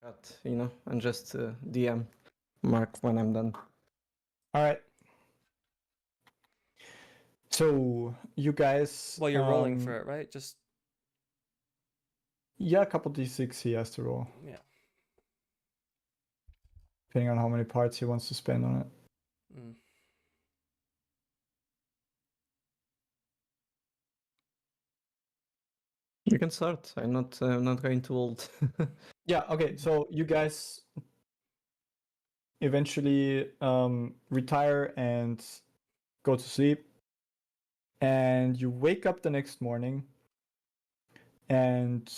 chat, and just DM Mark when I'm done. All right. So you guys. Well, you're rolling for it, right? Just Yeah, a couple d6 he has to roll, yeah. depending on how many parts he wants to spend on it. Mm. You can start. I'm not going too old. Yeah. Okay. So you guys eventually retire and go to sleep, and you wake up the next morning, and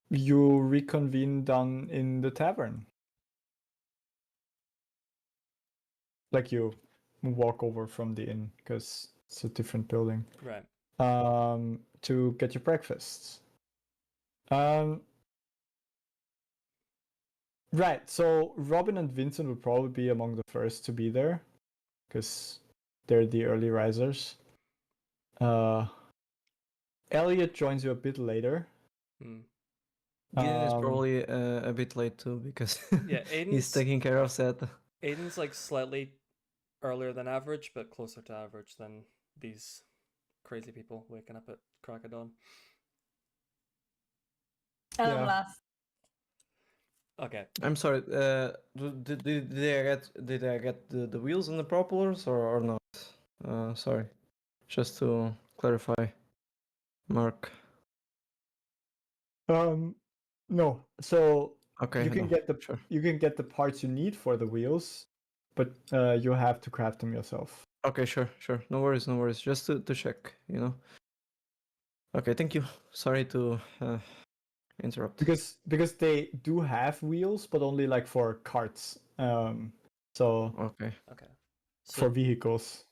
you reconvene down in the tavern. Like you walk over from the inn because it's a different building. Right. To get your breakfast. Right. So Robin and Vincent will probably be among the first to be there because they're the early risers. Elliot joins you a bit later. Mm. Gideon is probably a bit late too because Yeah, he's taking care of that. Aiden's like slightly earlier than average, but closer to average than these crazy people waking up at crack of dawn. And Yeah. I'm last. Okay. I'm sorry. Did I get the wheels and the propellers or not? Sorry, just to clarify, Mark. No. So Okay, you can no, get the sure. you can get the parts you need for the wheels, but you have to craft them yourself. Okay, sure. No worries. Just to check, Okay, thank you. Sorry to interrupt. Because they do have wheels, but only like for carts. So Okay. Okay. for So vehicles.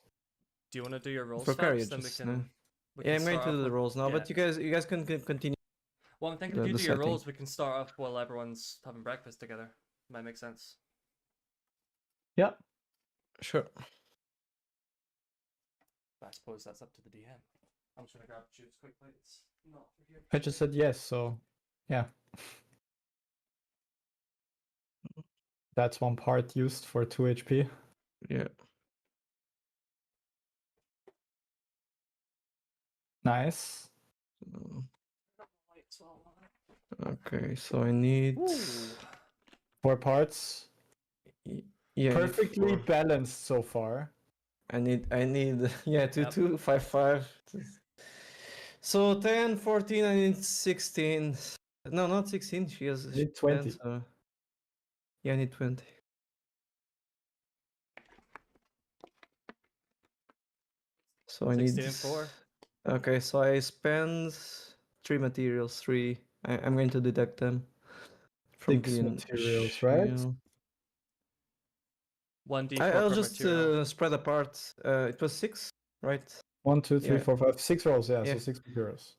do you want to do your rolls For first? Then we carriages, can. Yeah, I'm going to do the rolls now, but you guys can continue. Well, I'm thinking if you do your rolls, we can start off while everyone's having breakfast together. Might make sense. Yeah. Sure. I suppose that's up to the DM. I'm just gonna grab juice quickly. It's not for here. I just said yes, so yeah. That's one part used for 2 HP. Yeah. Nice. Okay, so I need 4 parts. Yeah. Perfectly balanced so far. I need yeah, 2 5 5. So 10, 14, I need 16. No, not 16. She has I need 20. 10, so... Yeah, I need 20. So I need 16 and 4. Okay, so I spend 3 materials, 3. I'm going to deduct them from 6 the materials, right? 1d4 I'll per just material. spread apart. It was 6, right? 1, 2, 3, Yeah. 4, 5, 6 rolls, yeah, Yeah. so 6 materials.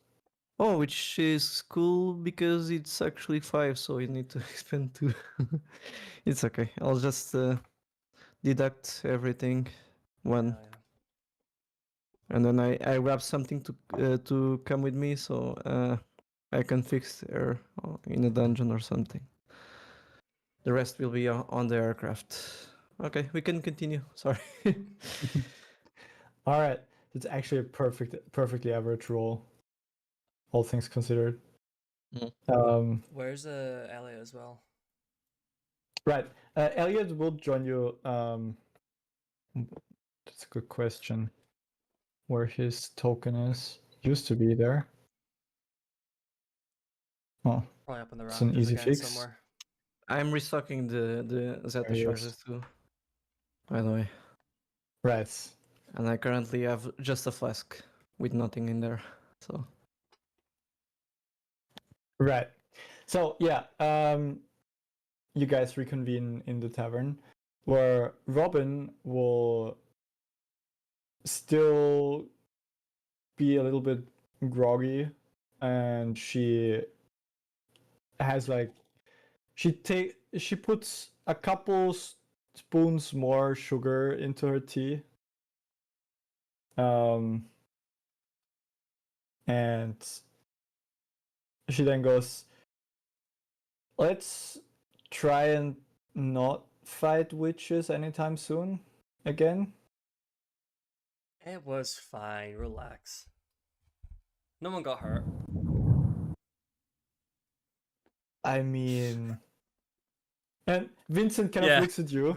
Oh, which is cool because it's actually 5, so you need to spend 2. It's okay. I'll just deduct everything 1. And then I grab something to come with me, so I can fix her in a dungeon or something. The rest will be on the aircraft. Okay, we can continue. Sorry. All right, it's actually a perfectly average roll, all things considered. Where's Elliot as well? Right, Elliot will join you. That's a good question. Where his token is used to be there. Oh, Probably up in the it's an rafters easy again fix. somewhere. I'm restocking the Zeta There he is. charges too, by the way. Right. And I currently have just a flask with nothing in there, so. Right. So yeah, you guys reconvene in the tavern, where Robin will still be a little bit groggy, and she has like she puts a couple spoons more sugar into her tea. And she then goes, Let's try and not fight witches anytime soon again. It was fine. Relax. No one got hurt. I mean, and Vincent kind Yeah. of looks at you,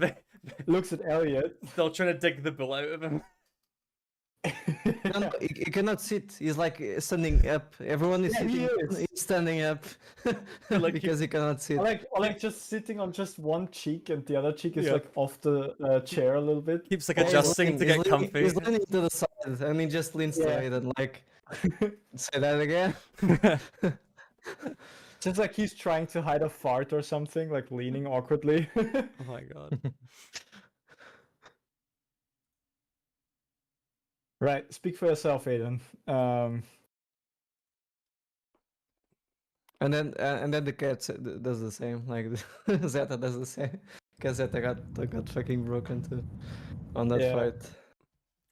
looks at Elliot. Still trying to dig the bull out of him. No, he cannot sit. He's like standing up. Everyone is Yeah, he sitting. is. He's standing up Like because he cannot sit. Or like just sitting on just one cheek, and the other cheek is Yeah. like off the chair a little bit. Keeps like Yeah, he's adjusting to leaning- get comfy. He's leaning to the side and he just leans to Yeah. it and like, say that again. Just like he's trying to hide a fart or something, like leaning awkwardly. Oh my god. Right, speak for yourself, Aiden. And then the cat does the same. Like Zeta does the same. Because Zeta got fucking broken too on that Yeah. fight.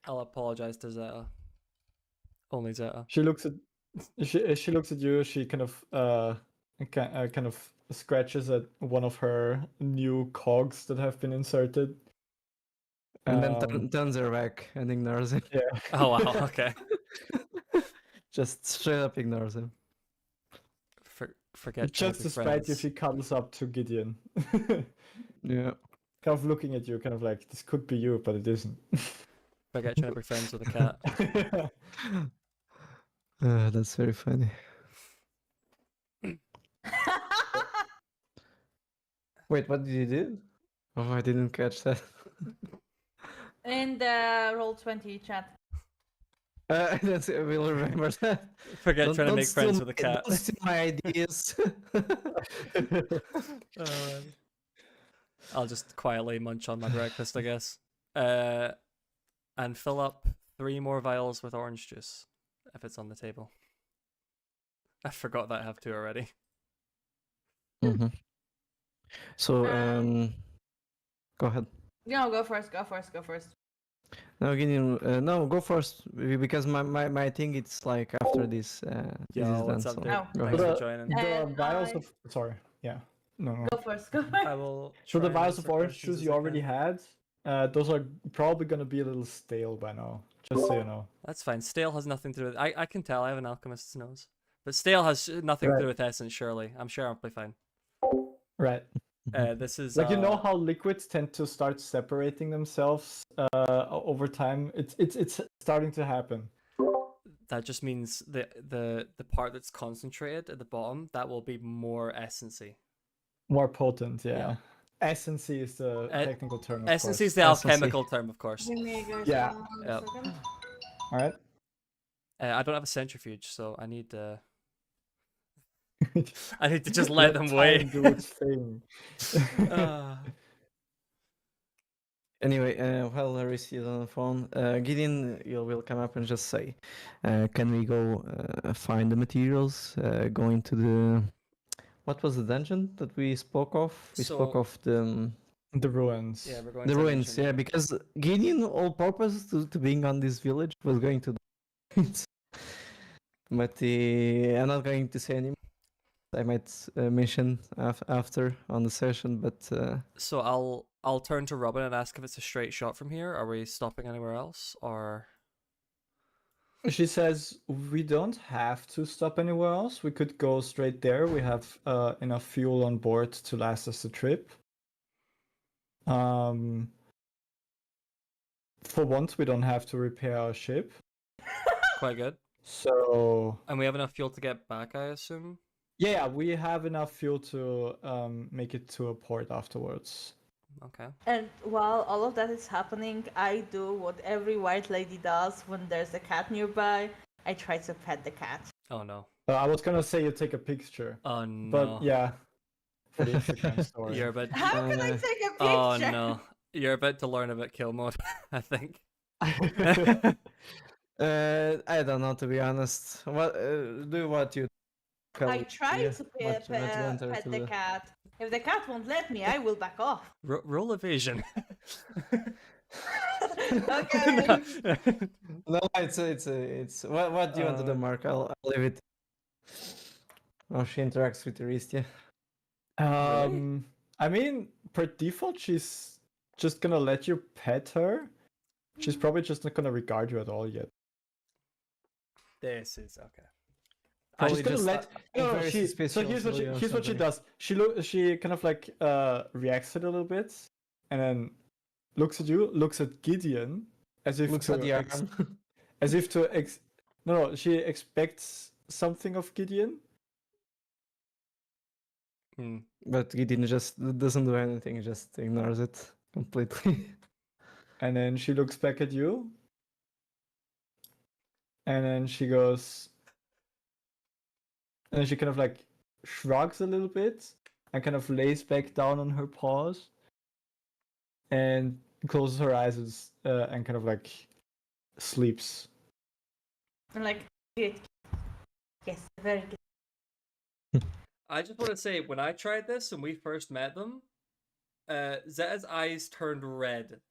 I'll apologize to Zeta. Only Zeta. She looks at she looks at you. She kind of scratches at one of her new cogs that have been inserted. And then Um, turns her back and ignores him. yeah. Oh wow. Okay. Just straight up ignores him. Forget. Just to spite you, she cuddles up to Gideon. Yeah. Kind of looking at you, kind of like, this could be you, but it isn't. Forget trying to be friends with a cat. That's very funny. Wait, what did you do? Oh, I didn't catch that. In the Roll20 chat. We'll remember that. Forget trying to make friends steal with a my- cat. Don't steal my ideas. Oh, I'll just quietly munch on my breakfast, I guess. And fill up 3 more vials with orange juice if it's on the table. I forgot that I have 2 already. Mhm. So, go ahead. No, go first, go first, go first. No, Gideon, no, go first because my thing it's like after this. This Yo, is what's done. up, So dude? Oh. go Thanks ahead. for joining. The And vials I- of sorry, yeah, no. Go first, go I first. will. So the try and vials of answer orange questions juice as you I already can. had, those are probably gonna be a little stale by now. Just so you know. That's fine. Stale has nothing to do with. I can tell. I have an alchemist's nose. But stale has nothing to Right. do with essence. Surely, I'm sure I'll be fine. Right. This is Like you know how liquids tend to start separating themselves over time. It's starting to happen. that just means the part that's concentrated at the bottom that will be more essency. More potent, yeah. Yeah. Essency is the E- technical term. Of Essency is course. the Essency. alchemical term, of course. Give me guys Yeah. one Yep. second. All right. I don't have a centrifuge, so I need to. I need to just let them time wait. do its thing. Ah. Anyway, while Larissa is on the phone, Gideon, you will come up and just say, "Can we go find the materials? Go into the what was the dungeon that we spoke of? We spoke So- of the The ruins. Yeah, we're going the to ruins. mention- Yeah, because Gideon, all purpose to being on this village was going to. But I'm not going to say anymore. I might mention after on the session, but So I'll turn to Robin and ask if it's a straight shot from here. Are we stopping anywhere else, or She says we don't have to stop anywhere else. We could go straight there. We have enough fuel on board to last us the trip. For once, we don't have to repair our ship. quite good? So And we have enough fuel to get back, I assume. yeah, we have enough fuel to make it to a port afterwards. Okay. And while all of that is happening, I do what every white lady does when there's a cat nearby. I try to pet the cat. Oh no. I was gonna say you take a picture, Oh no. but yeah, for the Instagram story. You're about. How can I Uh, take a picture? Oh no. You're about to learn about kill mode, I think. I don't know, to be honest. What do what you? I try yeah, to what you want her pet to the do. cat. If the cat won't let me, I will back off. Roll evasion. Okay. No, it's what do you want to do, Mark? I'll leave it. Oh, she interacts with Aristia. I mean, per default, she's just gonna let you pet her. She's probably just not gonna regard you at all yet. This is okay. Probably She's gonna just let a no. very She suspicious so here's what Julia or here's what she something. does. She kind of like reacts to it a little bit, and then looks at you, looks at Gideon, as if Looks to at the arm. as if to no. She expects something of Gideon. Hmm. But Gideon just doesn't do anything, just ignores it completely. And then she looks back at you. And then she goes. And then she kind of like shrugs a little bit and kind of lays back down on her paws and closes her eyes and kind of like sleeps. I'm like, good. Yes, very good. I just want to say, when I tried this and we first met them, Zeta's eyes turned red.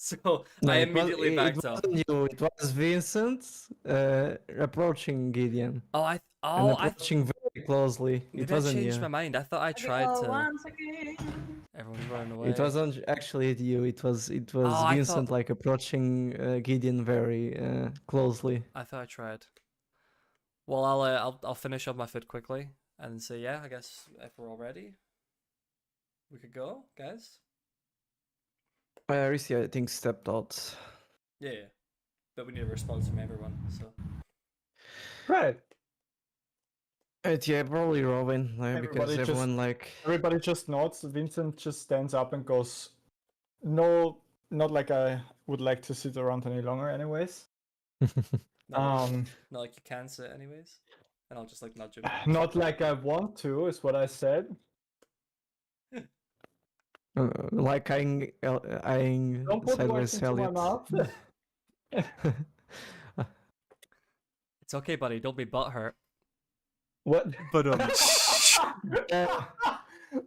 So No, I it immediately backed up. wasn't you. It was Vincent approaching Gideon and I approaching very closely. It maybe I wasn't changed you. my mind. I thought I tried Oh, to. once again. Everyone's running away. It wasn't actually you. It was Oh, I Vincent thought- like approaching Gideon very closely. I thought I tried. Well, I'll finish up my food quickly and say, yeah, I guess if we're all ready, we could go, guys. Risi, I think, stepped out. Yeah, but we need a response from everyone. So Right. Yeah, probably Robin, like, because Everybody everyone like. Everybody just nods. Vincent just stands up and goes, "No, not like I would like to sit around any longer, anyways." not like you can sit anyways, and I'll just like nudge him. Not like I want to, is what I said. Like eyeing Don't put sideways words into my Elliot. mouth. It's okay, buddy. Don't be butthurt. What? But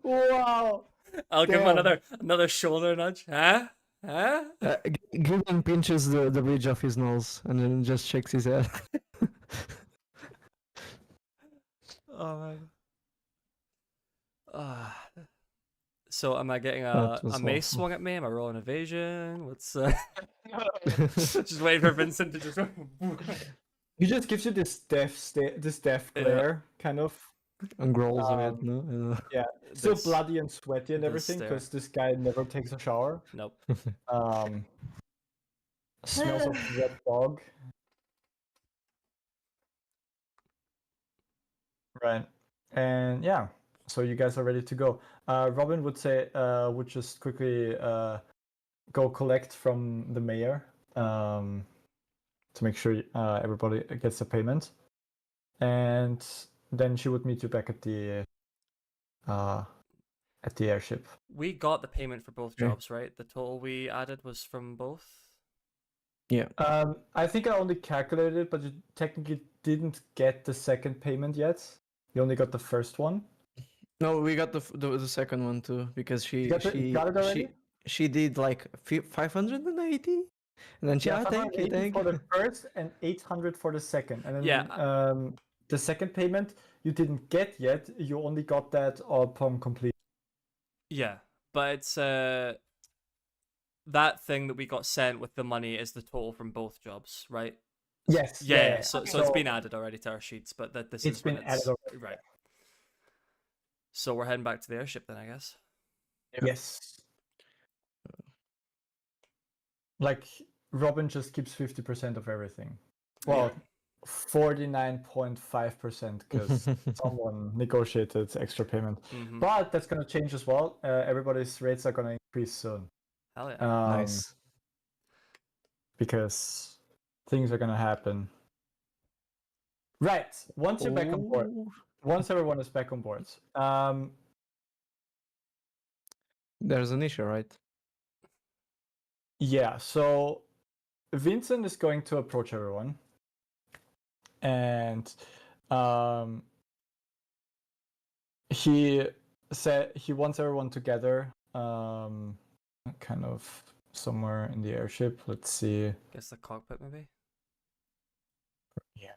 Wow. I'll give him Damn. another shoulder nudge. Huh? Huh? Gideon pinches the bridge of his nose and then just shakes his head. Oh man. Ah. So am I getting That a was mace awful. swung at me? Am I rolling evasion? What's just waiting for Vincent to just He just gives you this death Yeah. glare, kind of. And growls a bit, no? Yeah, still This- bloody and sweaty and this everything stare. because this guy never takes a shower. Nope. Smells of wet dog. Right, and yeah, so you guys are ready to go. Robin would say, would just quickly go collect from the mayor to make sure everybody gets a payment, and then she would meet you back at the airship. We got the payment for both Okay. jobs, right? The total we added was from both. Yeah. I think I only calculated it, but you technically didn't get the second payment yet. You only got the first one. No, we got the second one too because You got it already? she did like 580, and then she thank you, 580 for the first and 800 for the second. And then Yeah. the second payment you didn't get yet. You only got that upon completion. Yeah, but it's that thing that we got sent with the money is the total from both jobs, right? Yes. Yeah. So it's been added already to our sheets, but that this It's is when been added already. right. So we're heading back to the airship then, I guess. Yes. Like Robin just keeps 50% of everything. Well, 49.5% because someone negotiated extra payment. Mhm. But that's gonna change as well. Everybody's rates are gonna increase soon. Hell yeah. Nice. Because things are gonna happen. Right. Once you're back on board. Once everyone is back on board. There's an issue, right? Yeah, so Vincent is going to approach everyone. And he said he wants everyone together, kind of somewhere in the airship. Let's see. Guess the cockpit maybe. Yeah.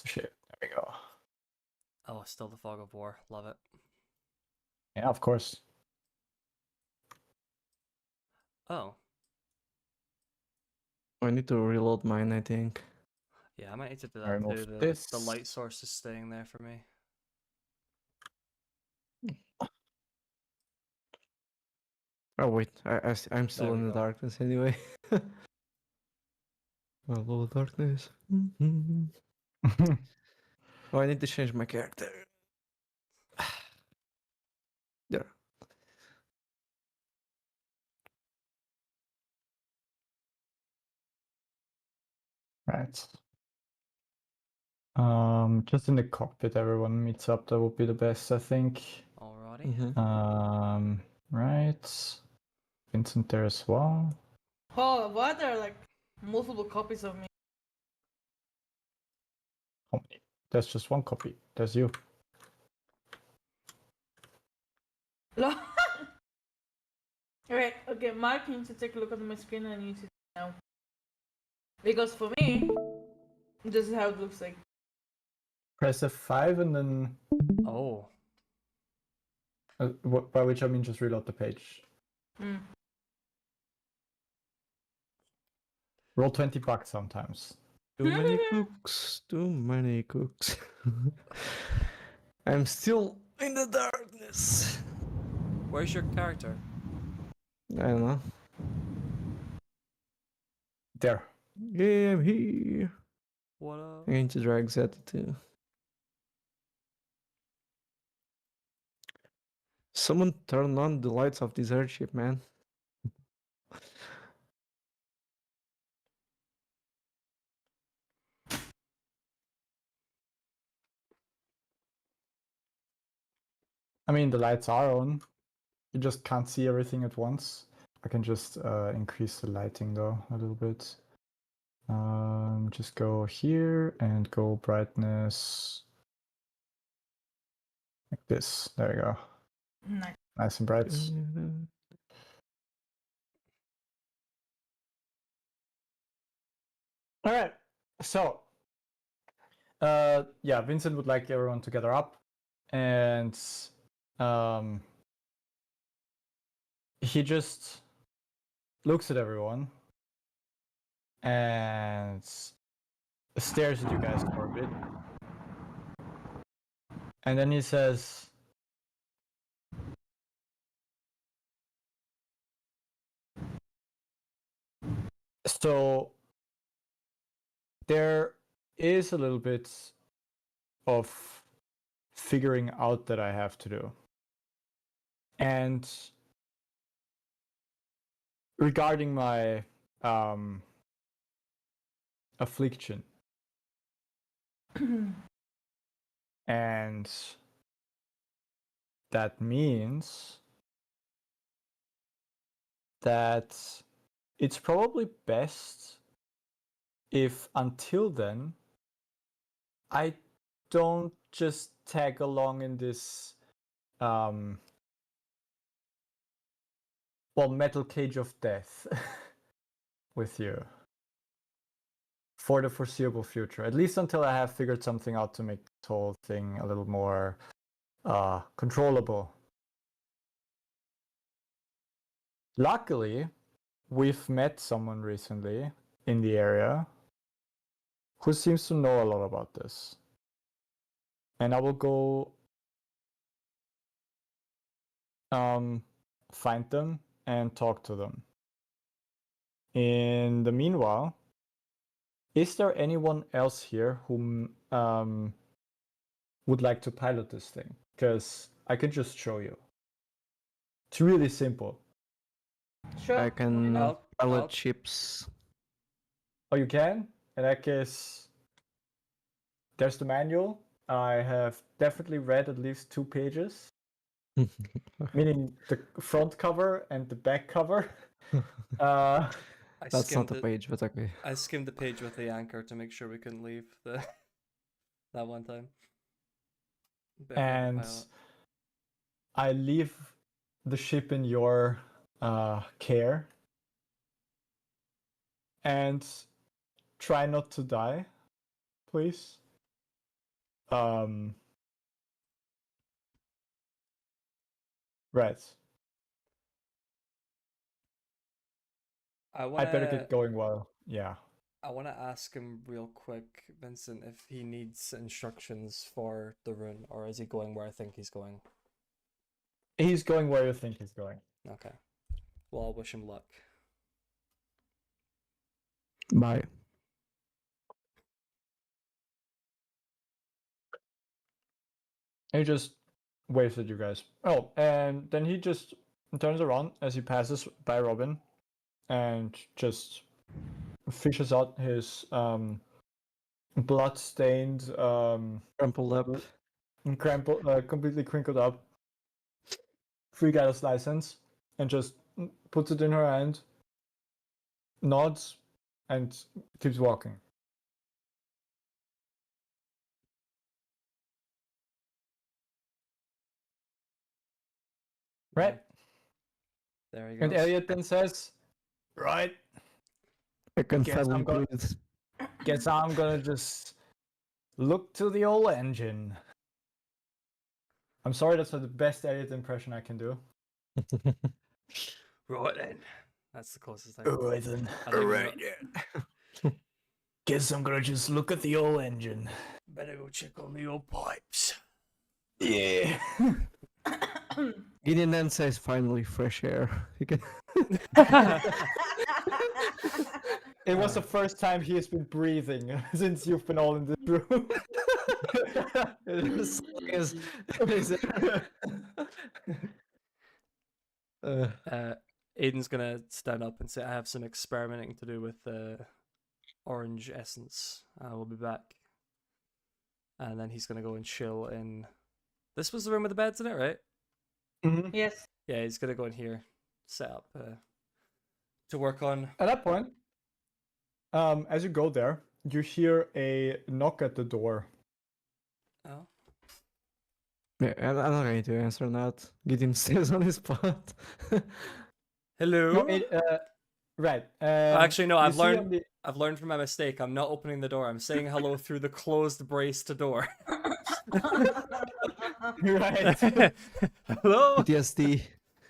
Shit. There we go. Oh, still the fog of war. Love it. Yeah, of course. Oh, I need to reload mine, I think. yeah, I might need to do I that too. removed The this. light source is staying there for me. Oh wait, I'm still There we in the go. darkness anyway. Hello, darkness. Oh, I need to change my character. There. Right. Just in the cockpit, everyone meets up. That would be the best, I think. Alrighty. Right. Vincent there as well. Oh, why are there like multiple copies of me? How many? There's just one copy. There's you. Alright, okay, Mark needs to take a look at my screen and I need to know. Because for me, this is how it looks like. Press F5 and then, Oh, by which I mean just reload the page. Mm. Roll $20 sometimes. Too many cooks. Too many cooks. I'm still in the darkness. where's your character? I don't know. There. Yeah, I'm here. What up? I'm going to drag Zeta too. Someone turn on the lights of this airship, man. I mean, the lights are on. You just can't see everything at once. I can just increase the lighting though a little bit. Just go here and go brightness like this. There you go. Nice. Nice and bright. All right. So, yeah, Vincent would like everyone to gather up, and he just looks at everyone and stares at you guys for a bit, and then he says, "So there is a little bit of figuring out that I have to do, and regarding my affliction." And that means that it's probably best if until then I don't just tag along in this metal cage of death with you for the foreseeable future, at least until I have figured something out to make this whole thing a little more controllable. Luckily, we've met someone recently in the area who seems to know a lot about this. And I will go find them and talk to them. In the meanwhile, is there anyone else here who would like to pilot this thing? Because I could just show you. It's really simple. Sure. I can I'll- pilot ships. Oh, you can? In that case, there's the manual. I have definitely read at least 2 pages, meaning the front cover and the back cover. I That's skimmed not a page, but okay. I skimmed the page with the anchor to make sure we couldn't leave the that one time. Bit hard to And pilot. I leave the ship in your care and try not to die, please. Right. I I better wanna get going while. Yeah. I wanna ask him real quick, Vincent, if he needs instructions for the rune, or is he going where I think he's going? He's going where you think he's going. Okay. Well, I'll wish him luck. Bye. And he just waves at you guys. Oh, and then he just turns around as he passes by Robin and just fishes out his blood-stained, Crumpled up. completely crinkled up Freegliders license and just puts it in her hand, nods, and keeps walking. Right? There he And goes. Elliot then says, right, I can Guess finally I'm go- breathe. guess I'm gonna just look to the old engine. I'm sorry, that's not the best Elliot impression I can do. Right then. That's the closest thing. Alright then. I don't even Alright then. Guess I'm gonna just look at the old engine. Better go check on the old pipes. Yeah. Gideon then says finally fresh air. You can- It was the first time he has been breathing since you've been all in this room. As long as- Aiden's gonna stand up and say, I have some experimenting to do with orange essence. I will be back. And then he's gonna go and chill in. This was the room with the beds in it, right? Mhm. Yes. Yeah, he's gonna go in here, set up to work on. At that point, as you go there, you hear a knock at the door. Oh. Yeah, I'm not going to answer that. Gideon stays on his spot. Hello. No, right. Actually, no. you I've see on learned. the- I've learned from my mistake. I'm not opening the door. I'm saying hello through the closed braced door. Right. Hello. PTSD.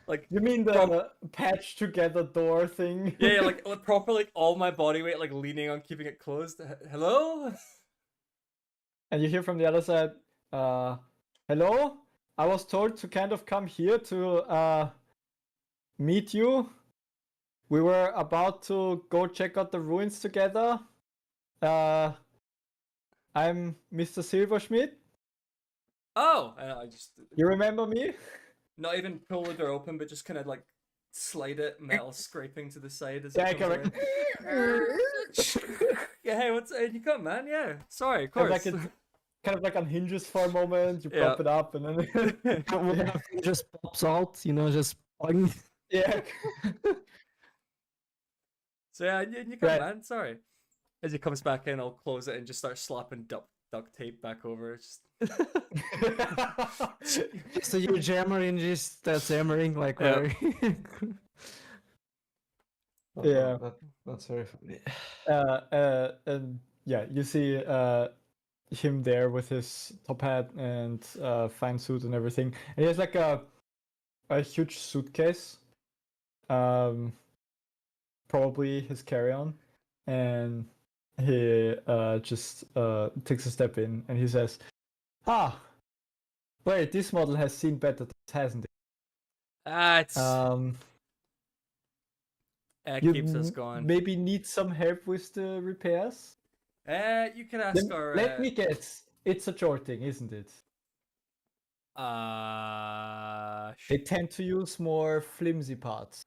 Like You mean the patch together door thing? yeah, like proper, like all my body weight, like leaning on keeping it closed. Hello. And you hear from the other side, hello? I was told to kind of come here to meet you. We were about to go check out the ruins together. I'm Mr. Silverschmidt. Oh, and I just You remember me? not even pull the door open, but just kind of like slide it, metal scraping to the side as Yeah, it comes correct. away. Yeah, hey, what's you come, man? Yeah, sorry, of Kind course. of like it kind of like unhinges for a moment, you Yeah. prop it up and then It just pops out, you know, just boing. yeah. So yeah, you come, Right. man. Sorry. As he comes back in, I'll close it and just start slapping duct tape back over. It's just So you're jammering, just that's hammering like Yeah. very. Oh, Yeah. that's very funny. And yeah, you see him there with his top hat and fine suit and everything. And he has like a huge suitcase, probably his carry-on, and he just takes a step in and he says, "Ah, wait, this model has seen better days, hasn't it? it's You keeps us going. maybe need some help with the repairs? You can ask Let, our. let me guess. It's a jorting, isn't it? They tend to use more flimsy parts.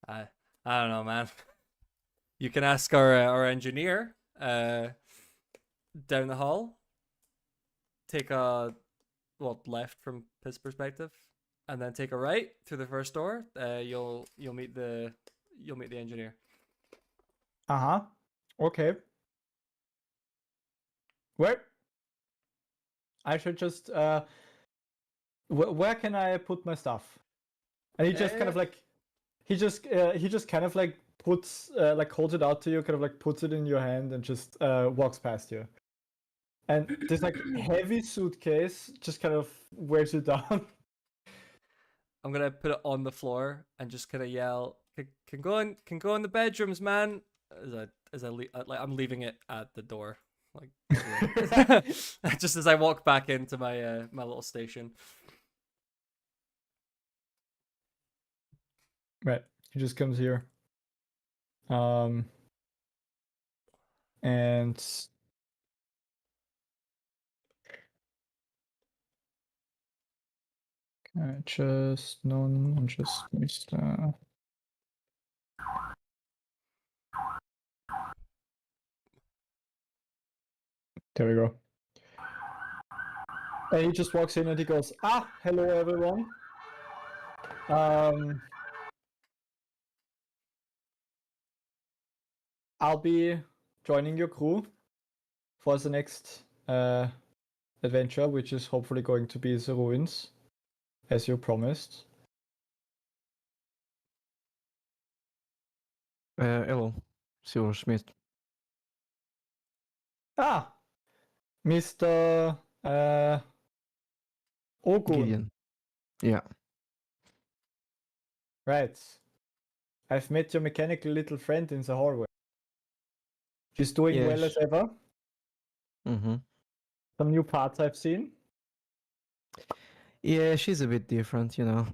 I don't know, man. You can ask our engineer down the hall. Take a left from his perspective, and then take a right through the first door. You'll meet the engineer. Uh-huh. Okay. Where? I should just where can I put my stuff? And he just kind of like he just kind of like puts like holds it out to you, kind of like puts it in your hand and just walks past you. And this like heavy suitcase just kind of wears you down. I'm gonna put it on the floor and just kind of yell, "Can go in the bedrooms, man!" I'm leaving it at the door, like just as I walk back into my my little station. Right. He just comes here. And just none, just Mr. There we go. And he just walks in and he goes, hello everyone. I'll be joining your crew for the next adventure, which is hopefully going to be the ruins, as you promised. Hello, Silver Smith. Mr. Ogun. Gideon. Yeah. Right. I've met your mechanical little friend in the hallway. She's doing well as ever. Mm-hmm. Some new parts I've seen. Yeah, she's a bit different, you know.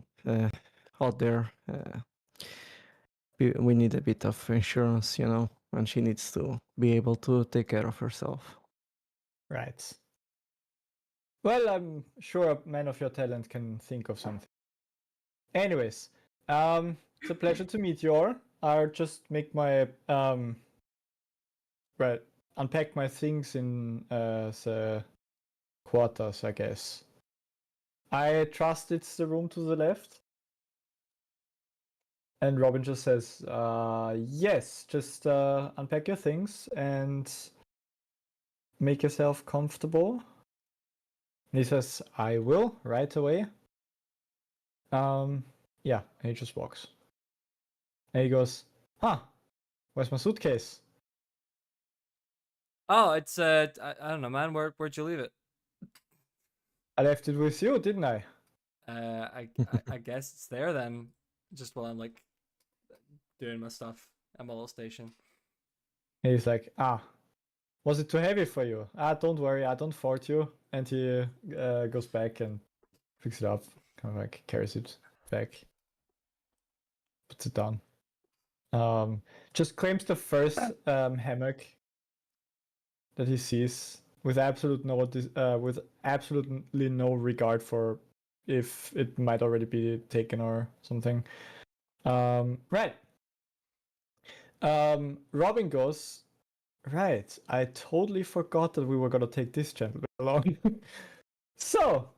Out there, we need a bit of insurance, you know, and she needs to be able to take care of herself. Right. Well, I'm sure a man of your talent can think of something. Anyways, it's a pleasure to meet you all. I'll just make my unpack my things in the quarters, I guess. I trust it's the room to the left. And Robin just says, yes, just unpack your things and make yourself comfortable. And he says, I will, right away. Yeah, and he just walks. And he goes, where's my suitcase? Oh, it's I don't know, man. Where'd you leave it? I left it with you, didn't I? I guess it's there then. Just while I'm like doing my stuff at my little station. And he's like, was it too heavy for you? Don't worry, I don't fault you. And he goes back and picks it up, kind of like carries it back, puts it down. Just claims the first hammock that he sees with with absolutely no regard for if it might already be taken or something. Right. Robin goes, right, I totally forgot that we were gonna take this gentleman along. So,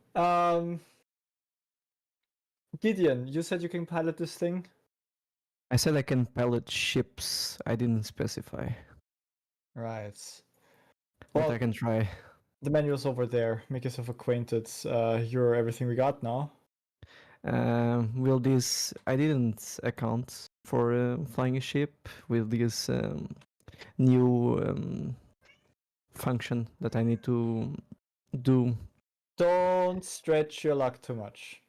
Gideon, you said you can pilot this thing? I said I can pilot ships. I didn't specify. Right. But Well, I can try. the manual's over there. Make yourself acquainted. You're everything we got now. Will this... I didn't account for flying a ship. Will this new function that I need to do... Don't stretch your luck too much.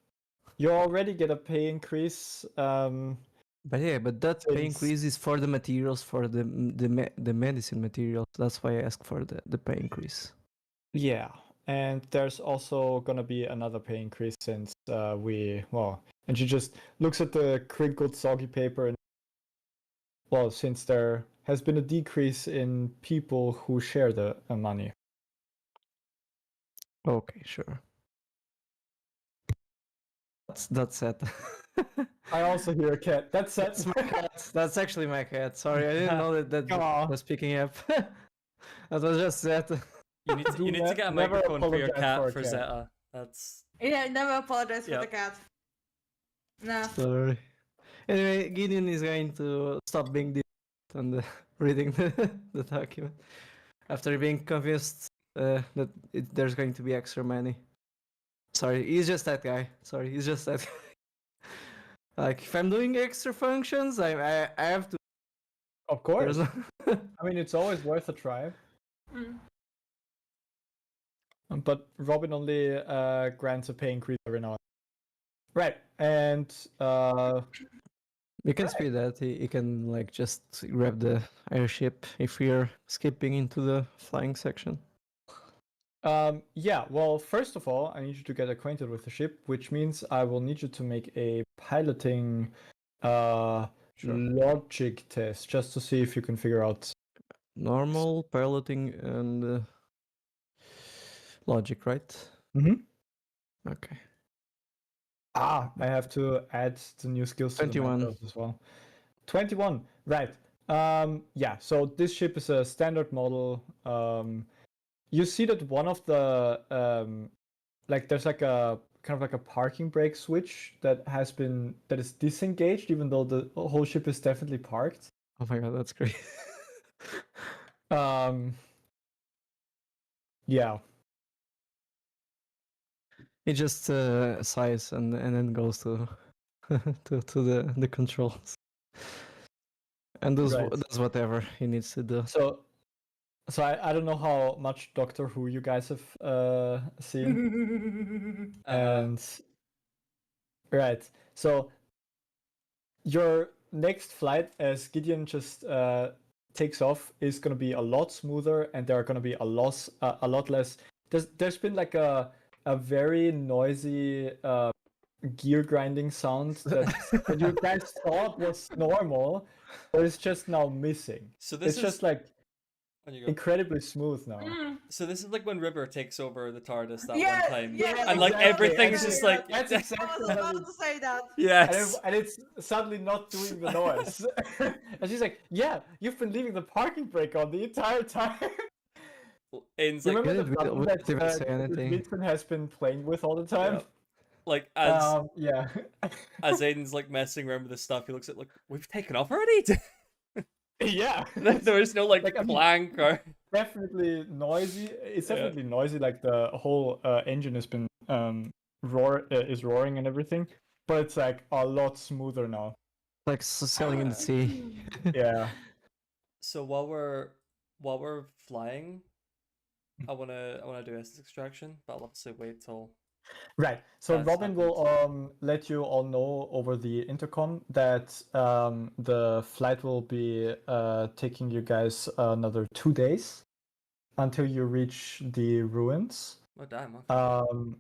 You already get a pay increase. But yeah, but that pay increase is for the materials, for the medicine materials. That's why I asked for the pay increase. Yeah, and there's also gonna be another pay increase since and she just looks at the crinkled soggy paper and since there has been a decrease in people who share the money. Okay, sure. That's it. I also hear a cat. That's my cat. That's actually my cat. Sorry, I didn't know that was picking up. That was just that. You need to get a microphone for your cat for Zeta. That's never apologize for the cat. No. Sorry. Anyway, Gideon is going to stop being this and reading the document after being convinced that there's going to be extra money. Sorry, he's just that guy. Sorry, he's just that guy. Like, if I'm doing extra functions, I have to. Of course. I mean, it's always worth a try. But Robin only grants a pay increase every now and Right, and We can Right. speed that. You can like just grab the airship if we're skipping into the flying section. yeah. Well, first of all, I need you to get acquainted with the ship, which means I will need you to make a piloting Sure. logic test just to see if you can figure out. Normal piloting and logic, right? Mhm. Okay. I have to add the new skills to the 21. macros as well. 21, right. Yeah, so this ship is a standard model. You see that one of the like there's like a kind of like a parking brake switch that is disengaged, even though the whole ship is definitely parked. Oh my god, that's great. Um, yeah, It just sighs and then goes to to the controls and does Right. does whatever he needs to do. So I don't know how much Doctor Who you guys have seen, and right. So your next flight, as Gideon just takes off, is going to be a lot smoother, and there are going to be a lot less. There's been like a very noisy gear grinding sound that you guys thought was normal, but it's just now missing. So this It's is just like on you go. incredibly smooth now. So this is like when River takes over the TARDIS that Yeah, one time, yeah, and like exactly, everything's actually, just like that's I exactly was how about to say that. yes. and it's suddenly not doing the noise. And she's like, "Yeah, you've been leaving the parking brake on the entire time." Aiden's You like, remember Didn't the button that didn't even say anything. Vincent has been playing with all the time? yeah. Like as Yeah. as Aiden's like messing around with this stuff, he looks at like, we've taken off already. Yeah. There is no like, Like, I mean, clank or Definitely noisy. It's Yeah. definitely noisy. Like the whole engine has been is roaring and everything, but it's like a lot smoother now. Like sailing in the sea. Yeah. So while we're flying, I wanna do essence extraction, but I'll obviously wait till Right. So That's Robin will let you all know over the intercom that the flight will be taking you guys another 2 days until you reach the ruins. oh damn, okay.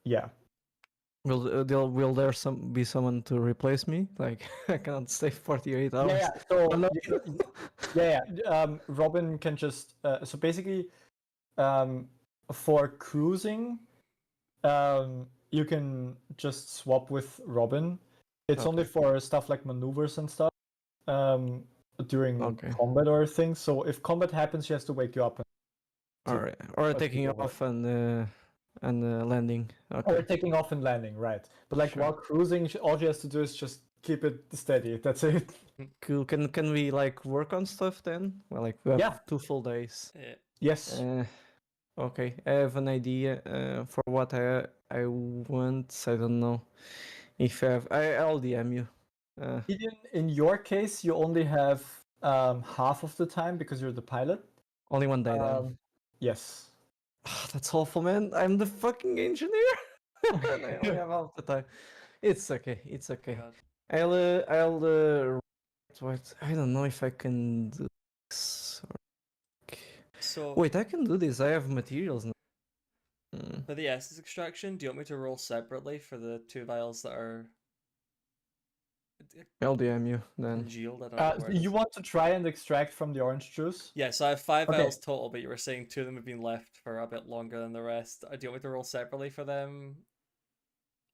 Yeah. Will there be someone to replace me? Like I cannot stay 48 hours. Yeah. So Oh, no. yeah. Robin can just so basically for cruising you can just swap with Robin. It's only Okay. for stuff like maneuvers and stuff during Okay. combat or things. So if combat happens, she has to wake you up. All right. Or take taking over. off and landing. Or Okay. taking off and landing, right? But like Sure. while cruising, all she has to do is just keep it steady. That's it. Cool. Can we like work on stuff then? Well, like we have Yeah. 2 full days. Yeah. Yes. Okay. I have an idea for what I want. I don't know if I'll DM you. Gideon, in your case, you only have half of the time because you're the pilot. Only one day then. Yes. That's awful, man. I'm the fucking engineer. And I only have half the time. It's okay. It's okay. God. I'll what? I don't know if I can do this. So Wait, I can do this. I have materials now. for the essence extraction, do you want me to roll separately for the 2 vials that are I'll DM you then. congealed? I don't know where it You is. want to try and extract from the orange juice? Yeah, so I have 5 Okay. vials total, but you were saying 2 of them have been left for a bit longer than the rest. Do you want me to roll separately for them?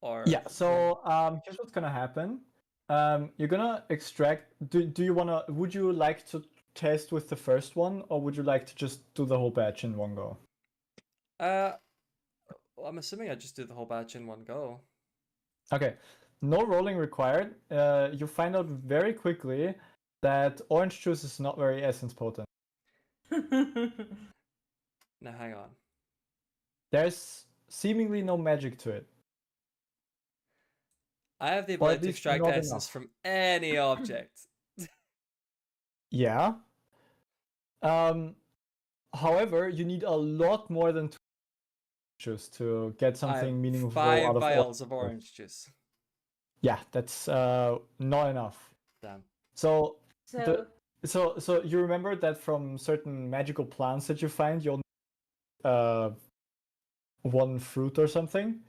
Or Yeah. So here's what's gonna happen. You're gonna extract. Do you wanna? Would you like to test with the first one, or would you like to just do the whole batch in one go? Well, I'm assuming I just do the whole batch in one go. Okay. No rolling required. You find out very quickly that orange juice is not very essence potent. Now hang on. There's seemingly no magic to it. I have the Or at ability to least extract not essence enough. from any object. Yeah. However, you need a lot more than juice to get I have something meaningful 5 out of vials of orange juice. Yeah, that's not enough. Damn. So So so you remember that from certain magical plants that you find, you'll one fruit or something,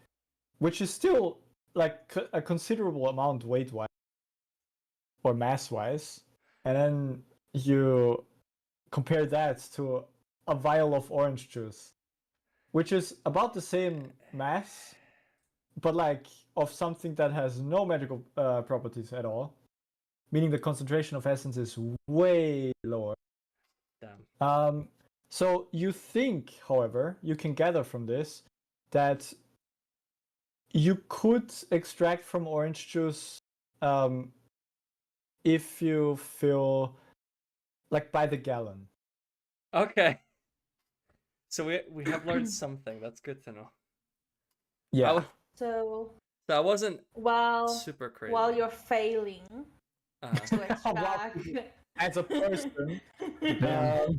which is still like a considerable amount weight-wise or mass-wise, and then you compare that to a vial of orange juice, which is about the same mass, but like of something that has no magical properties at all, meaning the concentration of essence is way lower. Damn. So you think, however, you can gather from this that you could extract from orange juice if you fill like by the gallon. Okay. So we have learned something. That's good to know. Yeah. so So I wasn't while super crazy. while you're failing to extract, As a person,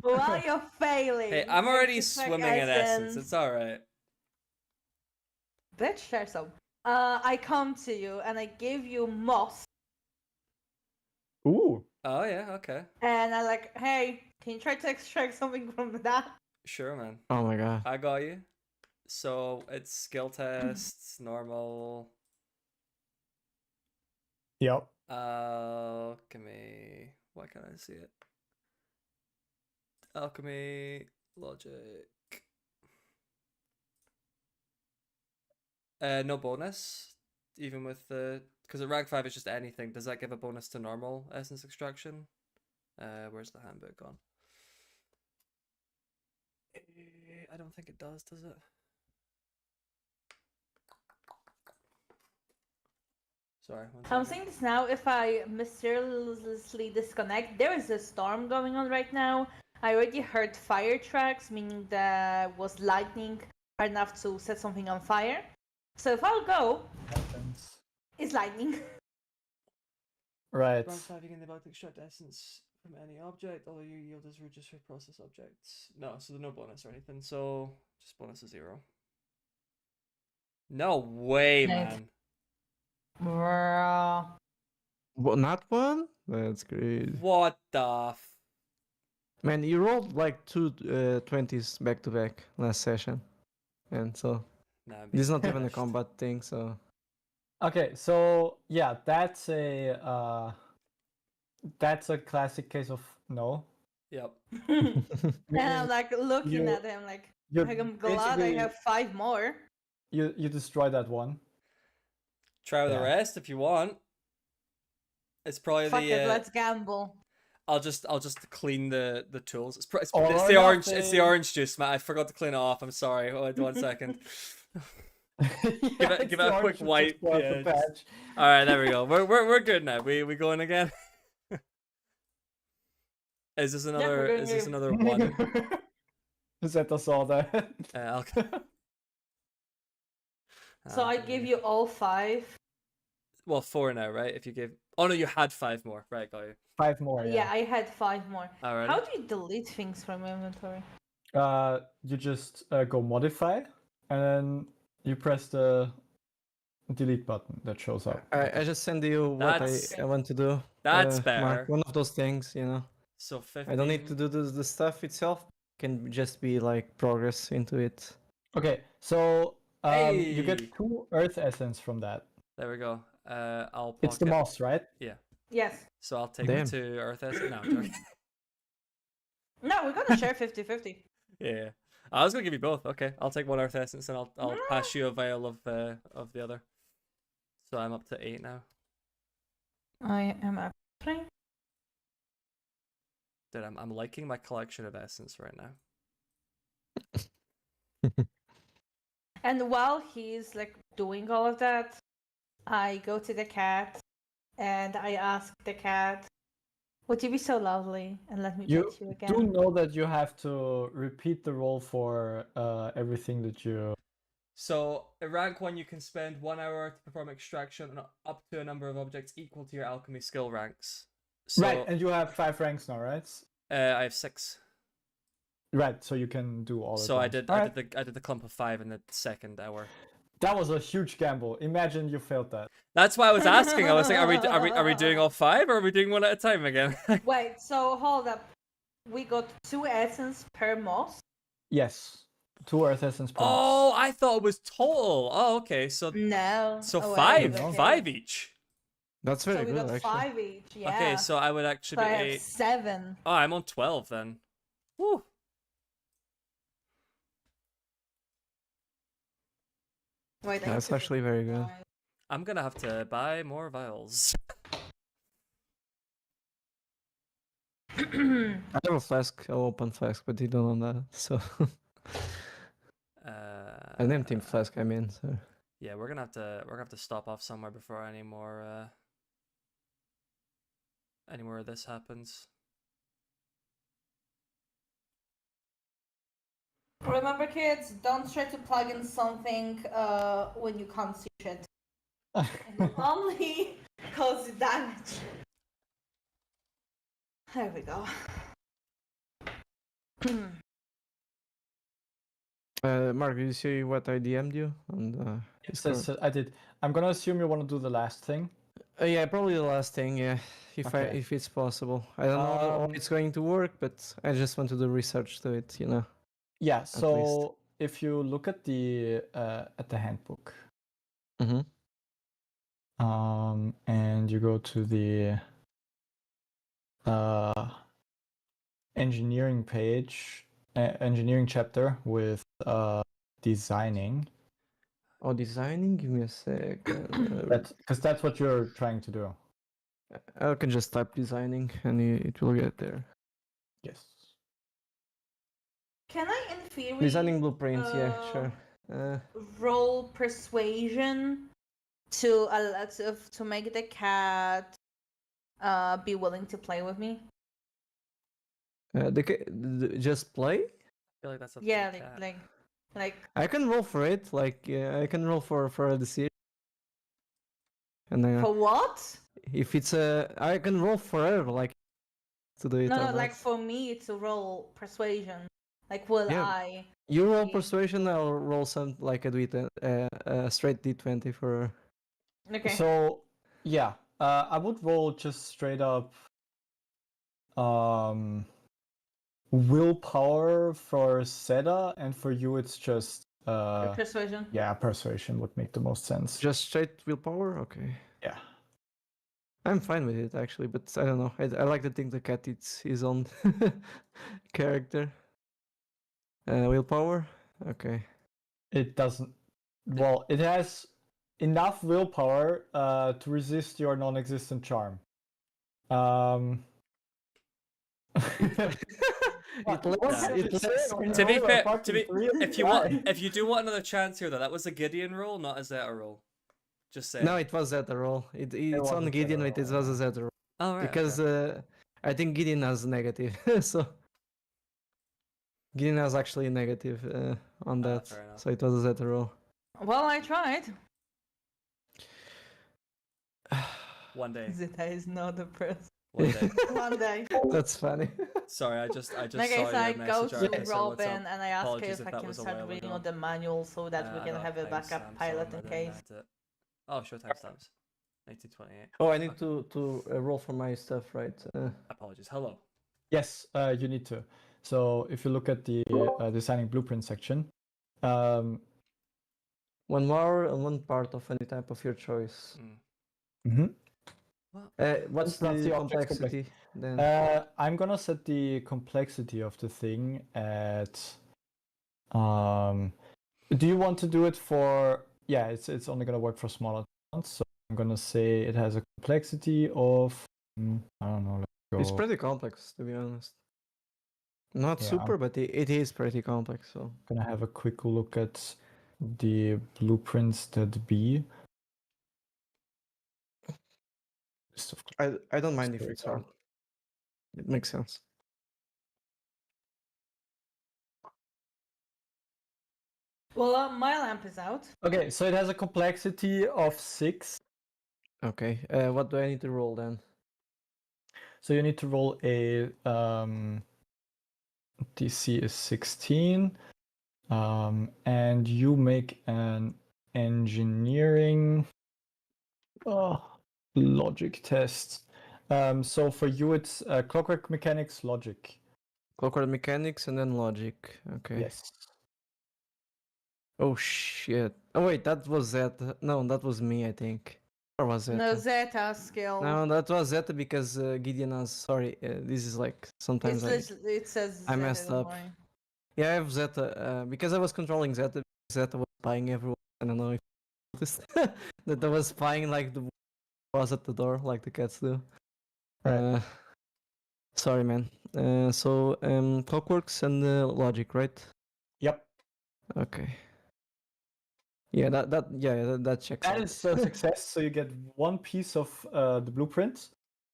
while you're failing, Hey, I'm already to extract swimming in essence. It's all right. Bitch, share some. I come to you and I give you moss, ooh, Oh yeah. Okay. and I'm like, hey, can you try to extract something from that? Sure, man. Oh my god. I got you. So it's skill tests, normal. yep. Alchemy. Why can't I see it? Alchemy, logic. No bonus, even with the because at rank 5 it's just anything. Does that give a bonus to normal essence extraction? Where's the handbook gone? I don't think it does it? Sorry. I'm saying this now. If I mysteriously disconnect, there is a storm going on right now. I already heard fire tracks, meaning there was lightning hard enough to set something on fire. So if I'll go, it's lightning. Right. Rank 5, you can about to extract essence from any object, although your yield is reduced for process objects. No, so there's no bonus or anything, so just bonus is 0. No way, Nice. man. Bruh. What, not one? That's great. What the Man, you rolled like two 20s back to back last session. And so Nah, I'm this is being not even a punished. combat thing, so Okay, so yeah, that's a classic case of no. Yep. And I'm like looking You- at him like, you I'm glad I basically- have 5 more. You destroy that one. Try the Yeah. rest if you want. It's probably Fuck the it, let's gamble. I'll just clean the tools. It's Or the orange. It's the nothing. orange juice, Matt. I forgot to clean it off. I'm sorry. Wait 1 second. Yeah, give it a quick wipe. Yeah, patch. just- All right, there we go. We're good now. We going again. Is this another? going Is this in. another one? Zeta saw that. I'll... So I give you all 5. Well, 4 now, right? If you give. Oh no, you had 5 more. Right, got you. 5 more. Yeah, I had 5 more. All right. How do you delete things from inventory? You just go modify, and then you press the delete button that shows up. I just send you what That's- I want to do. That's Mark, better. one of those things, you know. So 15. I don't need to do the stuff itself. Can just be like progress into it. Okay, so you get Hey! 2 earth essence from that. There we go. I'll. It's the pocket- moss, right? Yes. So I'll take Damn. the 2 earth essence. No, I'm joking. No, we're gonna share 50-50. Yeah. I was gonna give you both. Okay, I'll take 1 earth essence and I'll pass you a vial of the other. So I'm up to 8 now. I am actually. Dude, I'm liking my collection of essence right now. And while he's like doing all of that, I go to the cat and I ask the cat, would you be so lovely and let me You pet you do again? know that you have to repeat the roll for everything that you. So at rank 1, you can spend 1 hour to perform extraction on up to a number of objects equal to your alchemy skill ranks. So Right, and you have 5 ranks now, right? I have 6. Right, so you can do all. So at I once. did. All I right. did the clump of 5 in the second hour. That was a huge gamble. Imagine you failed that. That's why I was asking. I was like, are we doing all 5 or are we doing one at a time again? Wait, so hold up. We got 2 essence per moss. Yes, 2 Earth Essence per Oh, moss. I thought it was total. Oh, okay. So No. so Oh, five, wait, okay. 5 each. That's So very we good, got actually. 5 each. Yeah. Okay, so I would actually So be I have 8. 7. Oh, I'm on 12 then. Woo. Wait, I That's need to actually very good. decide. I'm gonna have to buy more vials. I have a flask, I'll open flask, but you don't know that, so. An empty flask, I mean, so. Yeah, we're gonna have to stop off somewhere before any more of this happens. Remember, kids, don't try to plug in something when you can't see shit. It will only cause damage. There we go. Mark, did you see what I DM'd you on Yes, I did. I'm gonna assume you want to do the last thing. Yeah, probably the last thing, yeah, Okay. if it's possible. I don't know how it's going to work, but I just want to do research to it, you know. Yeah. So if you look at the handbook, Mm-hmm. and you go to the engineering page, engineering chapter with designing. Oh, designing? Give me a sec. Because that's what you're trying to do. I can just type designing and it will get there. Yes. Can I, in theory, Designing blueprints, yeah, sure. roll persuasion to make the cat be willing to play with me? Just play? I feel like that's up Yeah, to the cat. like. I can roll for it, like, I can roll for a decision. And For what? if it's I can roll forever, like, to do it. No, or no, not. like for me to roll persuasion. Like, will Yeah. I? You roll Yeah. persuasion, I'll roll some, like, a straight D20 for... Okay. So yeah, I would roll just straight up willpower for Seda, and for you it's just Persuasion. yeah, persuasion would make the most sense. Just straight willpower? Okay. Yeah. I'm fine with it, actually, but I don't know. I like to think the cat is his own character. Willpower? Okay. It doesn't. Well, it has enough willpower to resist your non-existent charm. To be fair, if you do want another chance here, though, that was a Gideon roll, not a Zeta roll. Just saying. No, it was Zeta roll. It's was on a Gideon, Zeta but it roll, was a yeah. Zeta roll. Oh, right. Because I think Gideon has negative, so Gideon has actually negative on that, fair enough. so it was a Zeta roll. Well, I tried. One day. Zeta is not a person. One day. One day. That's funny. Sorry, I just Like saw I your said, I go message. to I said, "What's Robin up?" and I ask her Apologies if if I that can was a start while reading ago. on the manual so that we I can got have a backup timestamps pilot on in my case. net. Oh, sure, timestamps. 1928. Oh, I need to roll for my stuff, right? Apologies. Hello. Yes, you need to. So if you look at the designing blueprint section, 1 more and 1 part of any type of your choice. What's That's the the object's complexity then? I'm gonna set the complexity of the thing at. Do you want to do it for? Yeah, it's only gonna work for smaller towns. So I'm gonna say it has a complexity of. I don't know. Let's go. It's pretty complex, to be honest. Not Yeah, super, but it is pretty complex. So gonna have a quick look at the blueprints that be. I don't mind if There we it's go. hard. It makes sense. Well, my lamp is out. Okay, so it has a complexity of 6. Okay. What do I need to roll then? So you need to roll a DC is 16. And you make an engineering logic test. So for you, it's clockwork mechanics, logic. Clockwork mechanics and then logic. Okay. Yes. Oh shit. Oh wait, that was Zeta. No, that was me, I think. Or was Zeta? No, Zeta skill. No, that was Zeta because Gideon has. Sorry, this is like sometimes It says I Zeta, messed don't up. worry. Yeah, I have Zeta because I was controlling Zeta. Zeta was spying everyone. I don't know if you noticed that I was spying like the was at the door, like the cats do. Right. Sorry, man. So clockworks and logic, right? Yep. Okay. Yeah, that checks That out. is a success. So you get one piece of the blueprint,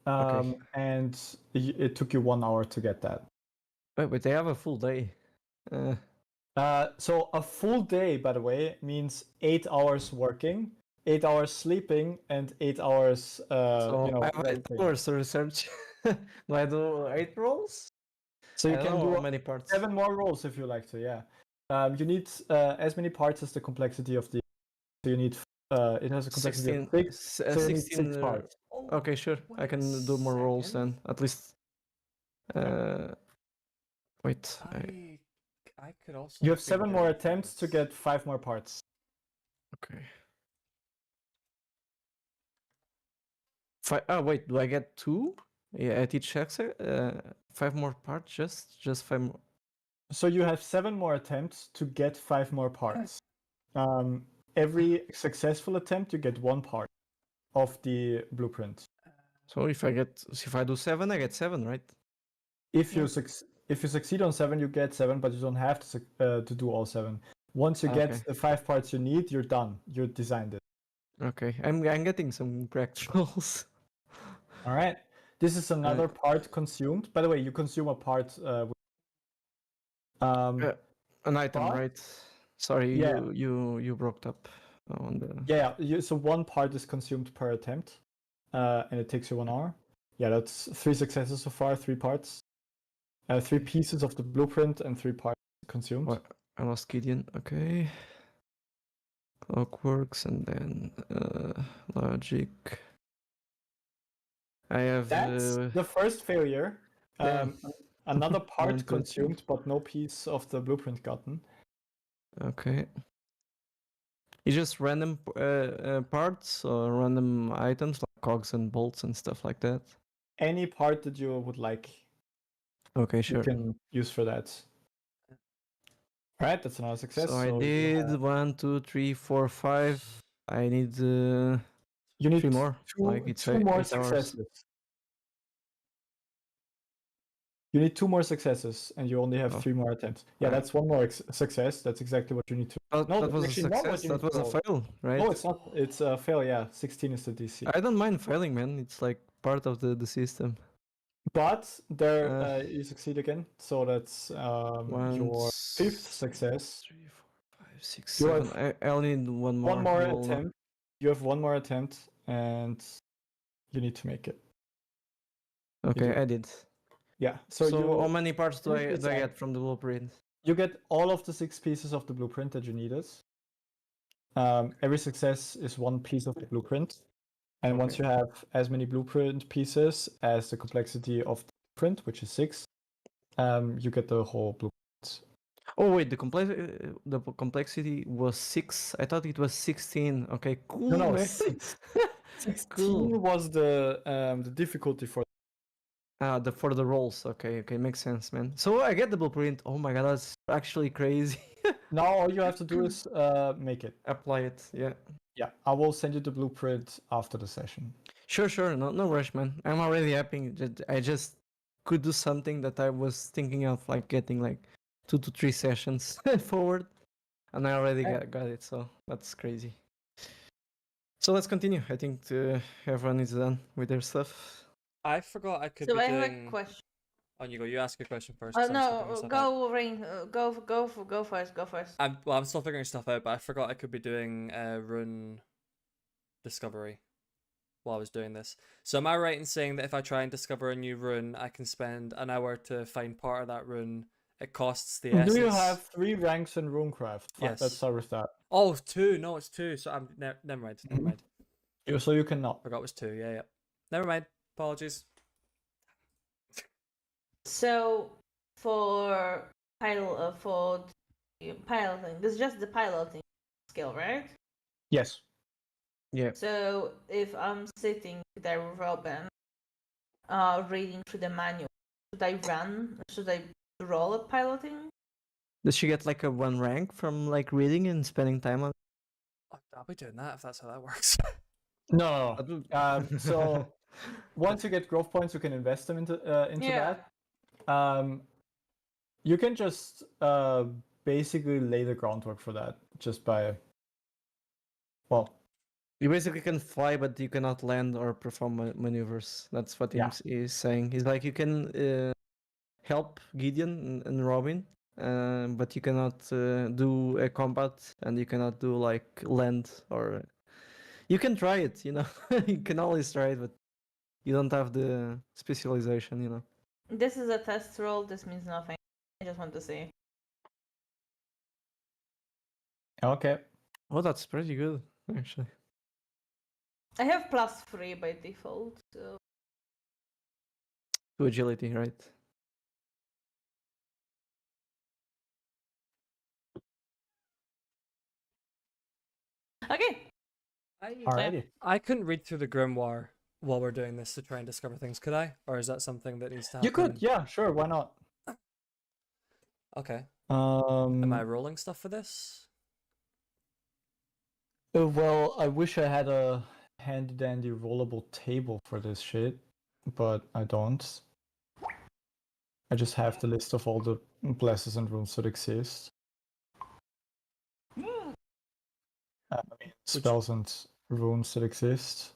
Okay. and it took you 1 hour to get that. Wait, but they have a full day. So a full day, by the way, means 8 hours working, 8 hours sleeping, and 8 hours. So I have 8 writing. hours to research. Do I do 8 rolls? So you I can don't know do how many parts. 7 more rolls if you like to. Yeah. You need as many parts as the complexity of the. So you need. It has a complexity 16. of 6. So you need 16. 6 parts. Okay, sure. I can do more rolls then. At least. Wait. I could also. You have 7 figure more out attempts to this. get 5 more parts. Okay. Oh wait, do I get 2? Yeah, at each exit. 5 more parts. Just 5 more. So you have 7 more attempts to get 5 more parts. Every successful attempt, you get 1 part of the blueprint. So if I do 7, I get 7, right? If you Yeah. if you succeed on 7, you get 7, but you don't have to do all 7. Once you get Okay. the 5 parts you need, you're done. You designed it. Okay, I'm getting some cracked rolls. All right. This is another part consumed. By the way, you consume a part. An item, but- right? Sorry, Yeah. you broke up on the. Yeah. So 1 part is consumed per attempt, and it takes you 1 hour. Yeah, that's 3 successes so far. 3 parts, 3 pieces of the blueprint, and 3 parts consumed. What? I lost Gideon. Okay. Clockworks and then logic. I have. That's the first failure. Damn. Another 1, part 2, 3. consumed, but no piece of the blueprint gotten. Okay. It's just random parts or random items like cogs and bolts and stuff like that. Any part that you would like, Okay, you sure. can use for that. Right, that's another success. So I did 1, 2, 3, 4, 5. I need you need 3 more. Like it's 2 more 8 hours. successes. You need 2 more successes, and you only have Oh. 3 more attempts. Yeah, Alright. that's 1 more success. That's exactly what you need to. Oh, No, that that's was a actually not what success. you That need was to a roll. fail, right? No, it's not. It's a fail. Yeah, 16 is the DC. I don't mind failing, man. It's like part of the system. But there you succeed again. So that's 1, your 5th success. 3, 4, 5, 6, You 7. have I'll need one more. One more roll. attempt. You have 1 more attempt, and you need to make it. Okay, do. I did. Yeah. So you how many parts do I finish design. get from the blueprint? You get all of the 6 pieces of the blueprint that you needed. Every success is 1 piece of the blueprint. And once Okay. you have as many blueprint pieces as the complexity of the blueprint, which is 6, you get the whole blueprint. Oh wait, the complexity was 6. I thought it was 16. Okay, cool. No, man. 6. 16 Cool. was the difficulty for. For the rolls. Okay, makes sense, man. So I get the blueprint. Oh my god, that's actually crazy. Now all you have to do is make it. Apply it. Yeah. Yeah, I will send you the blueprint after the session. Sure. No rush, man. I'm already happy. I just could do something that I was thinking of, like getting like 2 to 3 sessions forward, and I already got it. So that's crazy. So let's continue. I think everyone is done with their stuff. I forgot I could So be I have doing. a question. On you go. You ask a question first. Oh 'cause I'm still figuring no, stuff out. go Rain, go first. Go first. I'm still figuring stuff out, but I forgot I could be doing rune discovery while I was doing this. So am I right in saying that if I try and discover a new rune, I can spend an hour to find part of that rune, It costs the Do essence. you have 3 ranks in Runecraft? Fine, Yes. let's start with that. Oh, 2. No, it's 2. So I'm never mind. Never Mhm. mind. So you cannot. Forgot it was 2. Yeah, yeah. Never mind. Apologies. So for piloting, this is just the piloting skill, right? Yes. Yeah. So if I'm sitting there with Robin, reading through the manual, should I run? Should I roll at piloting? Does she get like a 1 rank from like reading and spending time on? I'll be doing that if that's how that works. No. That So once you get growth points, you can invest them into Yeah. that. You can just basically lay the groundwork for that just by, well, You basically can fly, but you cannot land or perform maneuvers. That's what Yeah. is saying. He's like, you can help Gideon and Robin, but you cannot do a combat, and you cannot do like land or. You can try it, you know. You can always try it, but you don't have the specialization, you know. This is a test roll. This means nothing. I just want to see. okay. Oh, that's pretty good, actually. I have +3 by default. So To agility, right? okay. Alrighty. I couldn't read through the grimoire while we're doing this to try and discover things, could I? Or is that something that needs to happen? You could, yeah, sure, why not? Okay. Am I Um, rolling stuff for this? well, I wish I had a handy dandy rollable table for this shit, but I don't. I just have the list of all the blesses and runes that exist. I mean, spells and runes that exist.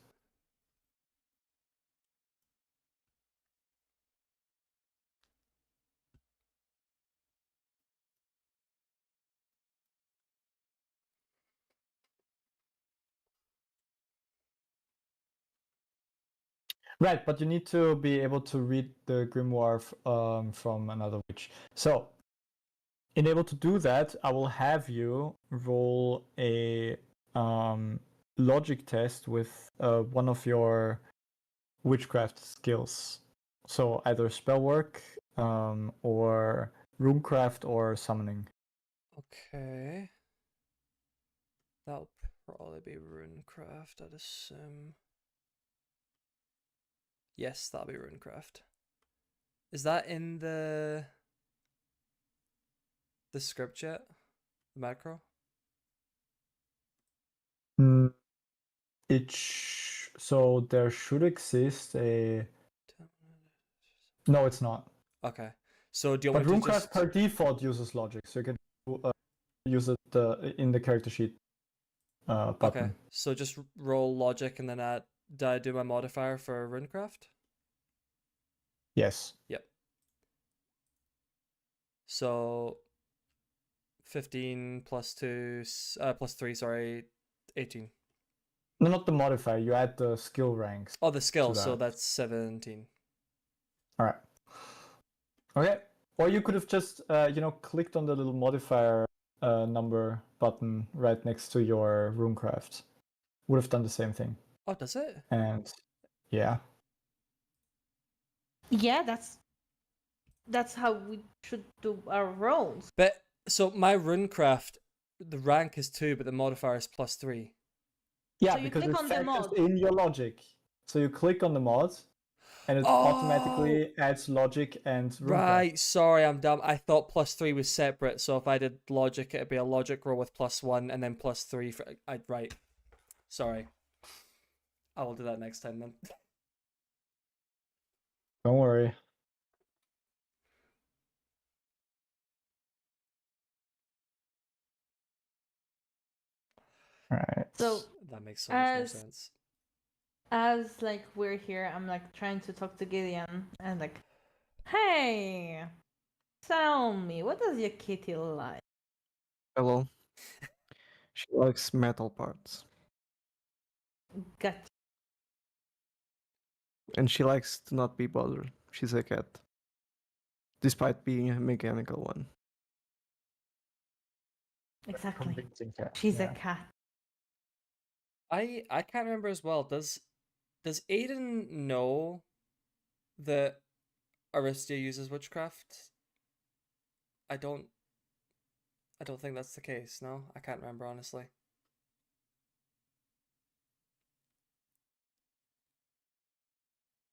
Right, but you need to be able to read the grimoire from another witch. So, in able to do that, I will have you roll a logic test with one of your witchcraft skills. So either spellwork or runecraft or summoning. Okay. That'll probably be runecraft, I'd assume. Yes, that'll be runecraft. Is that in the script yet? The macro? So there should exist a. No, it's not. Okay. So do you But want me to runecraft just... per default uses logic, so you can use it in the character sheet button. Okay, so just roll logic and then add... Did I do my modifier for runecraft? Yes. Yep. So 15 plus 2, plus 3, sorry, 18. No, not the modifier. You add the skill ranks. Oh, the skill, to so that. that's 17. All right. Okay. Or you could have just, clicked on the little modifier number button right next to your runecraft. Would have done the same thing. Oh, does it? And yeah. Yeah, that's how we should do our rolls. But, so my runecraft, the rank is 2, but the modifier is plus 3. Yeah, So you because click it on the factors mod. in your logic. So you click on the mod, and it automatically adds logic and runecraft. Right, sorry, I'm dumb. I thought plus 3 was separate, so if I did logic, it'd be a logic roll with plus 1 and then plus 3 for... right. Sorry. I will do that next time then. Don't worry. All right. So That makes so much more As- sense. as like we're here, I'm like trying to talk to Gideon and like, hey, tell me, what does your kitty like? Hello. She likes metal parts, Got and she likes to not be bothered. She's a cat. despite being a mechanical one. Exactly. Convincing cat. She's yeah. a cat. I can't remember as well. Does Aiden know that Aristia uses witchcraft? I don't think that's the case. No, I can't remember honestly.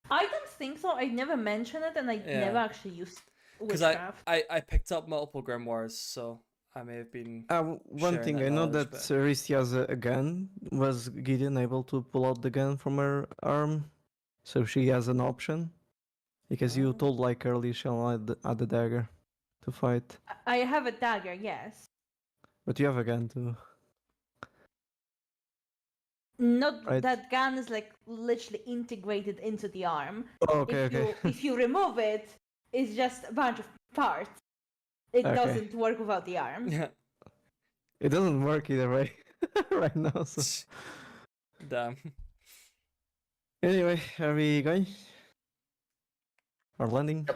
I don't think so. I never mentioned it, and I Yeah. never actually used Because witchcraft. I picked up multiple grimoires, so I may have been. One Sharing thing that I know knowledge, that but- Aristi has a gun. Was Gideon able to pull out the gun from her arm? So she has an option? Because you Oh. told like earlier she'll add the dagger to fight. I have a dagger, yes. But you have a gun too. Not Right. that gun is like literally integrated into the arm. Oh, okay, if okay. you if you remove it, it's just a bunch of parts. It Okay. doesn't work without the arm. Yeah. It doesn't work either way right now. So. Damn. Anyway, are we going? Or landing?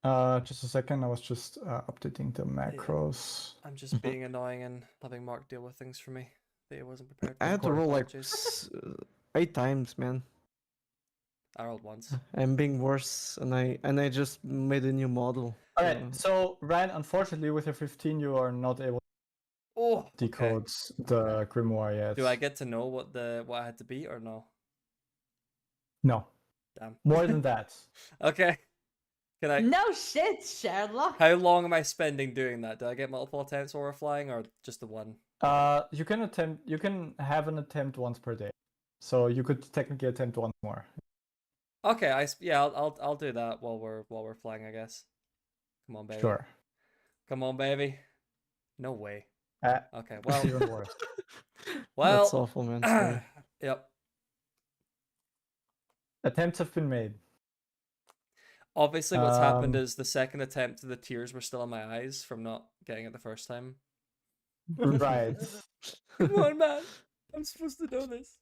Just a second. I was just updating the macros. I'm just being annoying and having Mark deal with things for me that he wasn't prepared I for. had to roll like Apologies. 8 times, man. I rolled once. I'm being worse, and I just made a new model. All right. So Ryan, unfortunately, with your 15, you are not able Oh, to decode the grimoire yet. Do I get to know what I had to beat or no? No. Damn. More than that. Okay. Can I? No shit, Sherlock. How long am I spending doing that? Do I get multiple attempts while we're flying, or just the one? You can attempt. You can have an attempt once per day, so you could technically attempt once more. Okay, I'll do that while we're flying, I guess. Come on, baby. Sure. Come on, baby. No way. Okay, Well, well, even worse. well. That's awful, man. Sorry. Yep. Attempts have been made. Obviously, what's happened is the second attempt, the tears were still in my eyes from not getting it the first time. Right. Come on, man. I'm supposed to know this.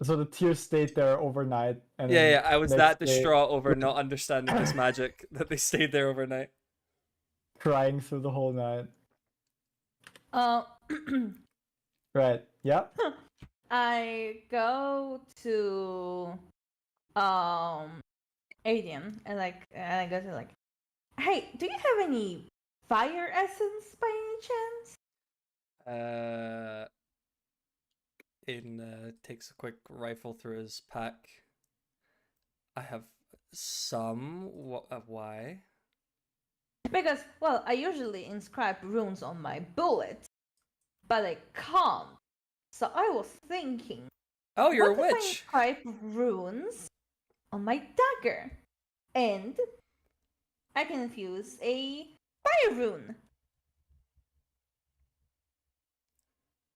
So the tears stayed there overnight, and Yeah, then yeah. I was next that day, distraught over not understanding this magic that they stayed there overnight. crying through the whole night. Uh, Right. Yeah. I go to Aiden and I go to like, hey, do you have any fire essence by any chance? Aiden takes a quick rifle through his pack. I have some. Why? Because, well, I usually inscribe runes on my bullets, but I can't. So I was thinking, Oh, you're what a if I witch. inscribe runes on my dagger? And I can infuse a fire rune.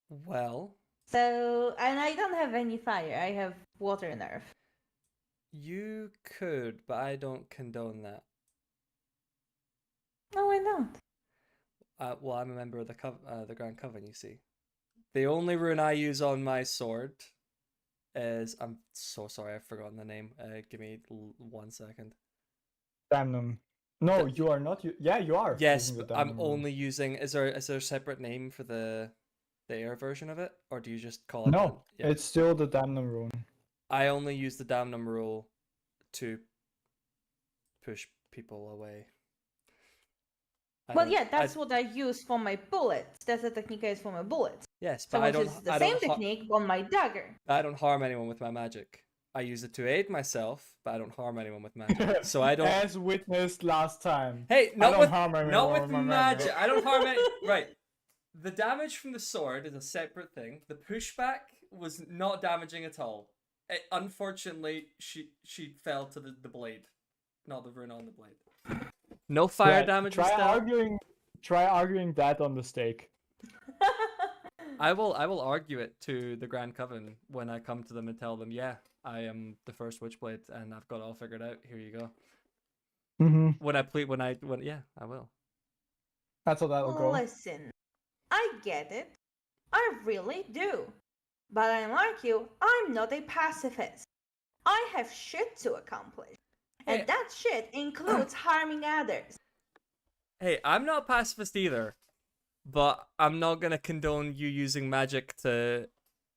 Well, So, and I don't have any fire, I have water and earth. you could, but I don't condone that. No, I don't. Well, I'm a member of the Grand Coven, you see. The only rune I use on my sword is... I'm so sorry, I've forgotten the name. Give me 1 second. Damnum. No, you are not. Yeah, you are. Yes, using the but I'm Damnum rune. only using... Is there a separate name for the air version of it? Or do you just call it... No, Yeah. it's still the Damnum rune. I only use the Damnum rule to push people away. Well, yeah, that's what I use for my bullets. That's the technique I use for my bullets. Yes, So but I which don't. is the I same don't technique on my dagger. I don't harm anyone with my magic. I use it to aid myself, but I don't harm anyone with magic. So I don't. As witnessed last time. Hey, I not don't with harm anyone not with my magic. I don't harm any. Right. The damage from the sword is a separate thing. The pushback was not damaging at all. Unfortunately, she fell to the blade, not the rune on the blade. No fire Right, damage was Try arguing that on the stake. I will argue it to the Grand Coven when I come to them and tell them, yeah, I am the first Witchblade and I've got it all figured out. Here you go. Mm-hmm. Yeah, I will. That's how that'll go. Listen, I get it. I really do. But unlike you, I'm not a pacifist. I have shit to accomplish. And Hey. that shit includes harming others. Hey, I'm not a pacifist either, but I'm not gonna condone you using magic to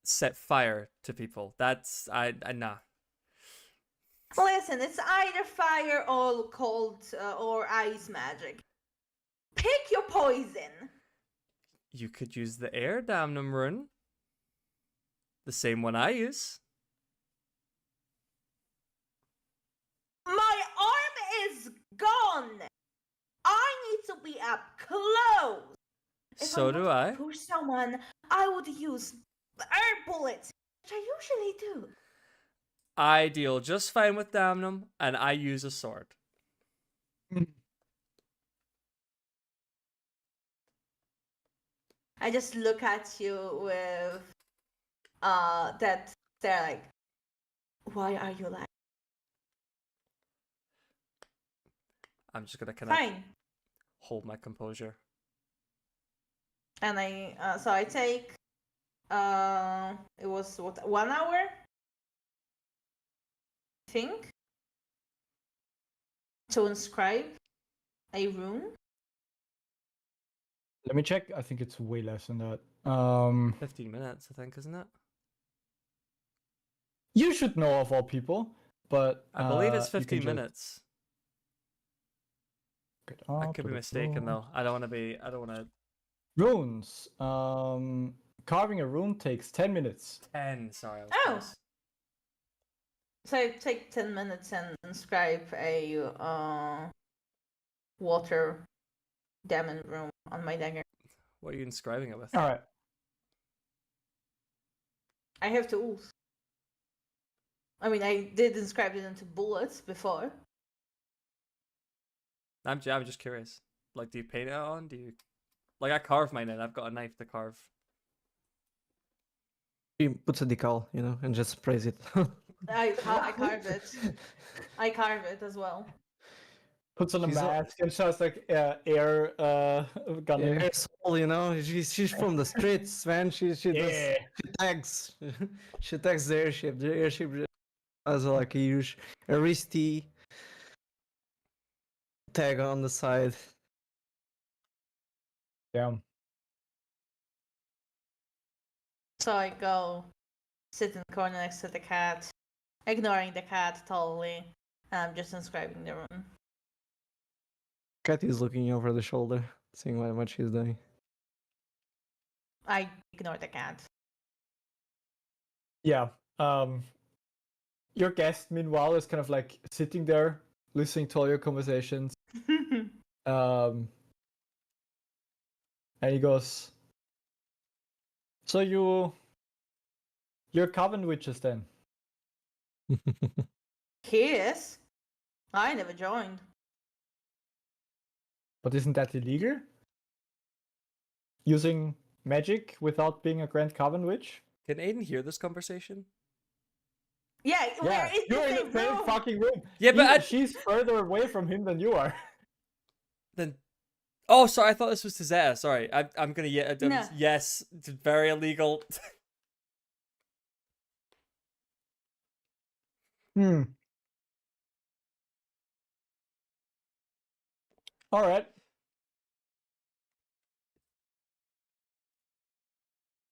set fire to people. That's I nah. Listen, it's either fire or cold or ice magic. Pick your poison. You could use the air damnum rune. The same one I use. My arm is gone. I need to be up close. If So do I. To push someone, I would use air bullets, which I usually do. I deal just fine with damnum, and I use a sword. I just look at you with that stare like, why are you like? I'm just gonna kind of Fine. hold my composure. And I take it was what, 1 hour? I think to inscribe a rune. Let me check. I think it's way less than that. 15 minutes, I think, isn't it? You should know of all people, but I believe it's you can 15 just minutes. get I up could be with the mistaken flow. though. I don't want to be. I don't want to. Runes. Carving a rune takes 10 minutes. 10. Sorry. I was Oh. close. So I take 10 minutes and inscribe a water demon rune on my dagger. What are you inscribing it with? All right. I have tools. I mean, I did inscribe it into bullets before. I'm just curious. Like, do you paint it on? Do you like? I carve mine in. I've got a knife to carve. He puts a decal, you know, and just sprays it. I carve it. I carve it as well. Puts on a She's all- mask and shows like air gunning. Yeah, soul, you know, she's from the streets, man. She does Yeah. she tags she tags the airship. The airship has like a huge Aristi tag on the side. Damn. So I go sit in the corner next to the cat, ignoring the cat totally. I'm just inscribing the rune. Cat is looking over the shoulder, seeing what she's doing. I ignore the cat. Yeah. Your guest, meanwhile, is kind of like sitting there, listening to all your conversations. And he goes, "So you're coven witches then?" He is. I never joined. But isn't that illegal? Using magic without being a Grand Coven witch? Can Aiden hear this conversation? Yeah, we're in you're the in same the same room. fucking room. Yeah, but she's further away from him than you are. then. Oh, sorry. I thought this was Tizetta. Sorry. I'm gonna No. yes. It's very illegal. All right.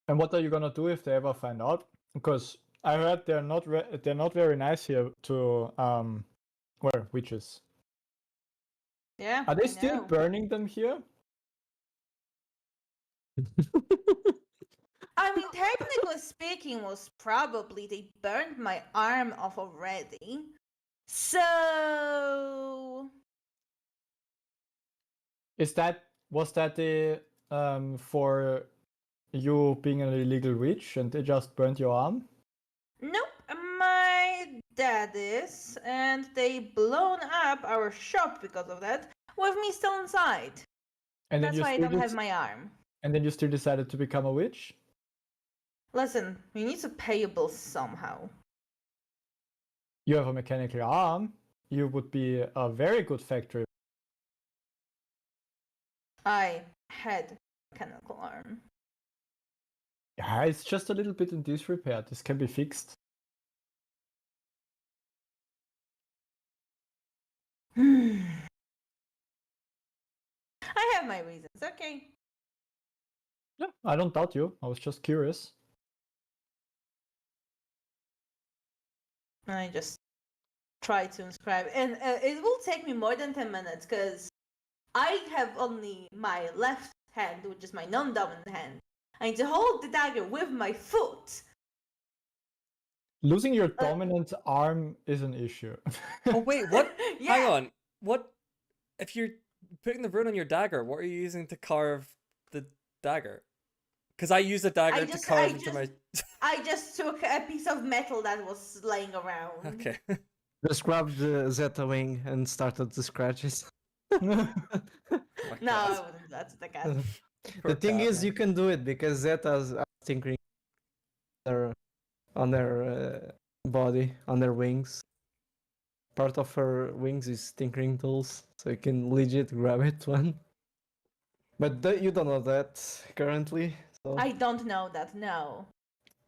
And what are you gonna do if they ever find out? Because I heard they're not very nice here to witches. Yeah. Are they I still know. burning them here? I mean, technically speaking, was probably they burned my arm off already. So Was that the for you being an illegal witch and they just burnt your arm? nope, my dad is, and they blown up our shop because of that, with me still inside. And That's then why I don't have my arm. And then you still decided to become a witch? Listen, we need to pay your bills somehow. You have a mechanical arm. You would be a very good factory. I had a mechanical arm. Yeah, it's just a little bit in disrepair. This can be fixed. I have my reasons, okay. Yeah, I don't doubt you. I was just curious. I just try to inscribe, and it will take me more than 10 minutes because I have only my left hand, which is my non-dominant hand. I need to hold the dagger with my foot. Losing your dominant arm is an issue. Oh wait, what? Yeah. Hang on. What? If you're putting the rune on your dagger, what are you using to carve the dagger? Because I use the dagger to carve into my. I just took a piece of metal that was laying around. Okay. Just grabbed the Zeta wing and started to scratch it. Oh my No, I God. wouldn't do that to the cat. The thing cat, is, man. you can do it because Zeta's are tinkering on their body, on their wings. Part of her wings is tinkering tools, so you can legit grab it one. But you don't know that currently. So. I don't know that, no.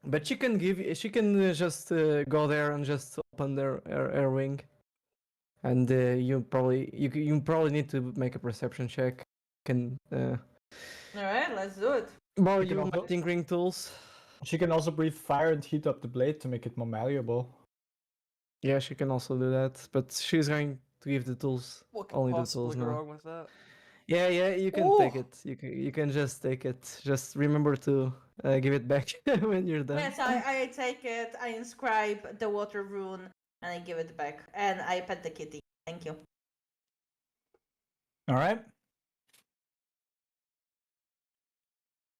But she can just go there and just open their air wing, and you probably need to make a perception check. Can Alright, let's do it. borrow You can you my also- tinkering tools? She can also breathe fire and heat up the blade to make it more malleable. Yeah, she can also do that, but she's going to give the tools. What could Only the possibly tools go now. wrong with that? Yeah, you can take Oh! it. You can just take it. Just remember to give it back when you're done. Yes, I take it, I inscribe the water rune, and I give it back. And I pet the kitty. Thank you. All right.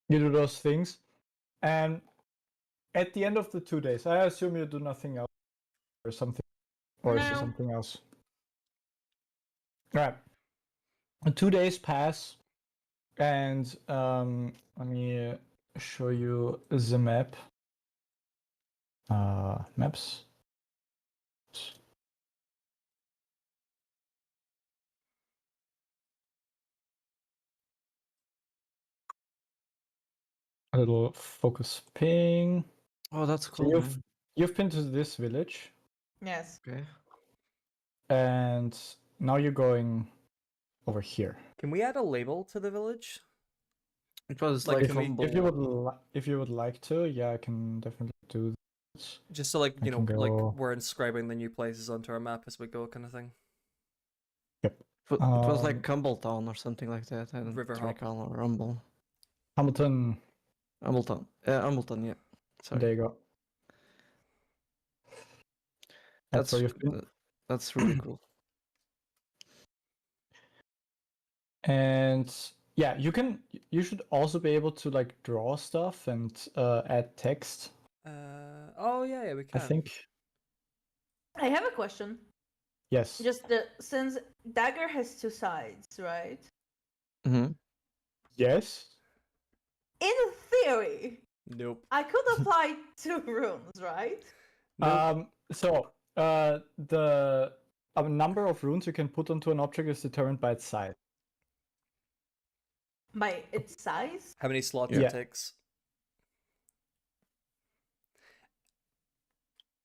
You do those things, and at the end of the 2 days, I assume you do nothing else or something, or is it No. something else? All right. 2 days pass, and let me show you the map. Maps. A little focus ping. Oh, that's So cool, man. you've been to this village, Yes. Okay. and now you're going over here. Can we add a label to the village? It was Like, like can we- humble. If you would like to, yeah, I can definitely do this. Just so, like, I you know, can like go- we're inscribing the new places onto our map as we go, kind of thing. It was like Um, Cumbletown or something like that. I don't Riverhop. recall, or Rumble. Hamilton. Humbleton. Humbleton, yeah. Sorry. There you go. That's where you've been. That's really cool. And yeah, you should also be able to like draw stuff and add text, Oh yeah, we can. I think. I have a question. Yes. Just since dagger has two sides, right? Mm-hmm. Yes. In theory, Nope. I could apply two runes, right? Nope. So the number of runes you can put onto an object is determined by its size. By its size? How many slots Yeah. it takes?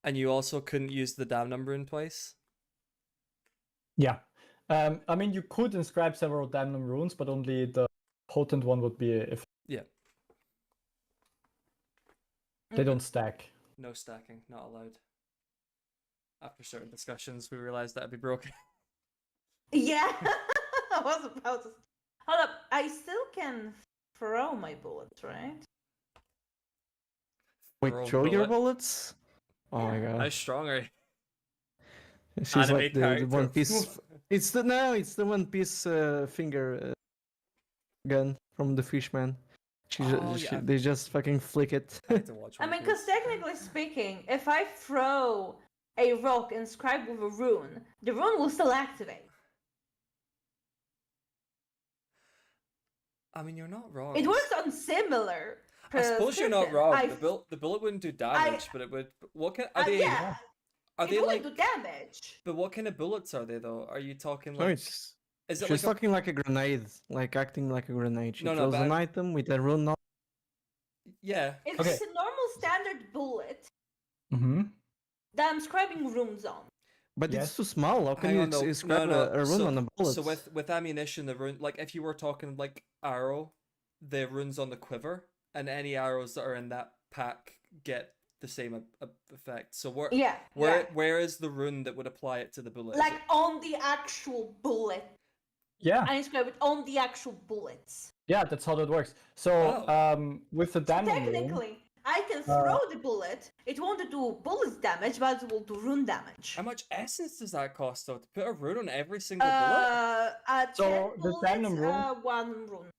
And you also couldn't use the damn number in twice? Yeah. I mean, you could inscribe several random runes, but only the potent one would be if Yeah. they don't stack. No stacking, not allowed. After certain discussions, we realized that'd be broken. Yeah, I was about to. Hold up, I still can throw my bullets, right? Wait, Throw throw your bullet. bullets? Oh my Yeah. How god. strong are you? She's Anime like the character. One Piece. It's the One Piece finger gun from the Fishman. Oh, yeah. They just fucking flick it. I have to watch I One mean, Piece. because technically speaking, if I throw a rock inscribed with a rune, the rune will still activate. I mean, you're not wrong. It works on similar. I suppose you're not prescription. wrong. The bullet wouldn't do damage, but it would. What kind? Are they? Yeah, Are it they wouldn't like? do damage. But what kind of bullets are they though? Are you talking No, like? it's Is it she's like a, talking like a grenade, like acting like a grenade. She No, no, throws but an item with a rune. Yeah. It's Okay. just a normal standard bullet Mm-hmm. that I'm scribing runes on. But Yes. it's too small. How can Hang you on, no, inscribe no. a rune on a bullet? So with ammunition, the rune, like if you were talking like arrow, the runes on the quiver, and any arrows that are in that pack get the same effect. So where is the rune that would apply it to the bullet? Is Like it- on the actual bullet. Yeah. I inscribe it on the actual bullets. Yeah, that's how that works. So, Oh. with the damning rune, Technically, I can throw the bullet. It won't do bullets damage, but it will do rune damage. How much essence does that cost though to put a rune on every single bullet? So 10 the bullets, damning rune- 1 rune.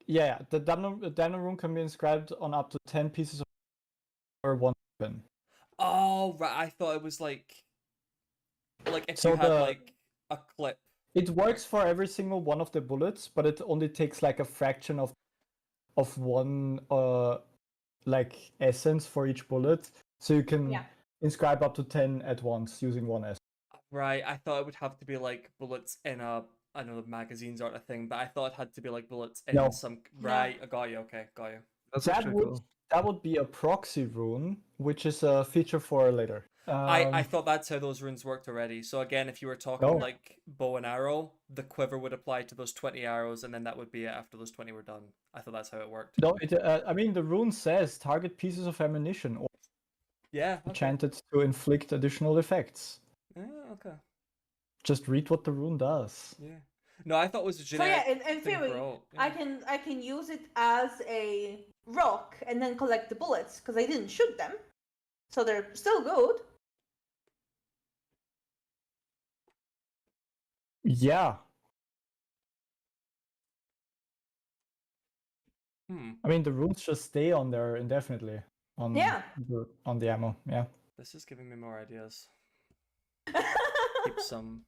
yeah, the damning rune can be inscribed on up to 10 pieces of or one weapon. Oh right, I thought it was like if So you had the- like a clip. It works for every single one of the bullets, but it only takes like a fraction of one like essence for each bullet. So you can Yeah. inscribe up to 10 at once using one essence. Right, I thought it would have to be like bullets in a. I know the magazines aren't a thing, but I thought it had to be like bullets in No. some. No. Right, I got you. Okay, got you. That's That actually would cool. that would be a proxy rune, which is a feature for later. I thought that's how those runes worked already. So again, if you were talking No. like bow and arrow, the quiver would apply to those 20 arrows, and then that would be it after those 20 were done. I thought that's how it worked. No, I mean the rune says target pieces of ammunition or Yeah. Okay. enchanted to inflict additional effects. Yeah, okay. Just read what the rune does. Yeah. No, I thought it was a So generic yeah, in thing theory, for all. I Yeah. can use it as a rock and then collect the bullets because I didn't shoot them, so they're still good. Yeah. I mean the runes just stay on there indefinitely on Yeah. on the ammo. Yeah. This is giving me more ideas. Keep some.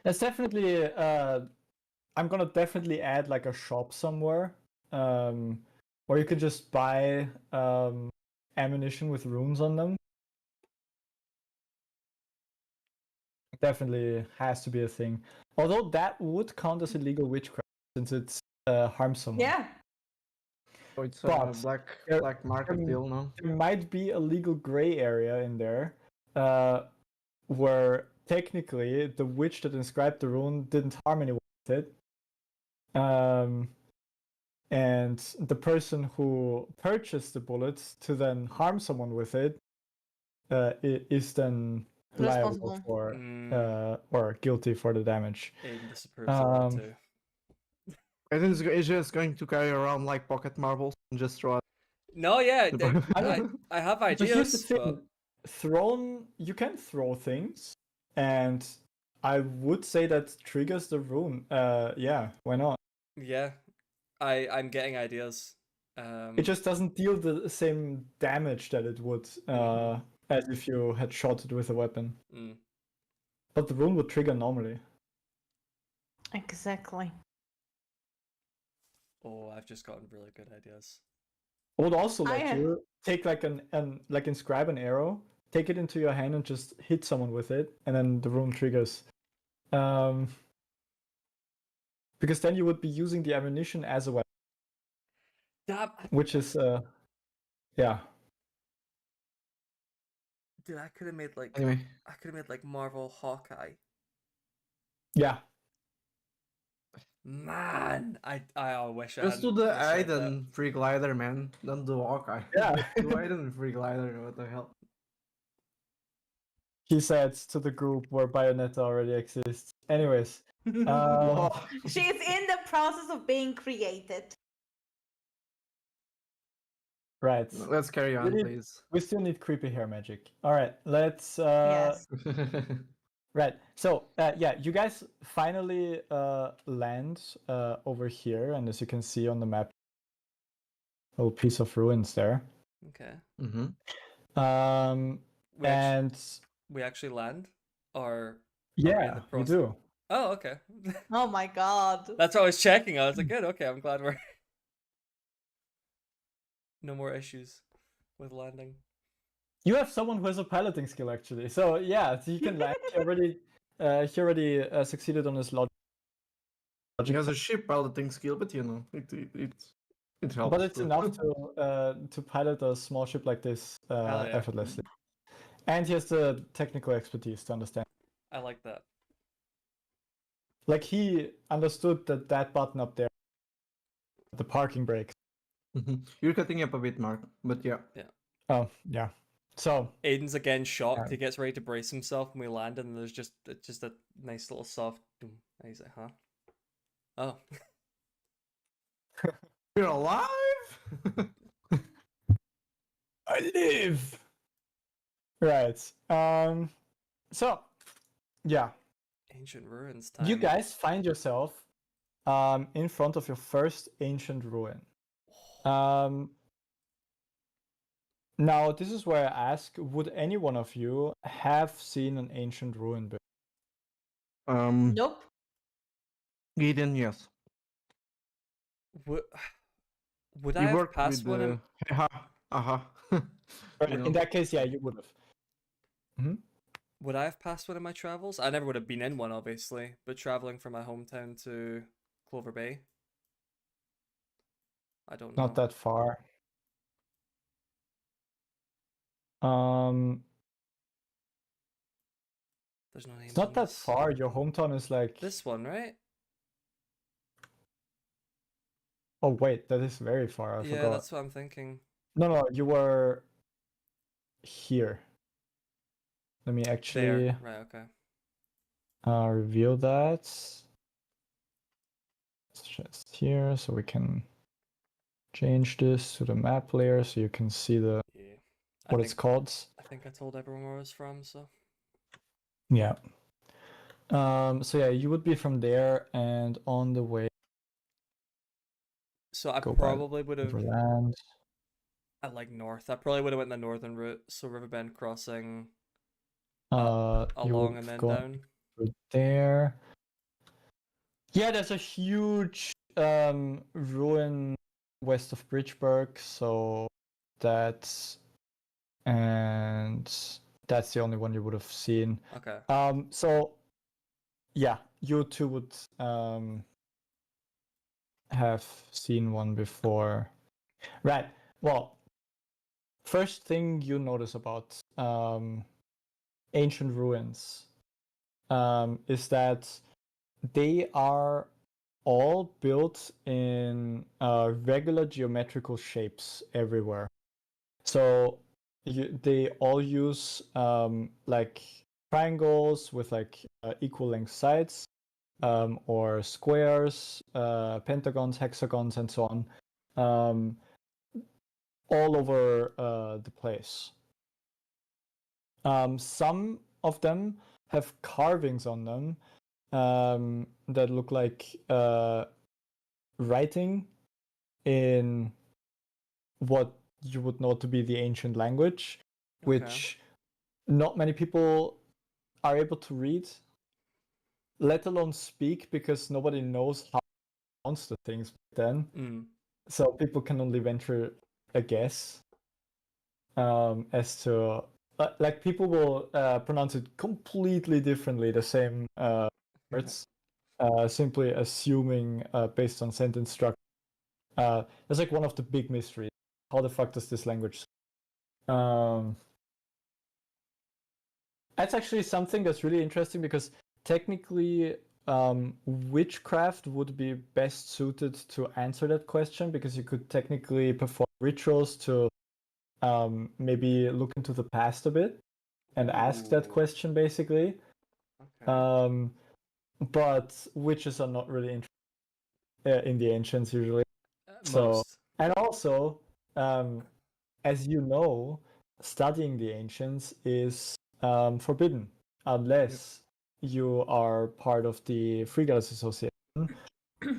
That's definitely I'm gonna definitely add like a shop somewhere. Where you could just buy ammunition with runes on them. Definitely has to be a thing. Although that would count as illegal witchcraft since it's harms someone. Yeah. So it's But a black there- market there- deal now. There might be a legal gray area in there where technically the witch that inscribed the rune didn't harm anyone with it. And the person who purchased the bullets to then harm someone with it is then liable Responsible. for or guilty for the damage. Aiden disapproves of that too. I think it's just going to carry around like pocket marbles and just throw. No, yeah, the- I have But here's the ideas, thing: you can throw things, and I would say that triggers the rune. Yeah, why not? yeah, I'm getting ideas. It just doesn't deal the same damage that it would as if you had shot it with a weapon. But the rune would trigger normally. Exactly. Oh, I've just gotten really good ideas. I would also let I- you take like like inscribe an arrow, take it into your hand and just hit someone with it, and then the rune triggers. Because then you would be using the ammunition as a weapon. Damn, Which is yeah. dude, I could have made like Anyway, Marvel Hawkeye. Yeah. Man, I wish I just do hadn't the said that. Aiden Freeglider, man. Don't do Hawkeye. Yeah. Do Aiden Freeglider, what the hell? He said to the group where Bayonetta already exists. Anyways. She's in the process of being created. Right. Let's carry on, Really? please. We still need creepy hair magic. Alright, let's Yes. Right. So yeah, you guys finally land over here, and as you can see on the map, a little piece of ruins there. Okay. We actually land, or in Yeah, the you process? do. Oh, okay. Oh my god. That's what I was checking. I was like, good. Okay, I'm glad we're no more issues with landing. You have someone who has a piloting skill actually, so yeah, he can land. He already succeeded on his logic. He has a ship piloting skill, but you know, it's It helps. But it's enough to pilot a small ship like this Hell yeah. effortlessly. And he has the technical expertise to understand. I like that. Like he understood that that button up there, the parking brake. You're cutting up a bit, Mark, but yeah. Oh yeah. So Aiden's again shocked. Yeah. He gets ready to brace himself when we land, and there's just a nice little soft boom. And he's like, huh? Oh. You're alive? I live. Right. So yeah, Ancient ruins time. you guys find yourself in front of your first ancient ruin. Now this is where I ask: would any one of you have seen an ancient ruin before? Nope. Gideon, yes. Would I You have worked passed with one? In... Right, You know. in that case, yeah, you would have. Would I have passed one in my travels? I never would have been in one, obviously, but traveling from my hometown to Clover Bay, I don't know. Not that far. There's no names. It's not on that this. far. Your hometown is like. This one, right? Oh wait, that is very far. I Yeah, forgot. that's what I'm thinking. No, you were here. Let me actually There, right? Okay. reveal that. It's just here, so we can change this to the map layer, so you can see the Yeah. what it's called. I think I told everyone where I was from, so. Yeah. So yeah, you would be from there and on the way. So I Go by probably would have. Overland. I like north. I probably would have went the northern route, so Riverbend crossing You along would and then go down. through there. Yeah, there's a huge ruin west of Bridgeburg, so that's the only one you would have seen. Okay. So yeah, you two would have seen one before. Right. Well, first thing you notice about ancient ruins is that they are all built in regular geometrical shapes everywhere. So they all use like triangles with like equal length sides, or squares, pentagons, hexagons, and so on, all over the place. Some of them have carvings on them that look like writing in what you would know to be the ancient language, which not many people are able to read, let alone speak, because nobody knows how to pronounce the things back then. So people can only venture a guess as to like people will pronounce it completely differently, the same words, simply assuming based on sentence structure. That's like one of the big mysteries. How the fuck does this language? That's actually something that's really interesting, because technically witchcraft would be best suited to answer that question, because you could technically perform rituals to maybe look into the past a bit and ask that question, basically. But witches are not really interested in the ancients usually. So, and also, as you know, studying the ancients is forbidden unless you are part of the Freegliders Association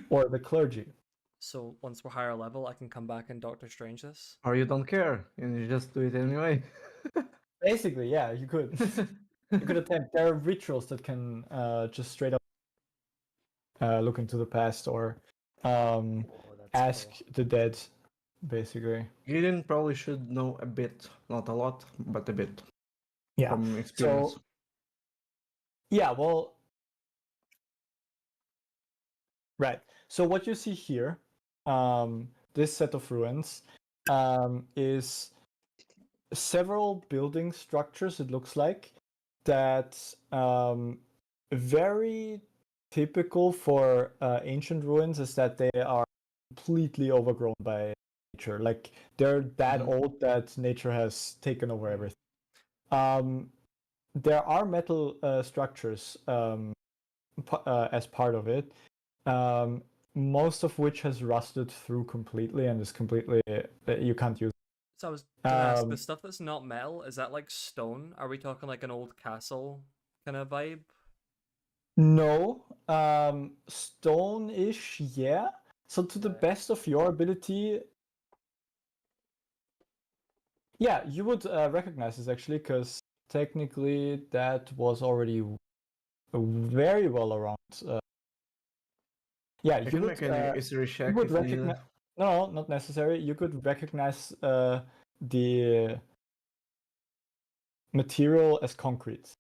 or the clergy. So once we're higher level, I can come back and Doctor Strange this. Or you don't care and you just do it anyway. Basically, yeah, you could. You could attempt. There are rituals that can just straight up look into the past or ask the dead, basically. Gideon probably should know a bit, not a lot, but a bit. Yeah. From experience. So, yeah, well, right. So what you see here this set of ruins is several building structures, it looks like, that very typical for ancient ruins is that they are completely overgrown by nature. Like they're that old that nature has taken over everything. There are metal structures as part of it, most of which has rusted through completely and is completely you can't use. So I was gonna ask, the stuff that's not metal, is that like stone? Are we talking like an old castle kind of vibe? No, stone-ish, yeah. So to the best of your ability, yeah, you would recognize this actually, because technically that was already very well around. Yeah, I can make a history check would if you need recognize. it. No, not necessary. You could recognize the material as concrete.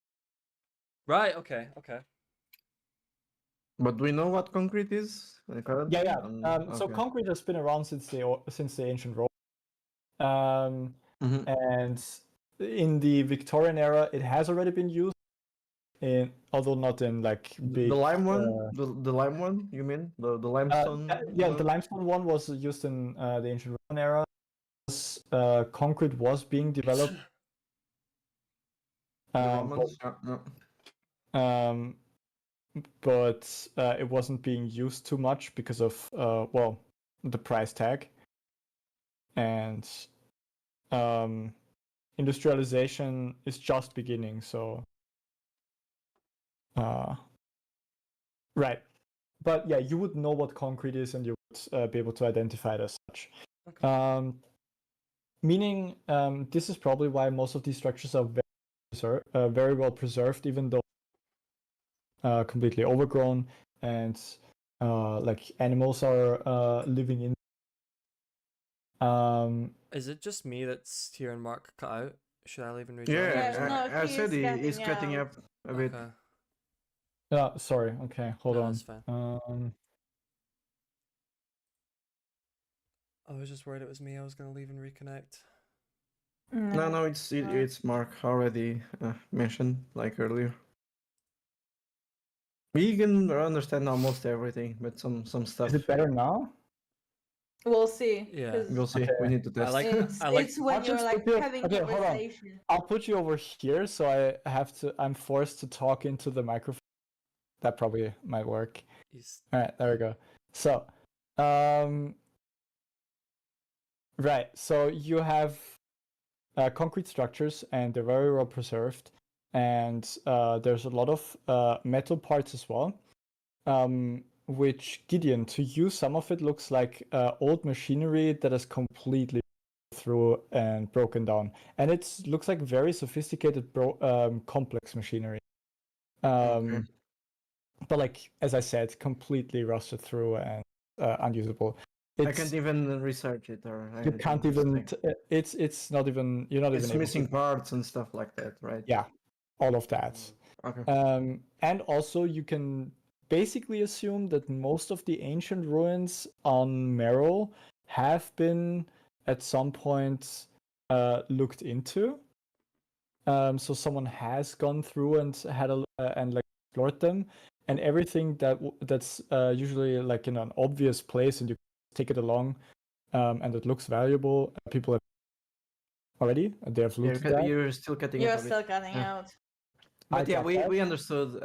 Right. Okay. Okay. But do we know what concrete is currently? Yeah. So Okay. concrete has been around since the ancient Rome, and in the Victorian era, it has already been used. Although not in like big. The lime one, the lime one. You mean the limestone? Yeah, the limestone one was used in the ancient Roman era. Concrete was being developed. The Romans. But it wasn't being used too much because of the price tag, and industrialization is just beginning. So right, but yeah, you would know what concrete is, and you would be able to identify it as such. Okay. Meaning, this is probably why most of these structures are very well preserved, even though completely overgrown, and like animals are living in. Is it just me that's here and Mark cut out? Should I leave and rejoin? Yeah, I he said is he's cutting out. up a bit. Okay. Sorry. Okay, hold No, on. that's fine. I was just worried it was me. I was gonna leave and reconnect. No, it's Mark already mentioned like earlier. We can understand almost everything, but some stuff. Is it better now? We'll see. Yeah. We'll see. Okay. We need to test. It's when you're like having okay, hold on. conversation. I'll put you over here, so I'm forced to talk into the microphone. That probably might work. All right, there we go. So, right. So you have concrete structures, and they're very well preserved, and there's a lot of metal parts as well. Which, Gideon, to you, some of it looks like old machinery that is completely through and broken down, and it looks like very sophisticated, complex machinery. Okay. But like as I said, completely rusted through and unusable. I can't even research it or you can't even. It's not even. You're not even. It's missing parts and stuff like that, right? Yeah, all of that. Okay. And also you can basically assume that most of the ancient ruins on Merrill have been at some point looked into. So someone has gone through and had and like explored them, and everything that's usually like in an obvious place, and you take it along, and it looks valuable. People have already they have looted that. You're still cutting. You're still cutting out. But yeah, we understood.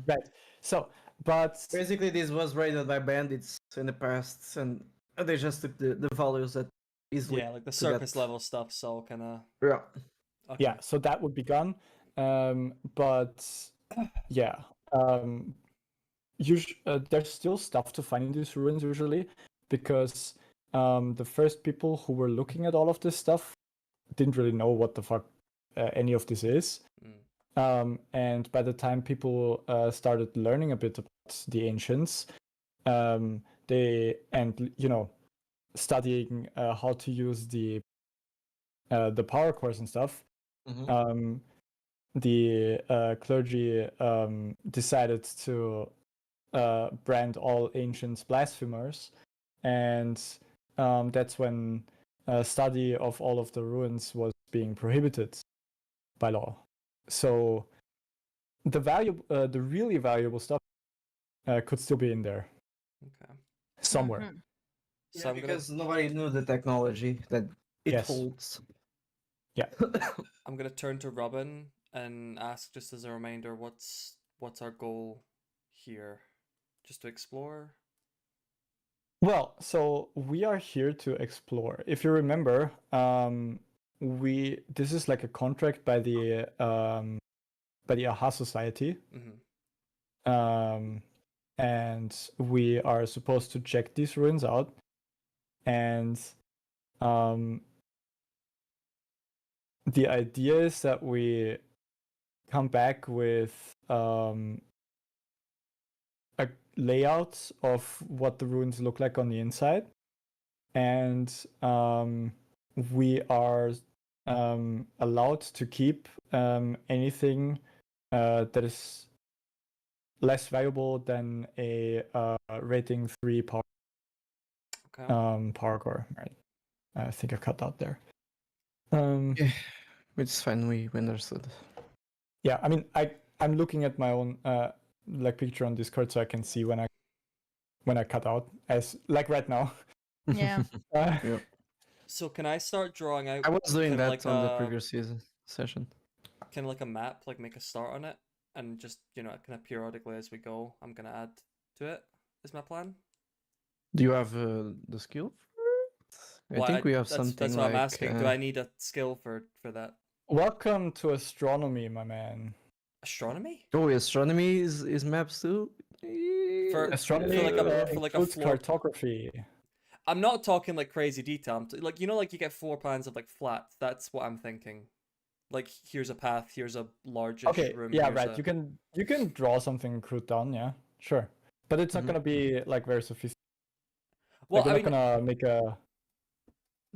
Right. So, but basically, this was raided by bandits in the past, and they just took the values that easily. Yeah, like the surface level stuff. So kind of. Yeah. Okay. Yeah. So that would be gone. But yeah. There's still stuff to find in these ruins usually, because the first people who were looking at all of this stuff didn't really know what the fuck any of this is. And by the time people started learning a bit about the ancients, studying how to use the power cores and stuff, the clergy decided to brand all ancients blasphemers, and that's when study of all of the ruins was being prohibited by law. So the really valuable stuff could still be in there Okay. somewhere. Mhm. So I'm gonna because nobody knew the technology that it Yes. holds. Yeah. I'm gonna turn to Robin and ask, just as a reminder, what's our goal here? Just to explore? Well, so we are here to explore. If you remember, this is like a contract by the AHA Society, Mm-hmm. and we are supposed to check these ruins out, and the idea is that we come back with a layout of what the ruins look like on the inside, and we are allowed to keep anything that is less valuable than a rating 3 power Okay. power core. Right. I think I cut out there. Yeah, which is fine. We understood. Yeah, I mean, I'm looking at my own like picture on Discord, so I can see when I cut out, as like right now. Yeah. Yeah. So can I start drawing out I was doing kinda that like on the previous session. kind of like a map, like make a start on it, and just kind of periodically as we go, I'm gonna add to it. Is my plan? Do you have the skill for it? I Well, think we have that's something what I'm like. asking. Do I need a skill for that? Welcome to astronomy, my man. Astronomy? Oh, astronomy is maps too. For Astronomy for like a includes floor. cartography. I'm not talking like crazy detail. Like like you get floor plans of like flat. That's what I'm thinking. Like here's a path. Here's a largish Okay, room. yeah, here's right. You can draw something crude down, yeah, sure, but it's not Mhm. gonna be like very sophisticated. Well, Like, you're I not mean, gonna make a.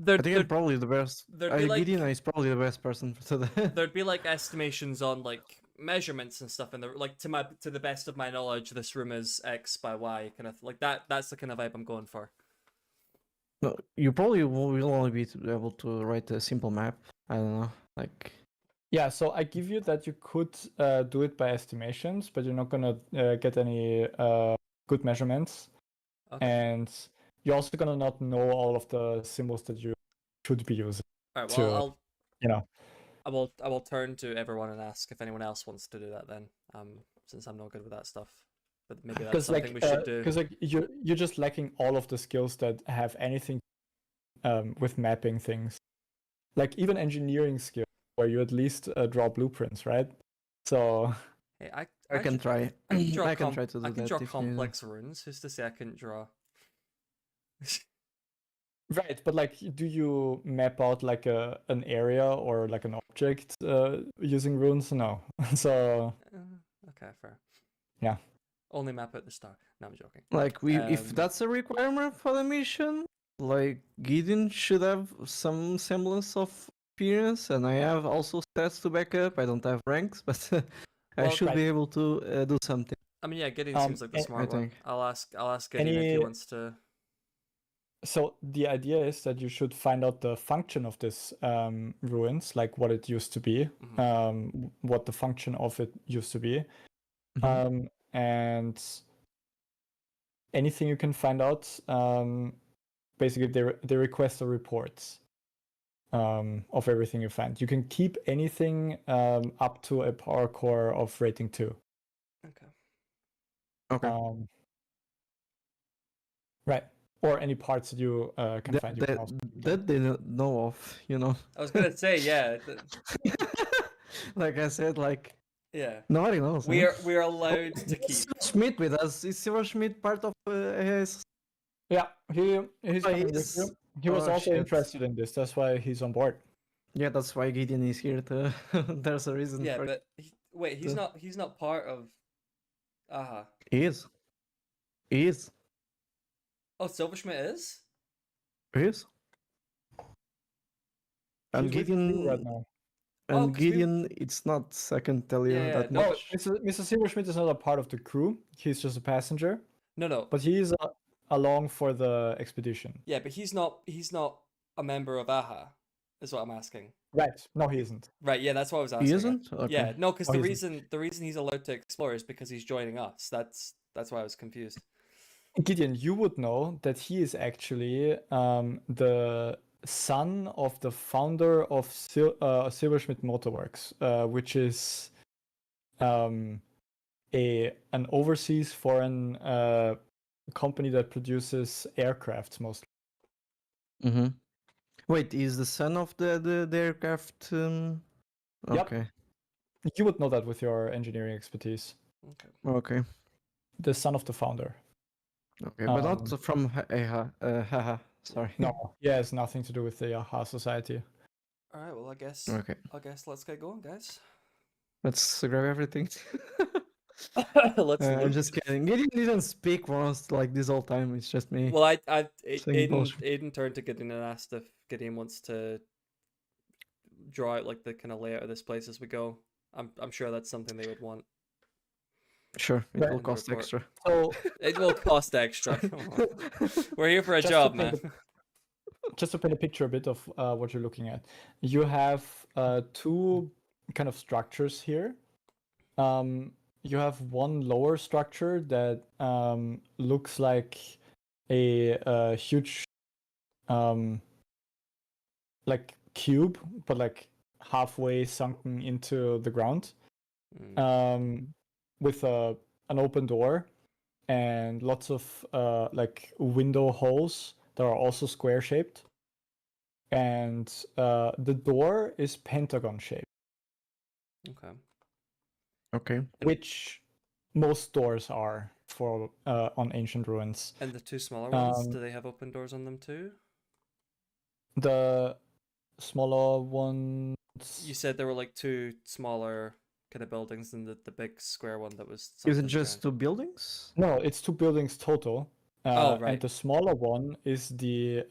I think I'm probably the best. there'd be like Gideon is probably the best person for that. there'd be like estimations on like measurements and stuff, and like to the best of my knowledge, this room is X by Y, kind of like that. That's the kind of vibe I'm going for. No, you probably will only be able to write a simple map. I don't know, like. Yeah, so I give you that you could do it by estimations, but you're not gonna get any good measurements, Okay. and you're also gonna not know all of the symbols that you should be using. All right. Well, to, I'll you know. I will turn to everyone and ask if anyone else wants to do that then. Since I'm not good with that stuff, but maybe that's something we should do. Because like you're just lacking all of the skills that have anything with mapping things, like even engineering skills, where you at least draw blueprints, right? So Hey, I can try. I can draw I can try to do I can that draw if you- complex runes. Who's to say I couldn't draw? right, but like, do you map out like an area or like an object using runes? No. So Okay, fair. yeah. Only map at the start. No, I'm joking. Like if Um, that's a requirement for the mission, like Gideon should have some semblance of experience, and I have also stats to back up. I don't have ranks, but I Well, should right. be able to do something. I mean, yeah, Gideon seems like the I smart one. think. I'll ask Gideon if he wants to. So the idea is that you should find out the function of this ruins, like what it used to be, Mhm. what the function of it used to be, Mhm. and anything you can find out. Basically, they request a report of everything you find. You can keep anything up to a power core of rating 2. Okay. Okay. Right. Or any parts that you can find. You can also That they don't know of, you know. I was gonna say, yeah, Like I said, like yeah. nobody knows. We huh? are allowed to keep. Is Schmidt with us? Is Silver Schmidt part of his? Yeah, he's Oh, coming with he's- you. He was oh, also shit. interested in this. That's why he's on board. Yeah, that's why Gideon is here. There's a reason. Yeah, for but wait, he's not part of. Aha. He is. He is. Oh, Silverschmidt is. He is. And He's with you Gideon. right now. And Oh, 'cause we- Gideon, it's not. I can tell you Yeah, that no, much. Mr. Silverschmidt is not a part of the crew. He's just a passenger. No. But he's along for the expedition. Yeah, but he's not a member of AHA, is what I'm asking. Right. No, he isn't. Right, yeah, that's what I was asking. He isn't? Okay. Yeah, no, because No, the he isn't. reason he's allowed to explore is because he's joining us. That's why I was confused. Gideon, you would know that he is actually the son of the founder of Silversmith Motorworks, which is an overseas foreign company that produces aircrafts mostly. Mm-hmm. Wait, is the son of the aircraft? Yep. Okay. You would know that with your engineering expertise. Okay. Okay. The son of the founder. Okay, but not from haha. Sorry. No, he has nothing to do with the Yaha Society. All right, well, I guess Okay. let's get going, guys. Let's grab everything. Let's I'm loot. just kidding. Gideon didn't speak once like this whole time. It's just me. Well, saying bullshit. Aiden turned to Gideon and asked if Gideon wants to draw out like the kind of layout of this place as we go. I'm sure that's something they would want. Sure, it Right. will In the cost report. extra. So It will cost extra. We're here for a Just to job, paint man. just to paint a picture a bit of what you're looking at, you have two kind of structures here. You have one lower structure that looks like a huge like cube, but like halfway sunken into the ground, with an open door and lots of like window holes that are also square shaped. And the door is pentagon shaped, Okay. Okay. which most doors are for on ancient ruins. And the two smaller ones, do they have open doors on them too? The smaller ones. You said there were like two smaller kind of buildings than the big square one that was. Is it something just giant. 2 buildings? No, it's 2 buildings total. Oh, right. And the smaller one is the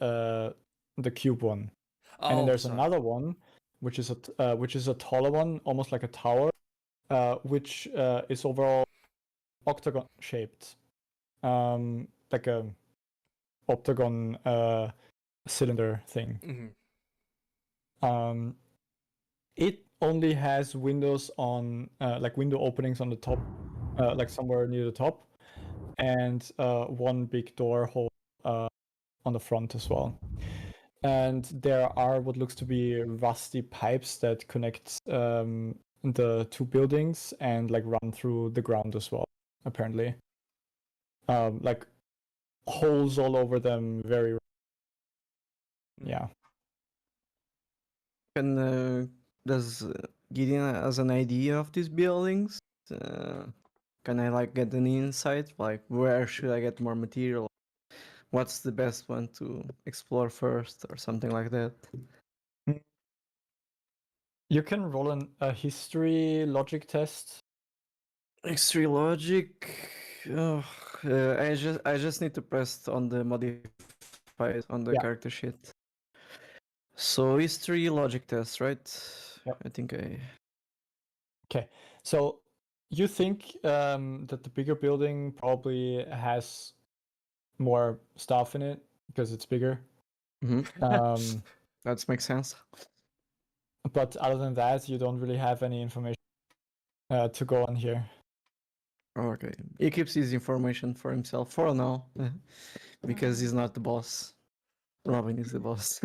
cube one. Oh, And then there's sorry. another one, which is a taller one, almost like a tower, which is overall octagon shaped, like a octagon cylinder thing. Mm-hmm. It only has windows on like window openings on the top, like somewhere near the top, and one big door hole on the front as well. And there are what looks to be rusty pipes that connect the two buildings and like run through the ground as well, apparently. Like holes all over them, very. Yeah. And does Gideon has an idea of these buildings? Can I like get an insight? Like where should I get more material? What's the best one to explore first, or something like that? You can roll a history logic test. History logic. Oh, I just need to press on the modifiers on the Yeah. character sheet. So history logic test, right? Yep. I think I. Okay, so you think that the bigger building probably has more stuff in it because it's bigger. Mm-hmm. That makes sense. But other than that, you don't really have any information to go on here. Okay. He keeps his information for himself for now, because he's not the boss. Robin is the boss.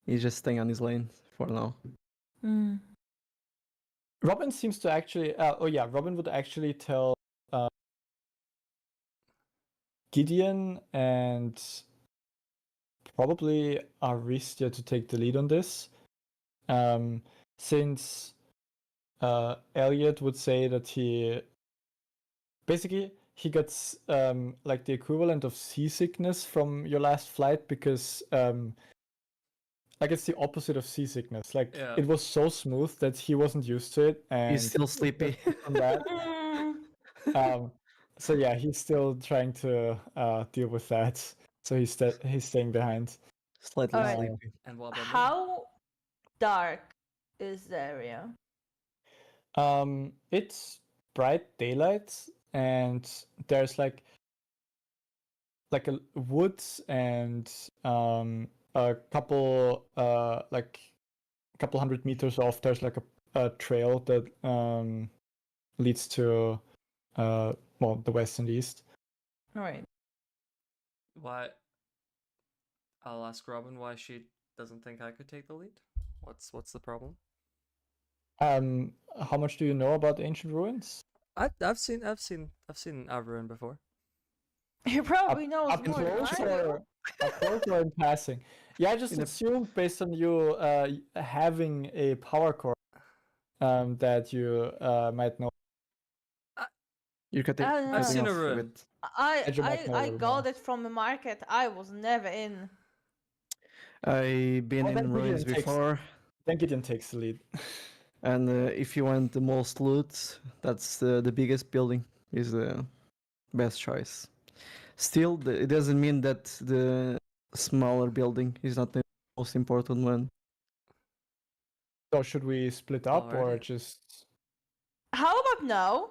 He's just staying on his lane for now. Robin seems to actually. Robin would actually tell Gideon and probably Aristia to take the lead on this, since Elliot would say that he gets like the equivalent of seasickness from your last flight, because like it's the opposite of seasickness. Like it was so smooth that he wasn't used to it, and He's still sleepy. from that. So yeah, he's still trying to deal with that. So he's staying behind. Slightly Alright. sleepy. And what about me? How dark is the area? It's bright daylight, and there's like like a woods and a couple like a couple 100 meters off. There's like a trail that leads to well, the west and east. All right. Why? I'll ask Robin why she doesn't think I could take the lead. What's the problem? How much do you know about ancient ruins? I've seen Averin before. He probably knows Up more than close I do. or up close or in passing? Yeah, I just In a- assumed based on you having a power core that you might know. You can take I don't I've know. seen a off ruin. with. I You might know a I little got more. it from the market. I was never in. I've been Well, then in ruins Gideon takes- before, Then Gideon takes the lead. and if you want the most loot, that's the biggest building is the best choice. Still, it doesn't mean that the smaller building is not the most important one. So should we split up or Alrighty. just? How about no?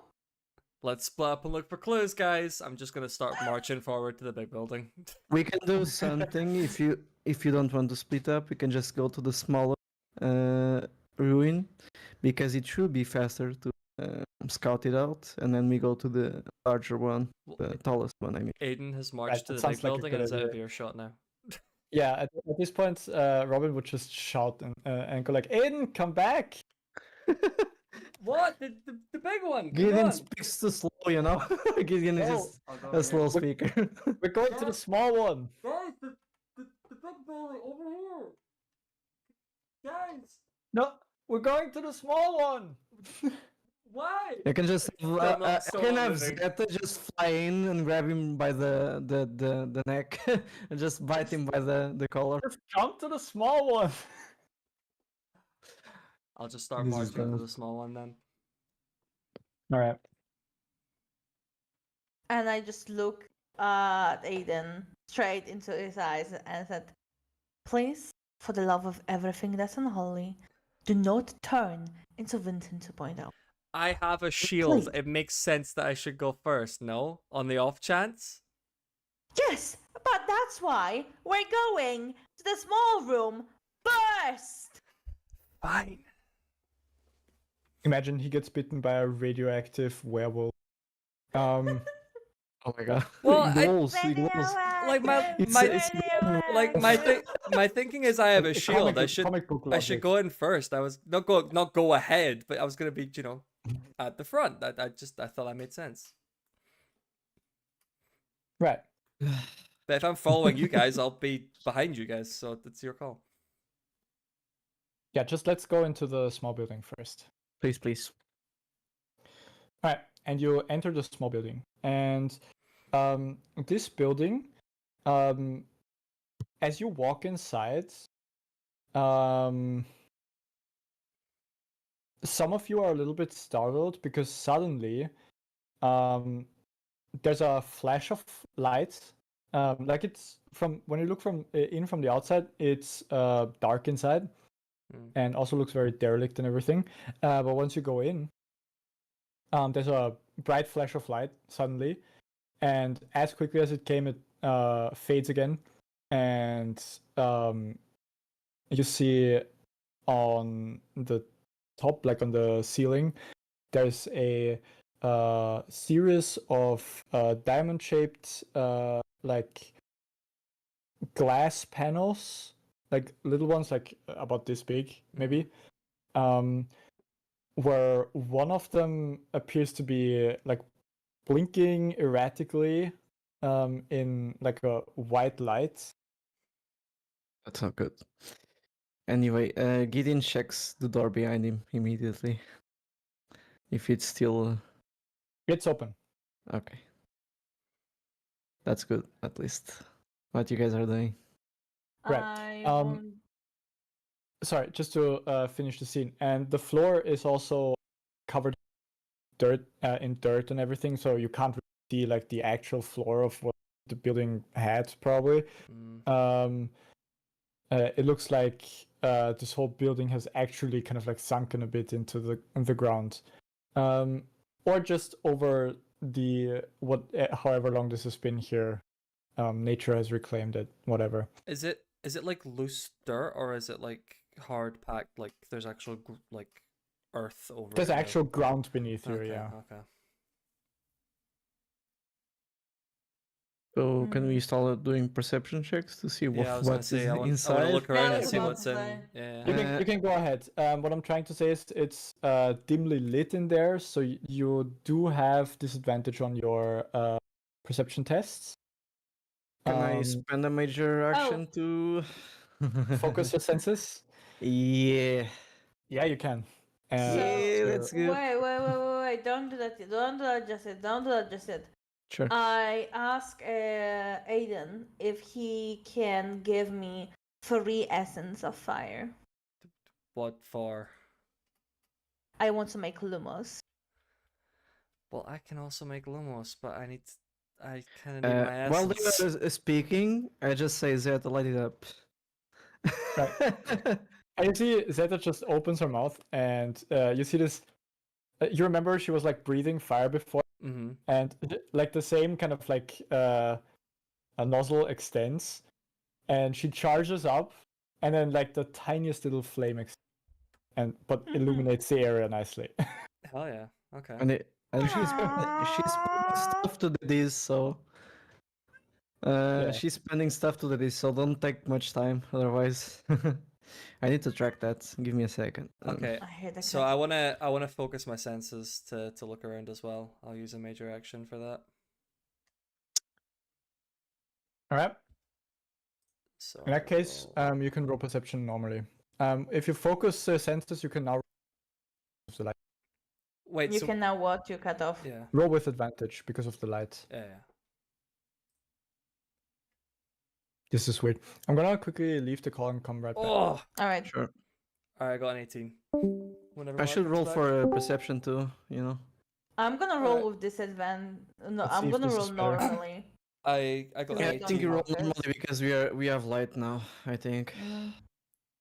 Let's split up and look for clues, guys. I'm just gonna start marching forward to the big building. We can do something if you don't want to split up. We can just go to the smaller ruin, because it should be faster to scout it out, and then we go to the larger one, the tallest one. I mean, Aiden has marched to that the big sounds like a building good and is out of idea. earshot now. Yeah, at this point, Robin would just shout and go like, "Aiden, come back!" What? The big one? Gideon speaks too slow, you know. Gideon is No. just a slow speaker. We're going to the small one. Guys, the big building over here. Guys, No, we're going to the small one. why? You can just Still not have moving. Zeta just fly in and grab him by the neck and just bite him by the collar. Just jump to the small one. I'll just start This is marching to bad. the small one then. All right. And I just look at Aiden straight into his eyes and said, "Please, for the love of everything that's unholy, do not turn into Vincent 2.0." I have a shield. Please. It makes sense that I should go first, no? On the off chance? Yes, but that's why we're going to the small room first. Fine. Imagine he gets bitten by a radioactive werewolf. Um, Oh my god. Well, He glows, he glows. Like my my thinking is I have a shield. comic book I should logic. go in first. I was not go ahead, but I was gonna be, at the front. I thought that made sense. Right. But if I'm following you guys, I'll be behind you guys, so it's your call. Yeah, just let's go into the small building first. Please, please. All right, and you enter the small building, and this building, as you walk inside, some of you are a little bit startled because suddenly, there's a flash of light. Like it's from when you look from the outside, it's dark inside, and also looks very derelict and everything. But once you go in, there's a bright flash of light suddenly, and as quickly as it came, it fades again, and you see on the top, like on the ceiling, there's a series of diamond-shaped like glass panels, like little ones, like about this big, maybe. Where one of them appears to be like blinking erratically in like a white light. That's not good. Anyway, Gideon checks the door behind him immediately. If it's still It's open. okay. That's good, at least. What you guys are doing. Right. I won't- Sorry, just to finish the scene. And the floor is also covered in dirt and everything, so you can't really see like the actual floor of what the building had probably. It looks like this whole building has actually kind of like sunken a bit into the ground, or just over the however long this has been here. nature has reclaimed it. Whatever. Is it like loose dirt, or is it like hard packed? Like there's actual like earth over There's it? actual ground beneath you. Okay. Yeah. Okay. So can we start doing perception checks to see Yeah, I was gonna what say is I want inside? to look around I and was see about what's to in. say. Yeah. You can go ahead. What I'm trying to say is it's dimly lit in there, so you do have disadvantage on your perception tests. Can I spend a major action to Focus your senses? Yeah. Yeah, you can. Yeah, let's go. Wait! Don't do that. Don't do that just yet. Don't do that just yet. Sure. I ask Aiden if he can give me 3 essence of fire. What for? I want to make lumos. Well, I can also make lumos, but I kind of need my While they essence. are speaking, I just say Zed, light it up. Right. And you see Zeta just opens her mouth, and you see this. You remember she was like breathing fire before, Mm-hmm. and like the same kind of like a nozzle extends, and she charges up, and then like the tiniest little flame but illuminates the area nicely. Hell yeah. Okay. And she's spending stuff to do this, so Yeah. she's spending stuff to do this, so don't take much time. Otherwise, I need to track that. Give me a second. Okay. I hear the So cat. I wanna focus my senses to look around as well. I'll use a major action for that. All right. So In that case, you can roll perception normally. If you focus senses, you can now wait. You So can now what? You cut off. yeah. roll with advantage because of the light. Yeah. This is weird. I'm gonna quickly leave the call and come right back. Oh. All right. Sure. All right. I got an 18. Whenever I Mark should comes roll back. for perception too. You know. I'm gonna All roll right. with disadvantage. No, Let's see I'm if gonna this roll is better. normally. I got Yeah, an I 18. think you roll focus. normally because we have light now. I think.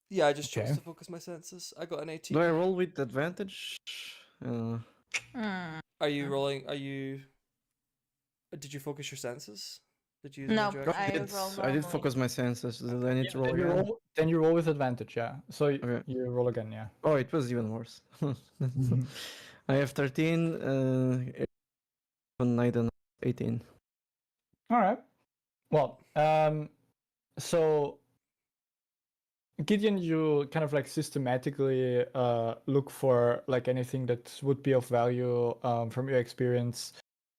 Yeah, I just chose Okay. to focus my senses. I got an 18. Do I roll with advantage? Are you rolling? Did you focus your senses? Did you use a No, major Oh, action? I did. roll I did normally. focus my senses. Did I need to roll Then you again? then you roll with advantage, yeah. So Okay. you roll again, yeah. Oh, it was even worse. I have 13, 9 and 18. All right. Well, so Gideon, you kind of like systematically look for like anything that would be of value from your experience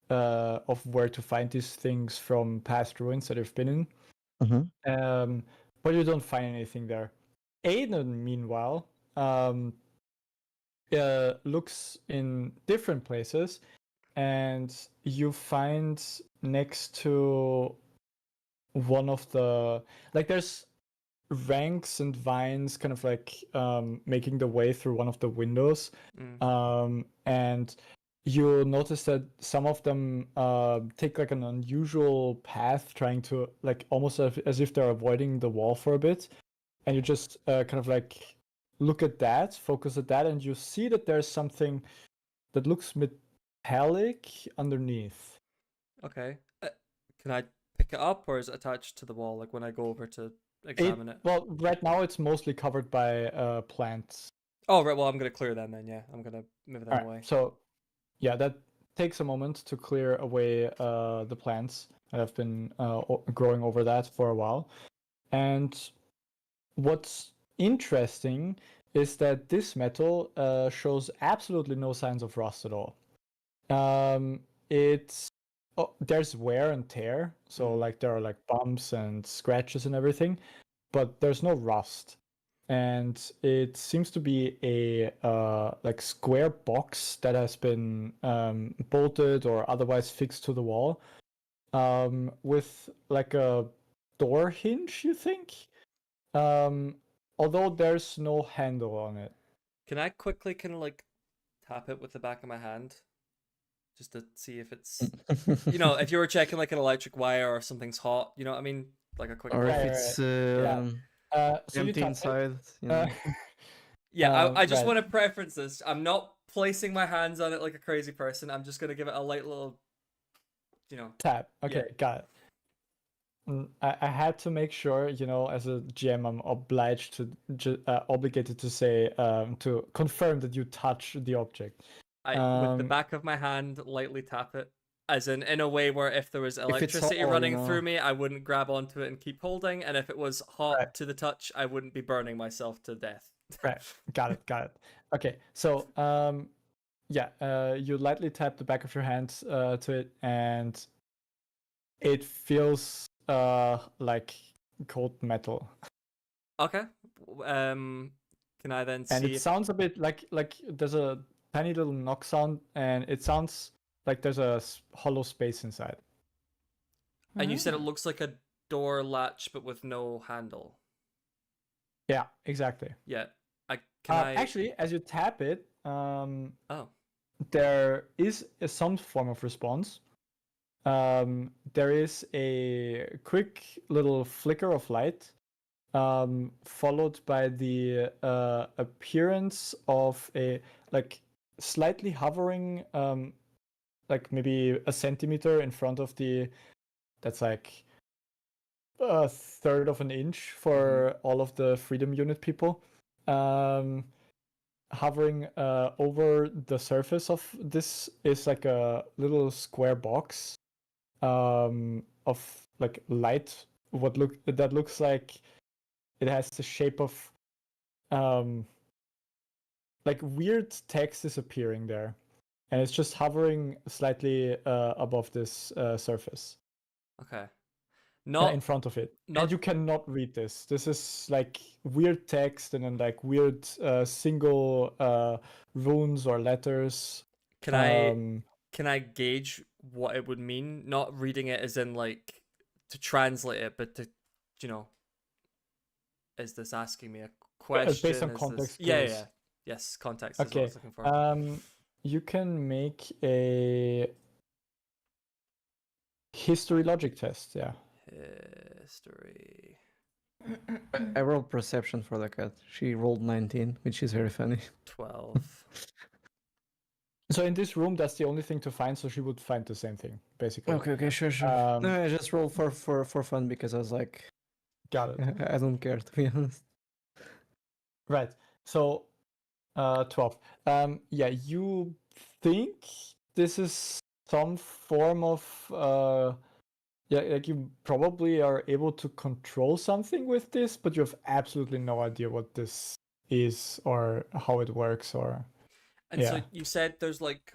of where to find these things from past ruins that you've been in. But you don't find anything there. Aiden, meanwhile, looks in different places, and you find next to one of the there's ranks and vines kind of like making the way through one of the windows, and you notice that some of them take like an unusual path, trying to like almost as if they're avoiding the wall for a bit, and you just kind of like look at that, focus at that, and you see that there's something that looks metallic underneath. Okay. Can I pick it up, or is it attached to the wall? Like when I go over to examine it? Well, right now it's mostly covered by plants. Oh, right. Well, I'm gonna clear them then. Yeah, I'm gonna move them Alright, away. so yeah, that takes a moment to clear away the plants that have been growing over that for a while. And what's interesting is that this metal shows absolutely no signs of rust at all. There's wear and tear, so like there are like bumps and scratches and everything, but there's no rust. And it seems to be a like square box that has been bolted or otherwise fixed to the wall, with like a door hinge, you think? Although there's no handle on it. Can I quickly kind of like tap it with the back of my hand, just to see if it's, you know, if you were checking like an electric wire or something's hot, you know what I mean? Like a quick. Or if Right, it's so you empty tap it. inside. You know. Yeah, I just right. want to preference this. I'm not placing my hands on it like a crazy person. I'm just gonna give it a light little, you know. Tap. Okay, got it. I had to make sure, as a GM, I'm obliged to obligated to say to confirm that you touch the object. With the back of my hand, lightly tap it, as in a way where if there was it's electricity all, running through me, I wouldn't grab onto it and keep holding, and if it was hot Right. to the touch, I wouldn't be burning myself to death. Right. Got it. Okay. So you lightly tap the back of your hand to it, and it feels like cold metal. Okay. Can I then see? And it sounds a bit like there's a tiny little knock sound, and it sounds like there's a hollow space inside. And you said it looks like a door latch, but with no handle. Yeah, exactly. Yeah. Actually, as you tap it, Oh. there is some form of response. There is a quick little flicker of light, followed by the appearance of a slightly hovering, like maybe a centimeter in front of that's like a third of an inch for all of the Freedom Unit people, hovering over the surface of this is like a little square box of like light. That looks like it has the shape of like weird text is appearing there, and it's just hovering slightly above this surface. Okay. In front of it. And you cannot read this. This is like weird text and then like weird single runes or letters. Can I gauge what it would mean? Not reading it as in like to translate it, but to, is this asking me a question? Based on context. Yeah. Yes, context is what I was looking for. You can make a history logic test, yeah. History. I rolled perception for the cat. She rolled 19, which is very funny. 12. So in this room, that's the only thing to find. So she would find the same thing, basically. Okay, sure. No, I just rolled for fun because I was like, got it. I don't care, to be honest. Right. So, 12. Yeah, you think this is some form of like you probably are able to control something with this, but you have absolutely no idea what this is or how it works or. And so you said there's like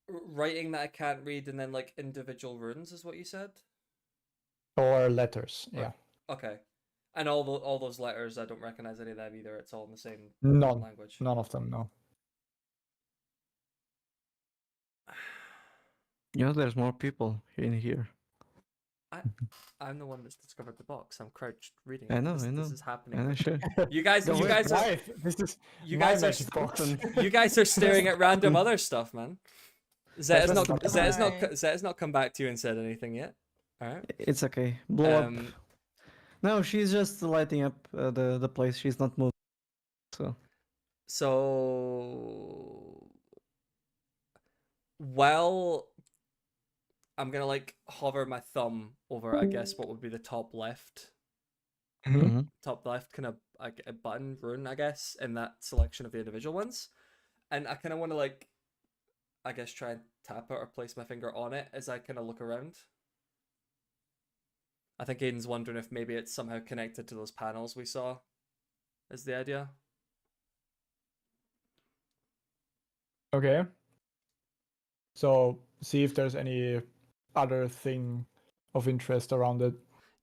writing that I can't read, and then like individual runes is what you said? Or letters, yeah. Okay. And all those letters, I don't recognize any of them either. It's all in the same language. None of them, no. There's more people in here. I'm the one that's discovered the box. I'm crouched reading. I know. This is happening. I know, sure. You guys are staring at random other stuff, man. Zeta's not come back to you and said anything yet. All right. It's okay. Blow up. No, she's just lighting up the place. She's not moving. So while I'm gonna like hover my thumb over, I guess what would be the top left. Mm-hmm. Top left, kind of like a button rune, I guess, in that selection of the individual ones, and I kind of want to like, I guess, try and tap it or place my finger on it as I kind of look around. I think Aiden's wondering if maybe it's somehow connected to those panels we saw. Is the idea? Okay. So see if there's any other thing of interest around it.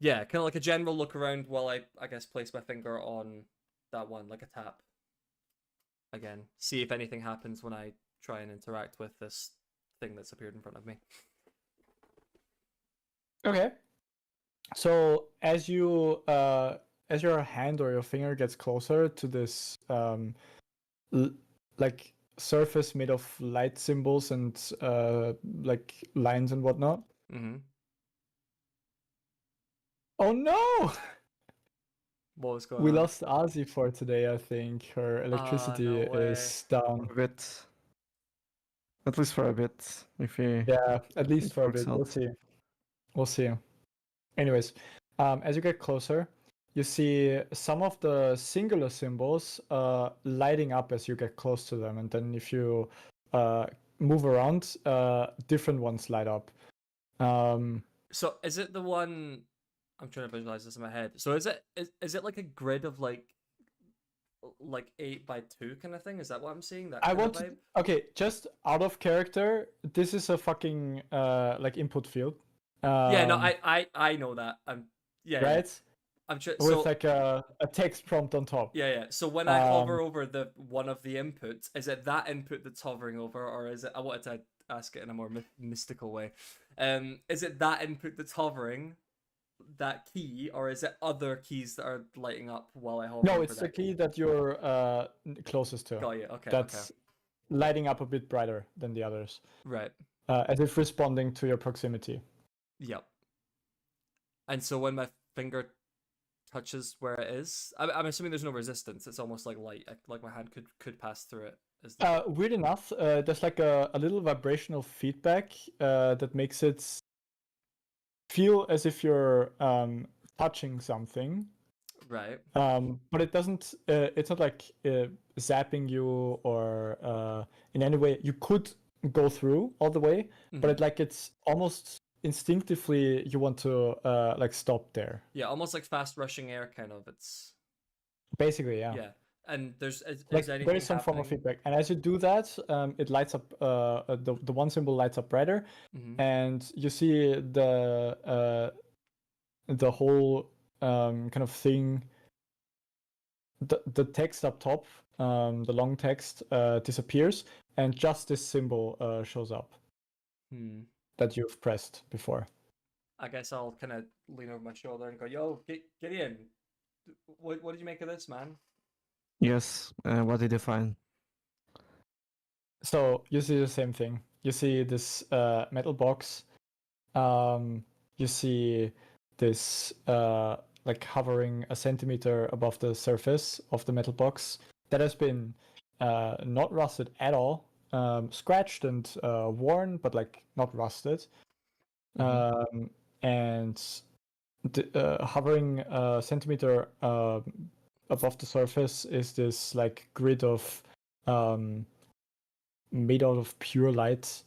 Yeah, kind of like a general look around while I guess place my finger on that one, like a tap. Again, see if anything happens when I try and interact with this thing that's appeared in front of me. Okay. So as your hand or your finger gets closer to this like surface made of light symbols and like lines and whatnot. Mm-hmm. Oh no! What was going We on? lost Ozzy for today, I think. Her electricity is down. For a bit. At least for a bit. Yeah, at least for a bit. We'll see. Anyways, as you get closer, you see some of the singular symbols lighting up as you get close to them, and then if you move around, different ones light up. So is it the one? I'm trying to visualize this in my head. So is it like a grid of like 8x2 kind of thing? Is that what I'm seeing? That I kind want of to, vibe? okay, just out of character. This is a fucking like input field. Yeah, no, I know that. Yeah, right I'm sure. with So like a text prompt on top. yeah. So when I hover over the one of the inputs, is it that input that's hovering over, or is it? I wanted to ask it in a more mystical way. Is it that input that's hovering, that key, or is it other keys that are lighting up while I hover No, over it's that the key that you're closest to. Got you. Okay. That's lighting up a bit brighter than the others, Right. as if responding to your proximity. Yep. And so when my finger touches where it is, I'm assuming there's no resistance. It's almost like light. Like my hand could pass through it. Weird enough, there's like a little vibrational feedback that makes it feel as if you're touching something. Right. But it doesn't. It's not like zapping you or in any way. You could go through all the way, but it's almost instinctively you want to like stop there. Yeah, almost like fast rushing air, kind of. It's basically, yeah. Yeah, and is Like anything there is some form of feedback, and as you do that, it lights up. The one symbol lights up brighter, and you see the whole kind of thing. The text up top, the long text, disappears, and just this symbol shows up that you've pressed before. I guess I'll kind of lean over my shoulder and go, "Yo, Gideon, what did you make of this, man?" Yes. What did you find? So you see the same thing. You see this metal box. You see this like hovering a centimeter above the surface of the metal box that has been not rusted at all, scratched and worn, but like not rusted. And hovering a centimeter above the surface is this like grid of made out of pure light,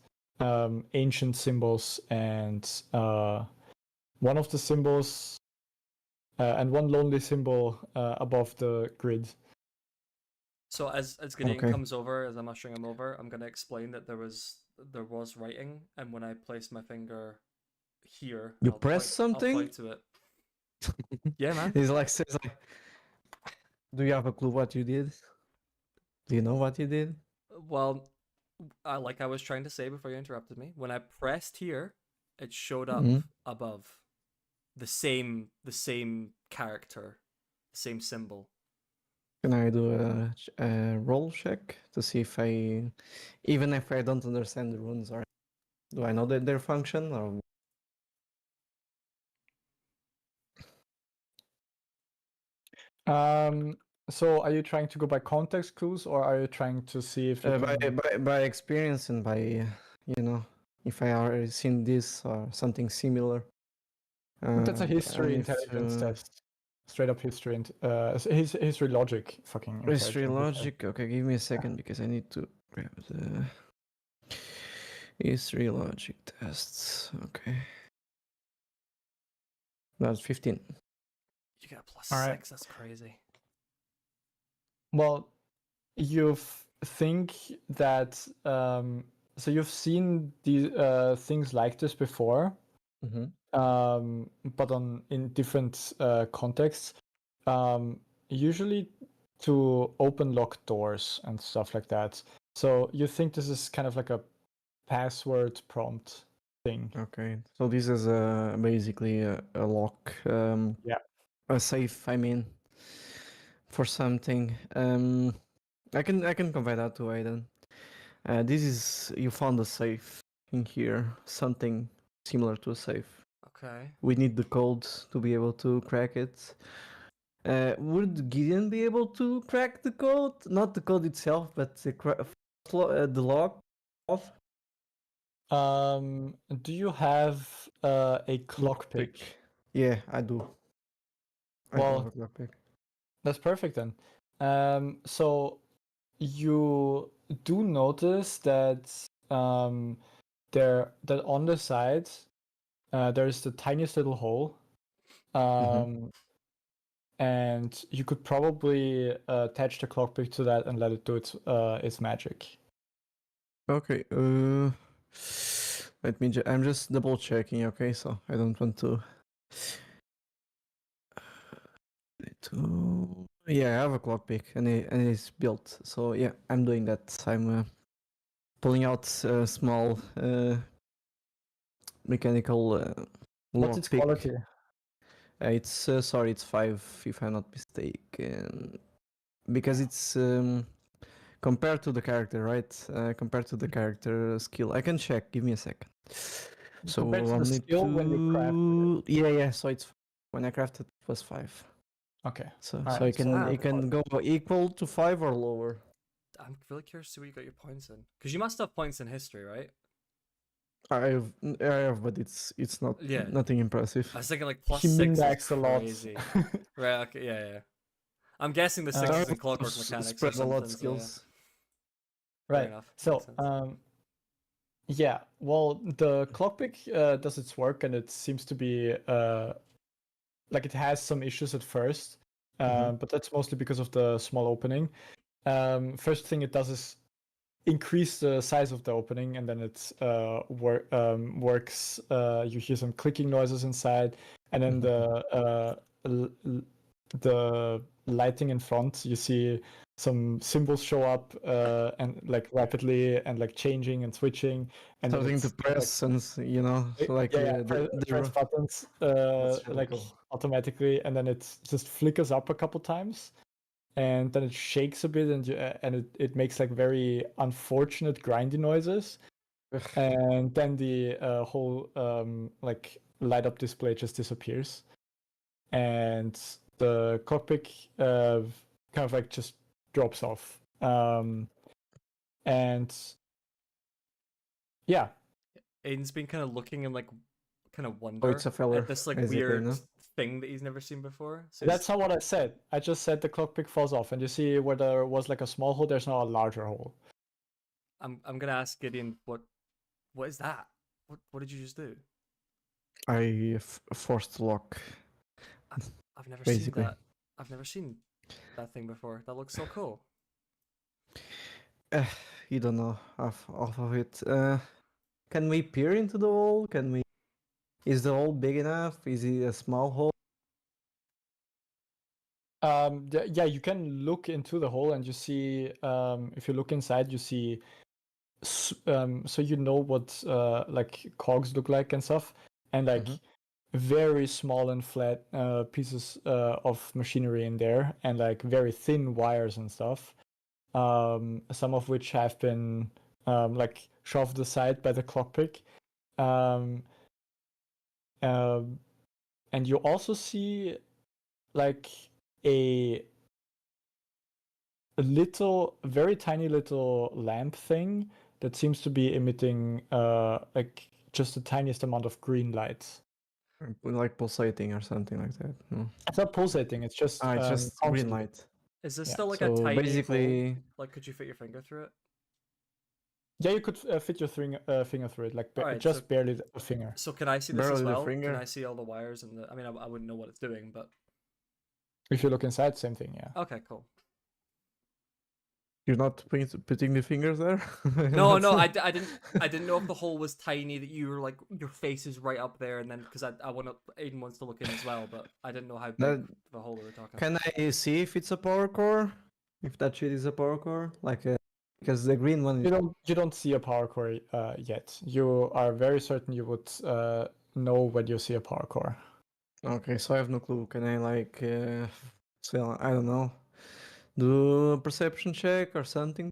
ancient symbols, and one of the symbols and one lonely symbol above the grid. So as Gideon comes over, as I'm ushering him over, I'm gonna explain that there was writing, and when I place my finger here, You press something? I'll point to it. Yeah, man. He's like says like, do you have a clue what you did? Do you know what you did? Well, like I was trying to say before you interrupted me, when I pressed here, it showed up above the same character, the same symbol. Can I do a roll check to see if even if I don't understand the runes, or do I know their function? Or So are you trying to go by context clues, or are you trying to see if you by experience and by if I already seen this or something similar? That's a history intelligence test. Straight up history and history logic fucking history logic. Okay, give me a second because I need to grab the history logic tests. Okay, that's 15. You got a +6. That's crazy. Well, you think that so you've seen these things like this before, but in different contexts. Usually to open locked doors and stuff like that. So you think this is kind of like a password prompt thing. Okay, so this is basically a lock. A safe. I mean, for something. I can convey that to Aiden. This is, you found a safe in here, something similar to a safe. Okay. We need the code to be able to crack it. Would Gideon be able to crack the code? Not the code itself, but the lock off. Do you have a clock pick? Yeah, I do. I do Well, have a clockpick. that's perfect then. So you do notice that that on the side there's the tiniest little hole. And you could probably attach the clockpick to that and let it do its magic. Okay. Let me. I'm just double checking. Okay, so I don't want to. Yeah, I have a clockpick and it's built. So yeah, I'm doing that. I'm pulling out a small mechanical What's its lockpick. quality? It's sorry, it's 5 if I'm not mistaken, because it's compared to the character, right? Compared to the character skill. I can check. Give me a second. So Compared to I'll the need skill when you crafted it. Yeah. So it's when I crafted it was 5. Okay. So Alright, so you can so- you can go equal to 5 or lower. I'm really curious to see what you got your points in. Because you must have points in history, right? I have, but it's not Yeah. nothing impressive. I was thinking like He +6 is min-maxed a lot. crazy. Right, okay, yeah. I'm guessing the 6 Uh, is in clockwork mechanics or spread a lot something, so yeah. skills. Fair Right. enough. So, Makes sense. yeah. Well, the clockpick does its work, and it seems to be like it has some issues at first, but that's mostly because of the small opening. First thing it does is increase the size of the opening, and then it works. You hear some clicking noises inside, and then the lighting in front, you see some symbols show up and like rapidly and like changing and switching, and then Starting it's to press and like press buttons That's really like cool. automatically, and then it just flickers up a couple times, and then it shakes a bit, and it makes like very unfortunate grindy noises, and then the whole like light up display just disappears, and the cockpit kind of like just drops off, and yeah. Aiden's been kind of looking in like kind of Oh, wonder it's a feller, at this like basically, weird no? thing that he's never seen before. So That's not what I said. I just said the clockpick falls off, and you see where there was like a small hole, there's now a larger hole. I'm gonna ask Gideon what is that? What did you just do? I forced lock. I've never Basically. seen that. I've never seen that thing before. That looks so cool. You don't know half of it. Can we peer into the hole? Is the hole big enough? Is it a small hole? Yeah, you can look into the hole, and you see if you look inside, you see so you know what like cogs look like and stuff, and like very small and flat pieces of machinery in there, and like very thin wires and stuff, some of which have been like shoved aside by the clockpick, um, and you also see like a very tiny little lamp thing that seems to be emitting like just the tiniest amount of green light. Like pulsating or something like that. No. It's not pulsating, it's just It's just green constantly. light. Is this Yeah, still like so a tiny basically- hole? Like, could you fit your finger through it? Yeah, you could fit your finger through it, like Alright, just so- barely a finger. So can I see this as Barely the well? Can finger. I see all the wires and the? I mean, I wouldn't know what it's doing, but If you look inside, same thing, yeah. okay, cool. You're not putting the fingers there? No, I didn't know if the hole was tiny that you were like your face is right up there, and then because I want to Aiden wants to look in as well, but I didn't know how big That- the hole we were talking. Can I see if it's a power core? If that shit is a power core? Like, because the green one is... You don't see a power core yet. You are very certain you would know when you see a power core. Okay, so I have no clue. Can I like, so I don't know, do a perception check or something?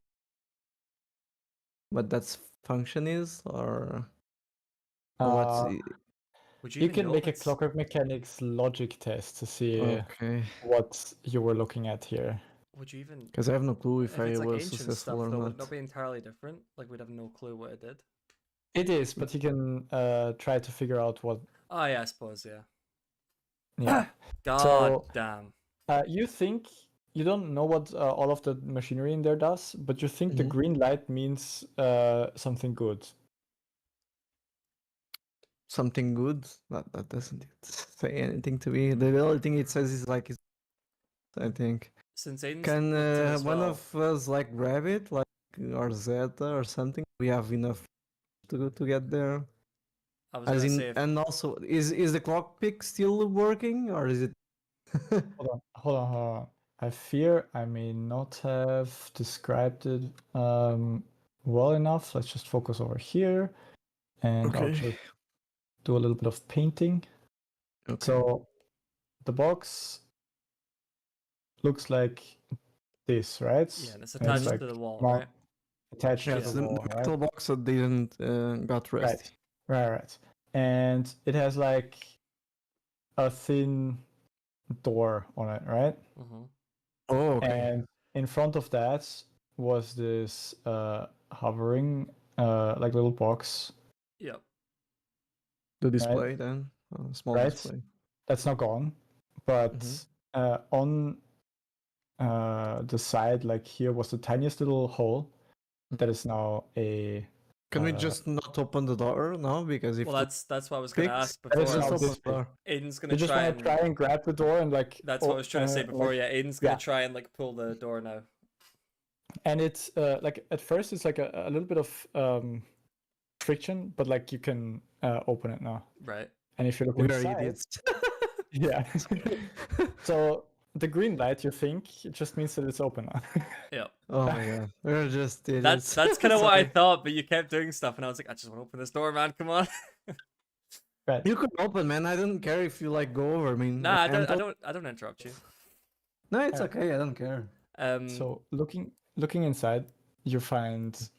What that function is, or what's... Would you You even can know make if a it's- clockwork mechanics logic test to see Okay, what you were looking at here. Would you even? because I have no clue if I it's like was ancient successful stuff, or though, not. would it not be entirely different? Like we'd have no clue what it did. It is, but you can try to figure out what. Oh yeah, I suppose yeah. Yeah. God So damn. you think you don't know what all of the machinery in there does, but you think the Mhm. green light means something good. Something good? That doesn't say anything to me. The only thing it says is like, I think. Since Aiden's Can looked in as one well, of us like grab it, like or Zeta or something? We have enough to get there. I was As gonna in, say if and also, is the clock pick still working, or is it? Hold on. I fear I may not have described it well enough. Let's just focus over here, and I'll Okay. just do a little bit of painting. Okay. So the box looks like this, right? yeah, and it's And it's attached like to the wall, mount- right? attached Yeah, to it's the the wall, right? metal box that didn't got rusty. Right. And it has like a thin door on it, right? Mm-hmm. Oh, okay. And in front of that was this hovering like little box, Yep. The display then, small right? display. That's now gone, but Mhm. on the side, like here, was the tiniest little hole that is now a. Can we just not open the door now? Because if Well, the that's what I was gonna fix, ask that is before. just now open this the door. Aiden's You gonna just try want to and. try and grab the door and like. That's what I was trying to say before. like, Yeah, Aiden's gonna yeah. try and like pull the door now. And it's like at first it's like a little bit of friction, but like you can open it now. Right. And if you look We are inside, idiots. yeah. So the green light, you think, it just means that it's open now. Yep. Oh my god, we're just idiots. That's kind of what I Sorry. thought, but you kept doing stuff, and I was like, I just want to open this door, man. Come on. Right. You can open, man. I don't care if you like go over. I mean, Nah, I I'm don't interrupt you. No, it's Alright. okay. I don't care. So looking inside, you find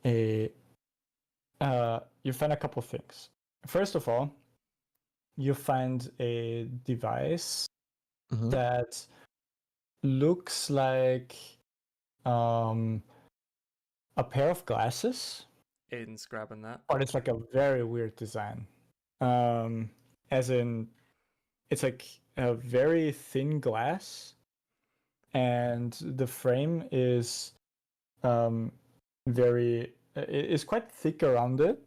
a you find a couple things. First of all, you find a device Mhm. that looks like a pair of glasses, Aiden's grabbing that. but it's like a very weird design. As in, it's like a very thin glass, and the frame is very is quite thick around it,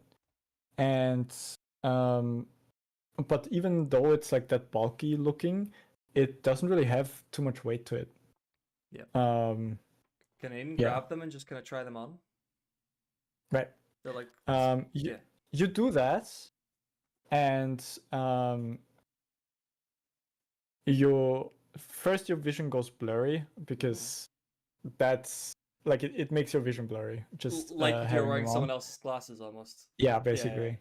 and but even though it's like that bulky looking, it doesn't really have too much weight to it. Yep. Um, Can Aiden yeah. grab them and just kind of try them on? right. They're like, You, yeah. you do that, and your vision goes blurry because that's like it makes your vision blurry. Just Like if you're having wearing them someone on. else's glasses almost. Yeah, basically.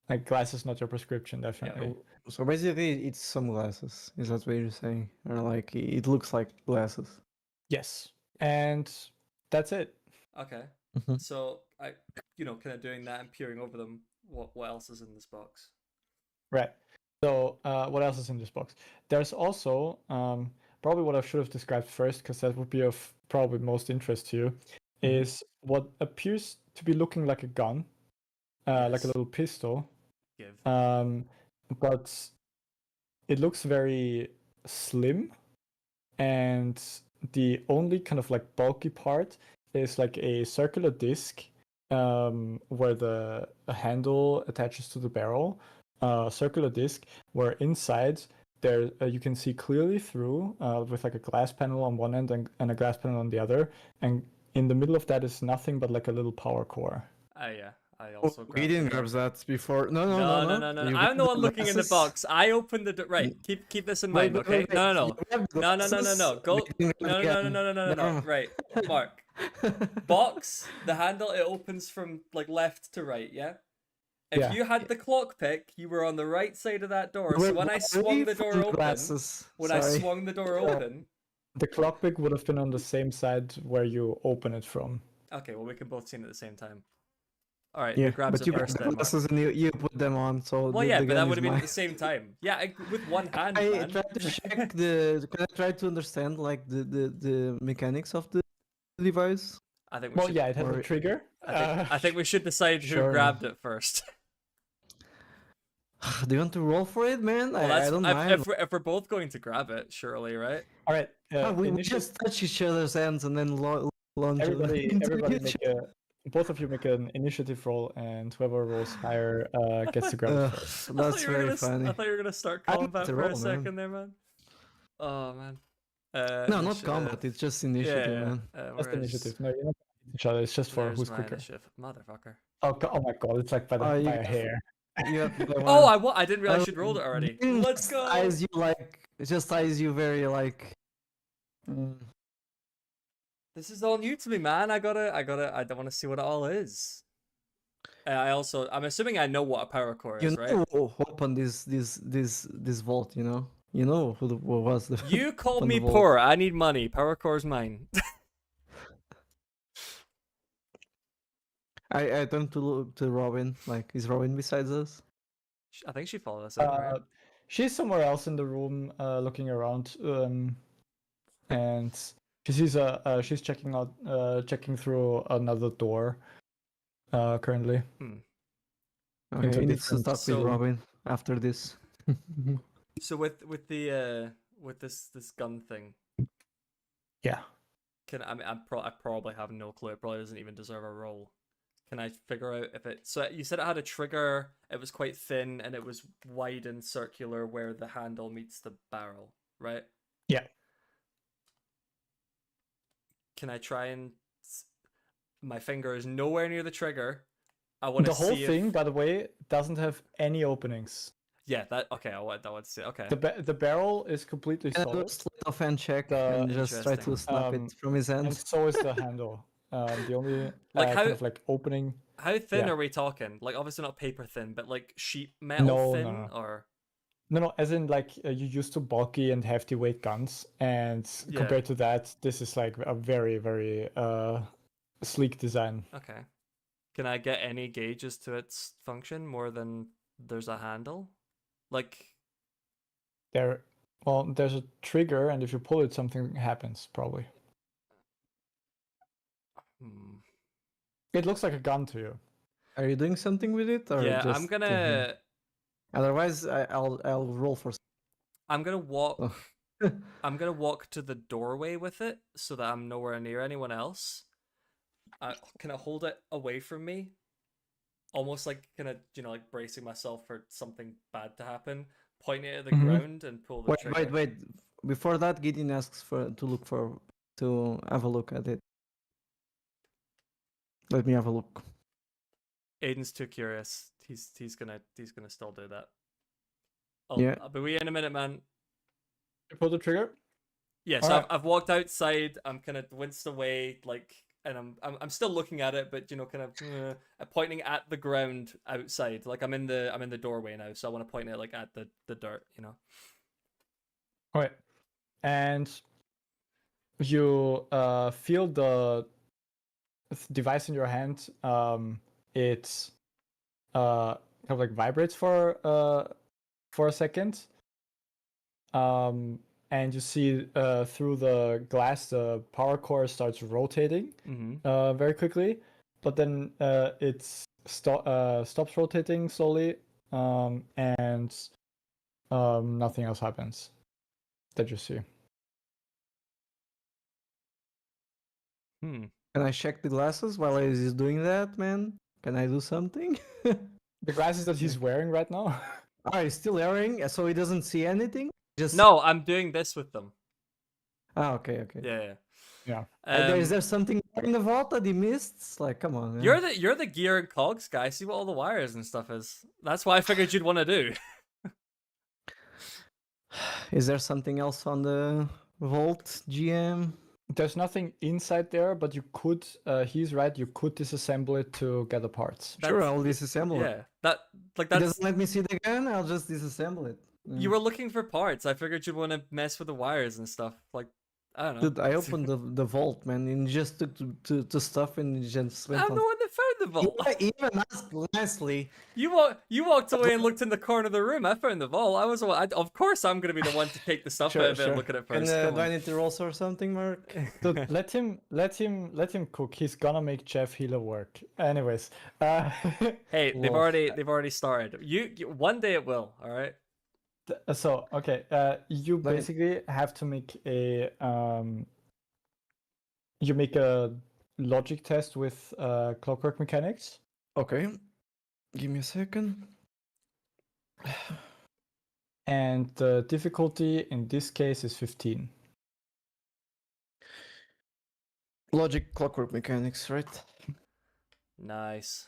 Like glasses, not your prescription, definitely. okay. So basically, it's sunglasses. Is that what you're saying? Or like it looks like glasses? Yes, and that's it. Okay. Mhm. So I, kind of doing that and peering over them. What else is in this box? Right. So what else is in this box? There's also probably what I should have described first, because that would be of probably most interest to you, is what appears to be looking like a gun, like a little pistol. Give. But it looks very slim, and the only kind of like bulky part is like a circular disc where the handle attaches to the barrel. Circular disc where inside there you can see clearly through with like a glass panel on one end and a glass panel on the other, and in the middle of that is nothing but like a little power core. Yeah. I also We grabbed didn't it. grab that before. No. No. You I'm the grabbed one looking in the glasses. box. I opened the door. Right. Keep this in mind, Wait, okay? wait. No. You grabbed No. glasses, Go. we didn't grab the No. gun. Right. Mark. Box. The handle. It opens from like left to right. Yeah. If Yeah. you had the clock pick, you were on the right side of that door. We're So when I swung the door from open, glasses. when I Sorry. swung the door open. The clock pick would have been on the same side where you open it from. Okay, well we can both see it at the same time. All right, Yeah, who grabs but it you first grabbed the then? Mark? glasses and you put them on. So Well, the, yeah, the but gun that is would have been mine. at the same time. Yeah, with one hand, I man. tried to check the. Can I try to understand like the mechanics of the device? I think we Well, should. yeah, it has a Or- trigger. I think we should decide who Sure. grabbed it first. Do you want to roll for it, man? Well, I that's don't mind. if we're both going to grab it, surely, right? All right. We Initiative. just touch each other's hands and then launch Everybody, into everybody, each make a. Both of you make an initiative roll, and whoever rolls higher gets to grab it first. I thought That's you were very gonna. funny. I thought you were gonna start I need combat to for a roll, second there, man. Oh man. No, not combat. It's just initiative, man. Just initiative. No, you're not hitting each other. It's just for Where's who's my quicker. initiative, motherfucker? Oh my god! It's like by You a got- hair. You have by Oh, one. I didn't realize you'd rolled it already. Let's Just go. eyes you like. It just eyes you very like. This is all new to me, man. I don't want to see what it all is. I'm assuming I know what a power core You is, know right? who opened this vault, you know? You know who was the You called opened me the vault. poor. I need money. Power core's mine. I turned to look to Robin. Like, is Robin besides us? I think she followed us in, right? She's somewhere else in the room, looking around, and she sees she's checking through another door, currently. Okay, Into we need to different- talk So- with Robin after this. So with this gun thing, Yeah. I probably have no clue. It probably doesn't even deserve a roll. Can I figure out if it? So you said it had a trigger. It was quite thin and it was wide and circular where the handle meets the barrel, right? Yeah. Can I try and? My finger is nowhere near the trigger. I want to The whole see thing, If... by the way, doesn't have any openings. Yeah, that okay. I want to see. Okay. The barrel is completely Can I do a solid, sleight of hand check The- and just try to Interesting. snap it from his and hands? so is the handle. The only Like how- kind of like opening. How thin Yeah. are we talking? Like obviously not paper thin, but like sheet metal No, thin, no. or No, as in like you used to bulky and hefty weight guns, and Yeah. compared to that, this is like a very, very sleek design. okay. Can I get any gauges to its function more than there's a handle? Like There's a trigger, and if you pull it, something happens. Probably. hmm. It looks like a gun to you. Are you doing something with it, or Yeah, just? I'm gonna Otherwise, I'll roll for. I'm gonna walk Oh. I'm gonna walk to the doorway with it so that I'm nowhere near anyone else. Can I hold it away from me? Almost like kind of like bracing myself for something bad to happen. Point it at the Mhm. ground and pull the Wait, trigger. wait. Before that, Gideon asks to have a look at it. Let me have a look. Aiden's too curious. He's gonna still do that. Yeah. I'll be with you in a minute, man. You pull the trigger. Yeah, so Alright. I've walked outside. I'm kind of winced away, like, and I'm still looking at it, but kind of pointing at the ground outside. Like I'm in the doorway now, so I want to point it like at the dirt, All right, and you feel the device in your hand. It kind of like vibrates for a second. And you see through the glass, the power core starts rotating Mm-hmm. very quickly, but then it stops rotating slowly, and nothing else happens that you see. Hmm. Can I check the glasses while he's doing that, man? Can I do something? The glasses that he's wearing right now. Oh, he's still wearing, so he doesn't see anything. Just No, I'm doing this with them. Ah, okay. Yeah. Yeah. Is there something in the vault that he missed? It's like, come on, man. You're the gear and cogs guy. See what all the wires and stuff is. That's what I figured you'd want to do. Is there something else on the vault, GM? There's nothing inside there, but you could. He's right. You could disassemble it to get the parts. Sure, That's- I'll disassemble it. Yeah, that like He that's. doesn't let me see the gun. I'll just disassemble it. You were looking for parts. I figured you'd want to mess with the wires and stuff. Like, I don't know. Dude, I opened the vault, man, and just took to stuff and just went I'm on. the one that found the vault. Even asked nicely. You walked away and looked in the corner of the room. I found the vault. Of course, I'm gonna be the one to take the stuff out of it and look at it first. And Come do I on. need to roll or something, Mark? Dude, let him cook. He's gonna make Jeff Healer work. Anyways, Hey, they've Lol. already started. One day it will. All right. So okay, you Let me- basically have to make a you make a logic test with clockwork mechanics. Okay, give me a second. And the difficulty in this case is 15. Logic, clockwork mechanics, right? Nice.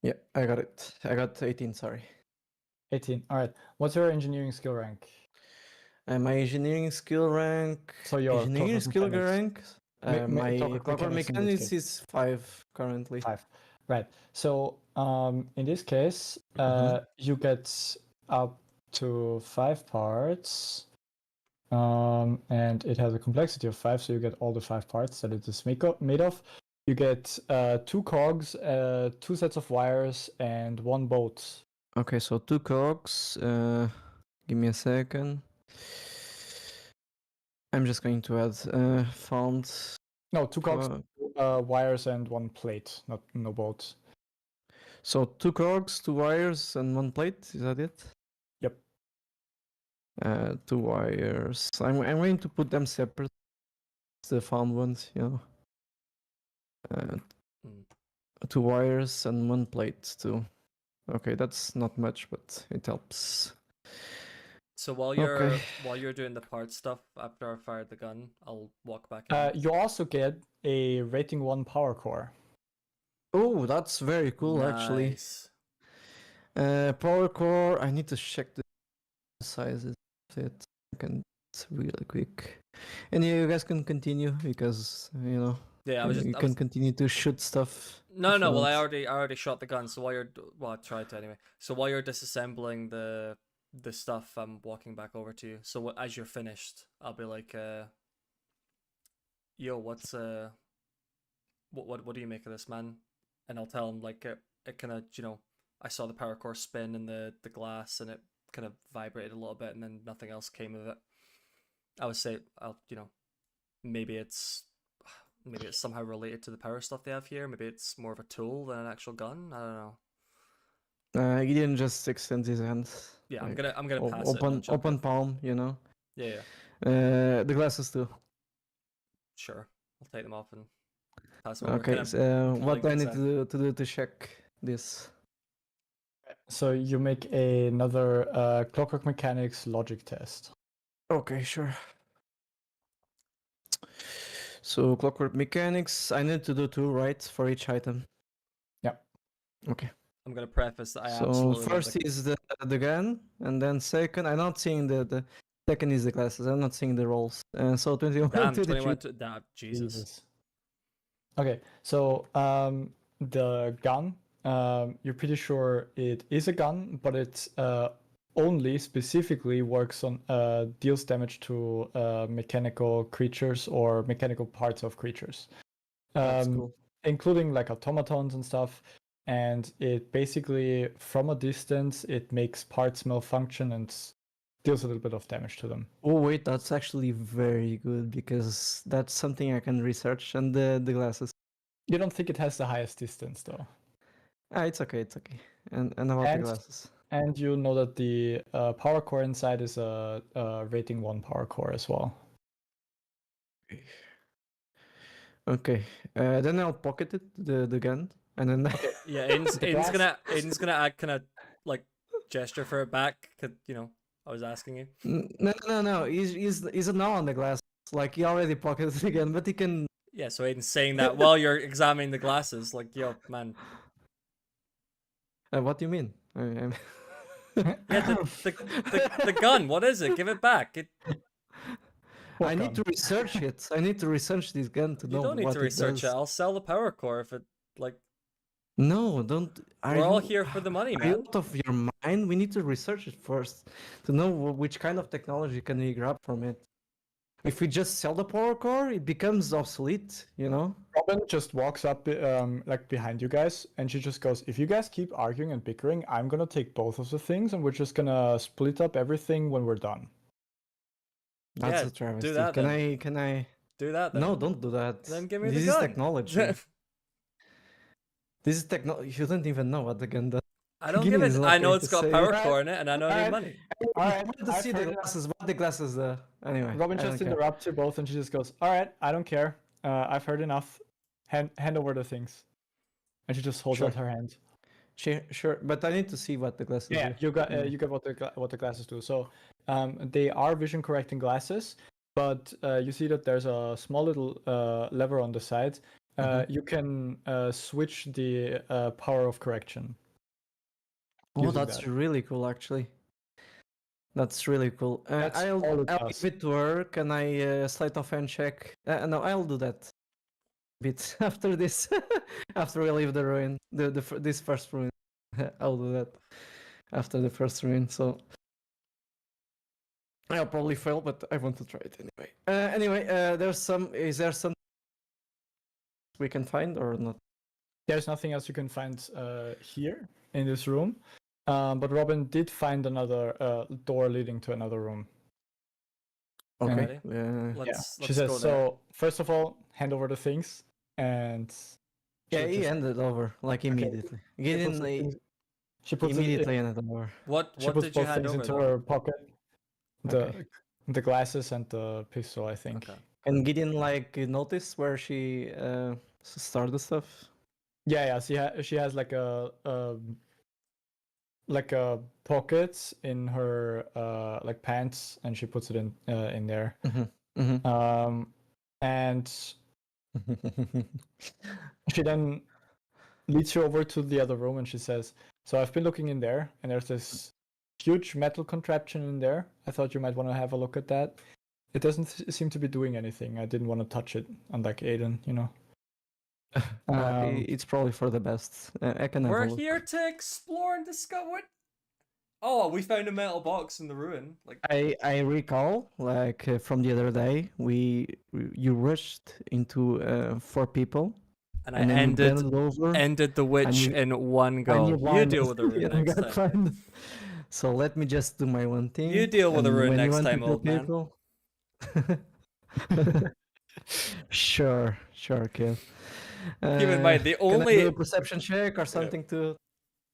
Yeah, I got it. I got 18. Sorry. 18. All right. What's your engineering skill rank? And my engineering skill rank. So your engineering clockwork skill mechanics. rank. My Clockwork clockwork mechanics in this mechanics case. is 5 currently. 5. Right. So in this case, you get up to 5 parts. And it has a complexity of 5, so you get all the 5 parts that it is made of. You get 2 cogs, 2 sets of wires, and 1 bolt. Okay, so 2 cogs. Give me a second. I'm just going to add found. No, 2 cogs, co- wires, and 1 plate, no bolts. So 2 cogs, 2 wires, and 1 plate. Is that it? Yep. 2 wires. I'm going to put them separate. The found ones, you know. Mm. 2 wires and 1 plate too. Okay, that's not much, but it helps. So while you're doing the part stuff after I fired the gun, I'll walk back in. You also get a rating 1 power core. Oh, that's very cool, actually. Nice. Power core. I need to check the sizes of it. I can really quick. And you guys can continue because Yeah, you can continue to shoot stuff. No, if no. you Well, I want. already shot the gun. So I tried to anyway. So while you're disassembling the stuff, I'm walking back over to you. So as you're finished, I'll be like, "Yo, what do you make of this, man?" And I'll tell him like it kind of I saw the power core spin in the glass and it kind of vibrated a little bit and then nothing else came of it. I would say maybe it's somehow related to the power stuff they have here. Maybe it's more of a tool than an actual gun. I don't know. He didn't just extend his hand. Yeah, like, I'm gonna pass it. open palm, Yeah. The glasses too. Sure. I'll take them off and pass them Okay, over. so what do I need like to do to check this? So you make another clockwork mechanics logic test. Okay, sure. So clockwork mechanics, I need to do 2, right, for each item. Yeah. Okay. I'm gonna preface that I So absolutely first is the gun, and then second, I'm not seeing the second is the glasses. I'm not seeing the rolls. And so 21, damn 23. 21 to damn Jesus. Okay, so the gun, you're pretty sure it is a gun, but it only specifically works on deals damage to mechanical creatures or mechanical parts of creatures, That's cool. including like automatons and stuff. And it basically, from a distance, it makes parts malfunction and deals a little bit of damage to them. Oh wait, that's actually very good because that's something I can research. And the glasses. You don't think it has the highest distance though. It's okay, it's okay. And about the glasses. And you know that the power core inside is a rating 1 power core as well. Okay. Then I'll pocket it, the gun, and then. Yeah, Aiden's gonna act kind of like gesture for it back. 'Cause, I was asking you. No. He's a no on the glass. Like he already pocketed it again, but he can. Yeah, so Aiden's saying that while you're examining the glasses, like, yo, man. What do you mean? Yeah, the gun. What is it? Give it back. I need to research it. I need to research this gun to know You don't need what to it research it. does. I'll sell the power core if it like. No, don't. Are We're all you, here for the money, are you man. out of your mind? We need to research it first to know which kind of technology can we grab from it. If we just sell the power core, it becomes obsolete, you know? Robin just walks up like behind you guys, and she just goes, "If you guys keep arguing and bickering, I'm gonna take both of the things, and we're just gonna split up everything when we're done." That's Yeah, a travesty. do that Can then. can I? Do that then. No, don't do that. Then give me This the is gun. technology. This is technology. You don't even know what the gun does. I don't Guinea give is it. I okay know to it's got say. power Alright, core in it, and I know I need alright. money. All I right, want to I've see the heard enough. glasses. What the glasses? Anyway. Robin I don't just care. interrupts you both, and she just goes, "All right, I don't care. I've heard enough. Hand over the things." And she just holds Sure. out her hand. Sure, but I need to see what the glasses Yeah, do. you got Anyway. you got what the glasses do. So, they are vision correcting glasses, but you see that there's a small little lever on the side. You can switch the power of correction. Oh, using that's that. really cool, actually. That's really cool. That's I'll all it I'll does. give it to her. Can I sleight of hand check? No, I'll do that. Bit after this, after we leave the ruin, this first ruin, I'll do that after the first ruin. So I'll probably fail, but I want to try it anyway. There's some. Is there some we can find or not? There's nothing else you can find here in this room. But Robin did find another door leading to another room. Okay. Let's She go says, there. "So first of all, hand over the things." And Yeah, she he just- handed over like immediately. she puts the things- she puts it in- Immediately handed over. What she puts did you both hand things over into then? her pocket. Okay. The glasses and the pistol, I think. Okay. Can Gideon like notice where she started stuff? Yeah. She has like a pocket in her like pants, and she puts it in there. And she then leads you over to the other room, and she says, "So I've been looking in there, and there's this huge metal contraption in there. I thought you might want to have a look at that. It doesn't seem to be doing anything. I didn't want to touch it, unlike Aiden, you know." It's probably for the best. I can have a We're look. here to explore and discover. What? Oh, we found a metal box in the ruin. Like I recall, like from the other day, you rushed into 4 people, and I and then you ended bent over, ended the witch you- in one and go. you You blinded, deal with the ruin and you next got time. blinded. So let me just do my one thing. You deal with the and ruin when you next want to time, kill old man. people- Sure, kid. Keep in mind, the Can I only- do a perception check or something to?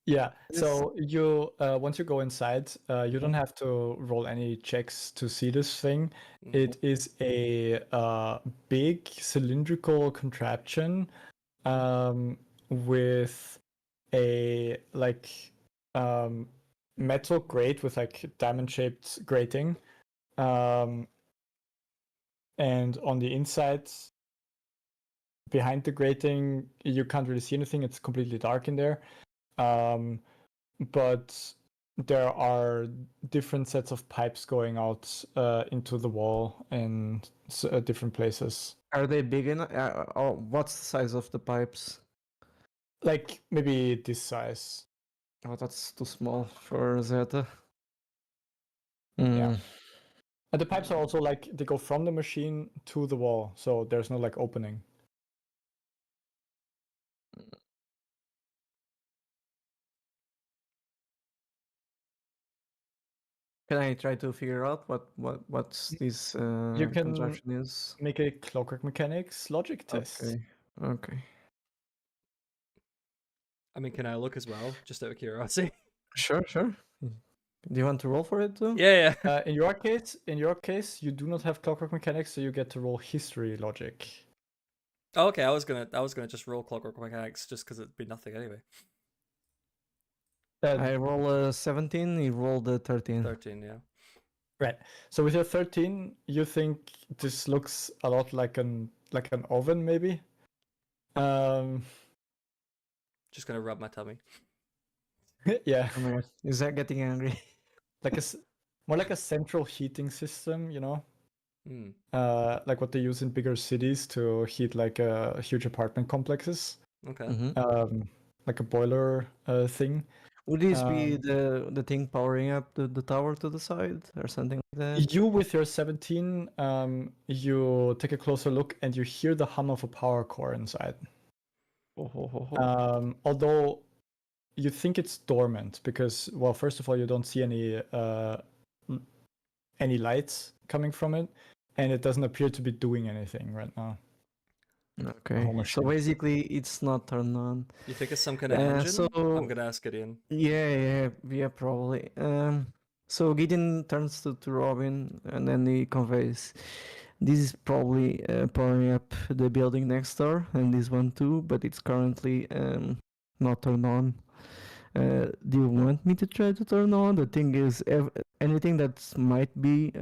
Yeah. This- So you once you go inside, you don't have to roll any checks to see this thing. It is a big cylindrical contraption with a metal grate with like diamond-shaped grating. And on the inside, behind the grating, you can't really see anything. It's completely dark in there. But there are different sets of pipes going out into the wall in different places. Are they big enough? What's the size of the pipes? Like maybe this size. Oh, that's too small for Zeta. Yeah. And the pipes are also like they go from the machine to the wall, so there's no like opening. Can I try to figure out what's this can- contraption is? Make a clockwork mechanics logic test. Okay. I mean, can I look as well, just out of curiosity? Sure. Do you want to roll for it too? Yeah. In your case, you do not have clockwork mechanics, so you get to roll history logic. Oh, okay, I was gonna just roll clockwork mechanics just because it'd be nothing anyway. I roll a 17. He rolled a 13. 13, yeah. Right. So with your 13, you think this looks a lot like an oven, maybe? Just gonna rub my tummy. Yeah. Oh my god, is that getting angry? More like a central heating system, you know? Hmm. Like what they use in bigger cities to heat like huge apartment complexes. Okay. Mm-hmm. like a boiler thing. Would this be Um, the thing powering up the tower to the side or something like that? You with your 17, you take a closer look and you hear the hum of a power core inside. Oh, ho, ho, ho. Although you think it's dormant because, well, first of all, you don't see any lights coming from it, and it doesn't appear to be doing anything right now. Okay. whole So machine. basically, it's not turned on. You think it's some kind of engine? So I'm gonna ask Gideon. yeah, probably. So Gideon turns to Robin, and then he conveys, "This is probably powering up the building next door, and this one too, but it's currently not turned on. Do you want me to try to turn on? The thing is, anything that might be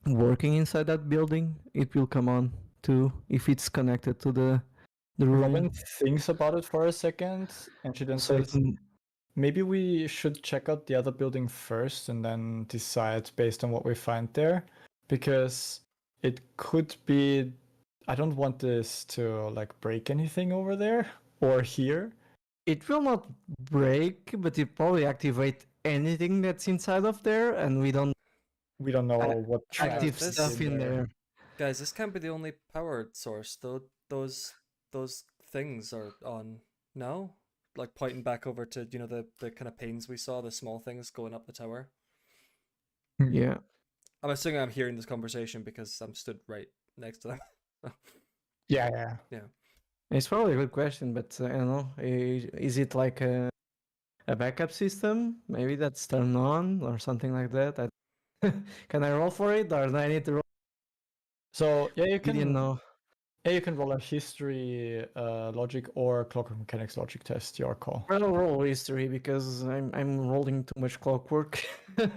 working inside that building, it will come on too if it's connected to the room. Robin thinks about it for a second, and she then So says, maybe we should check out the other building first and then decide based on what we find there, because it could be, I don't want this to like break anything over there or here. it will not break, but it probably activate anything that's inside of there, and we don't know what Hang on, active this- stuff in there. Guys, this can't be the only power source. Though those things are on. No, like pointing back over to the kind of panes we saw, the small things going up the tower. Yeah. I'm assuming I'm hearing this conversation because I'm stood right next to them. Yeah. It's probably a good question, but I don't know. Is it like a backup system? Maybe that's turned on or something like that. Can I roll for it, or do I need to roll? So yeah, you You didn't can know. roll a history logic or clockwork mechanics logic test, your call. I'll roll history because I'm rolling too much clockwork,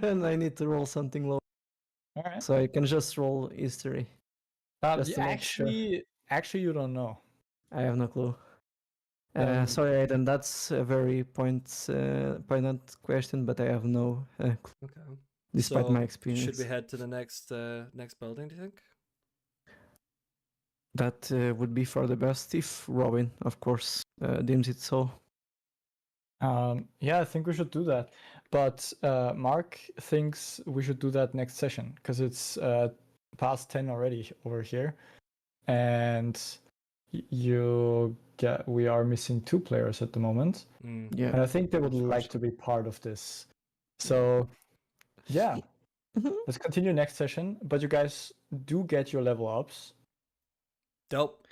and I need to roll something low. All right. So I can just roll history. Just to make sure. Actually, you don't know. I have no clue. Then- Sorry, Aiden, that's a very poignant question, but I have no clue, Okay. despite So, my experience. Should we head to the next building? Do you think? That would be for the best if Robin, of course, deems it so. Yeah, I think we should do that. But Mark thinks we should do that next session because it's past 10 already over here, and we are missing 2 players at the moment, Yeah. and I think they would like unfortunately. to be part of this. So yeah, Mhm. let's continue next session. But you guys do get your level ups, Dope.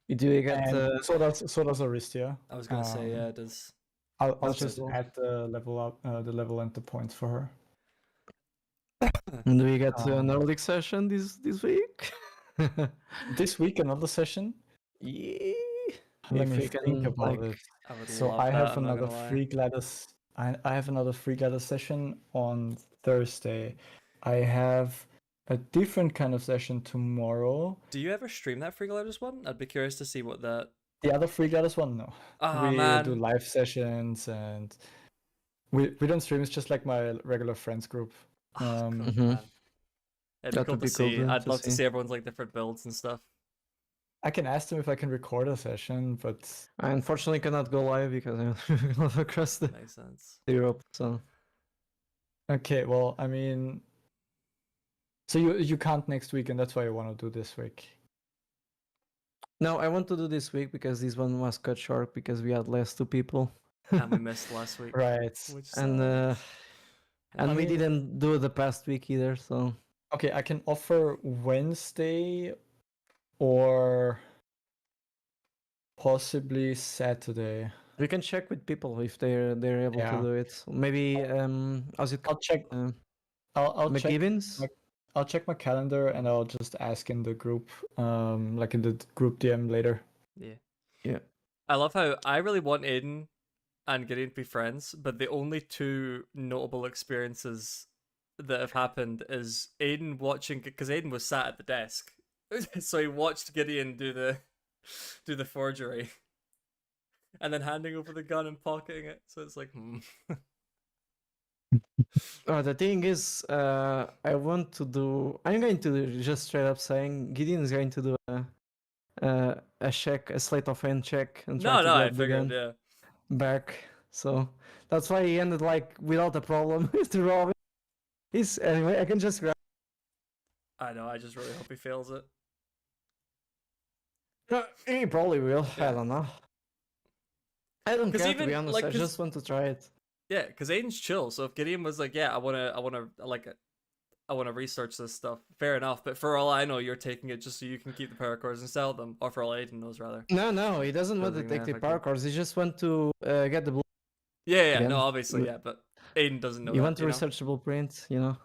Do you get and so does Aristia. I was gonna say yeah. Does I'll That's just cool. add the level up, the level and the points for her. do we get Um, an early session this week? This week another session. Yeah. Let If me we think can, about like, it. I would So love I that, have I'm not another gonna lie. Freegliders. I have another Freeglider session on Thursday. I have a different kind of session tomorrow. Do you ever stream that Freegliders one? I'd be curious to see what that. The other Freegliders one, no. Ah We man. do live sessions and we don't stream. It's just like my regular friends group. Oh, cool, Mhm. man. It'd be That cool would to be cool see. to- I'd to love to see. see everyone's like different builds and stuff. I can ask them if I can record a session, but I unfortunately cannot go live because I'm not across the Makes sense. Europe. So okay. Well, I mean, so you can't next week, and that's why you want to do this week. no, I want to do this week because this one was cut short because we had less 2 people. And we missed last week. Right. Which And sucks. and I we mean- didn't do the past week either. So Okay, I can offer Wednesday or possibly Saturday. we can check with people if they're able Yeah. to do it. Maybe how's it I'll check. called? I'll check. McGibbons? I'll check my calendar and I'll just ask in the group, like in the group DM later. Yeah. Yeah. I love how I really want Aiden and Gideon to be friends, but the only 2 notable experiences that have happened is Aiden watching, because Aiden was sat at the desk, so he watched Gideon do the forgery, and then handing over the gun and pocketing it. So it's like, The thing is, I'm going to just straight up saying Gideon is going to do a check, a slate of hand check, and try No, to no, I grab the figured, gun yeah. back. So that's why he ended like without a problem with the robin. He's anyway. I can just grab. I know, I just really hope he fails it. He probably will. I Yeah. don't know. I don't 'Cause care to even, be honest. like, I 'cause- just want to try it. Yeah, because Aiden's chill. So if Gideon was like, "Yeah, I wanna research this stuff," fair enough. But for all I know, you're taking it just so you can keep the power cores and sell them, or for all Aiden knows, rather. No, he doesn't want to Doesn't take the affect power you. cores. He just want to get the. Yeah, Again, no, obviously, but- yeah, but Aiden doesn't know You that. want to research the blueprint, you know.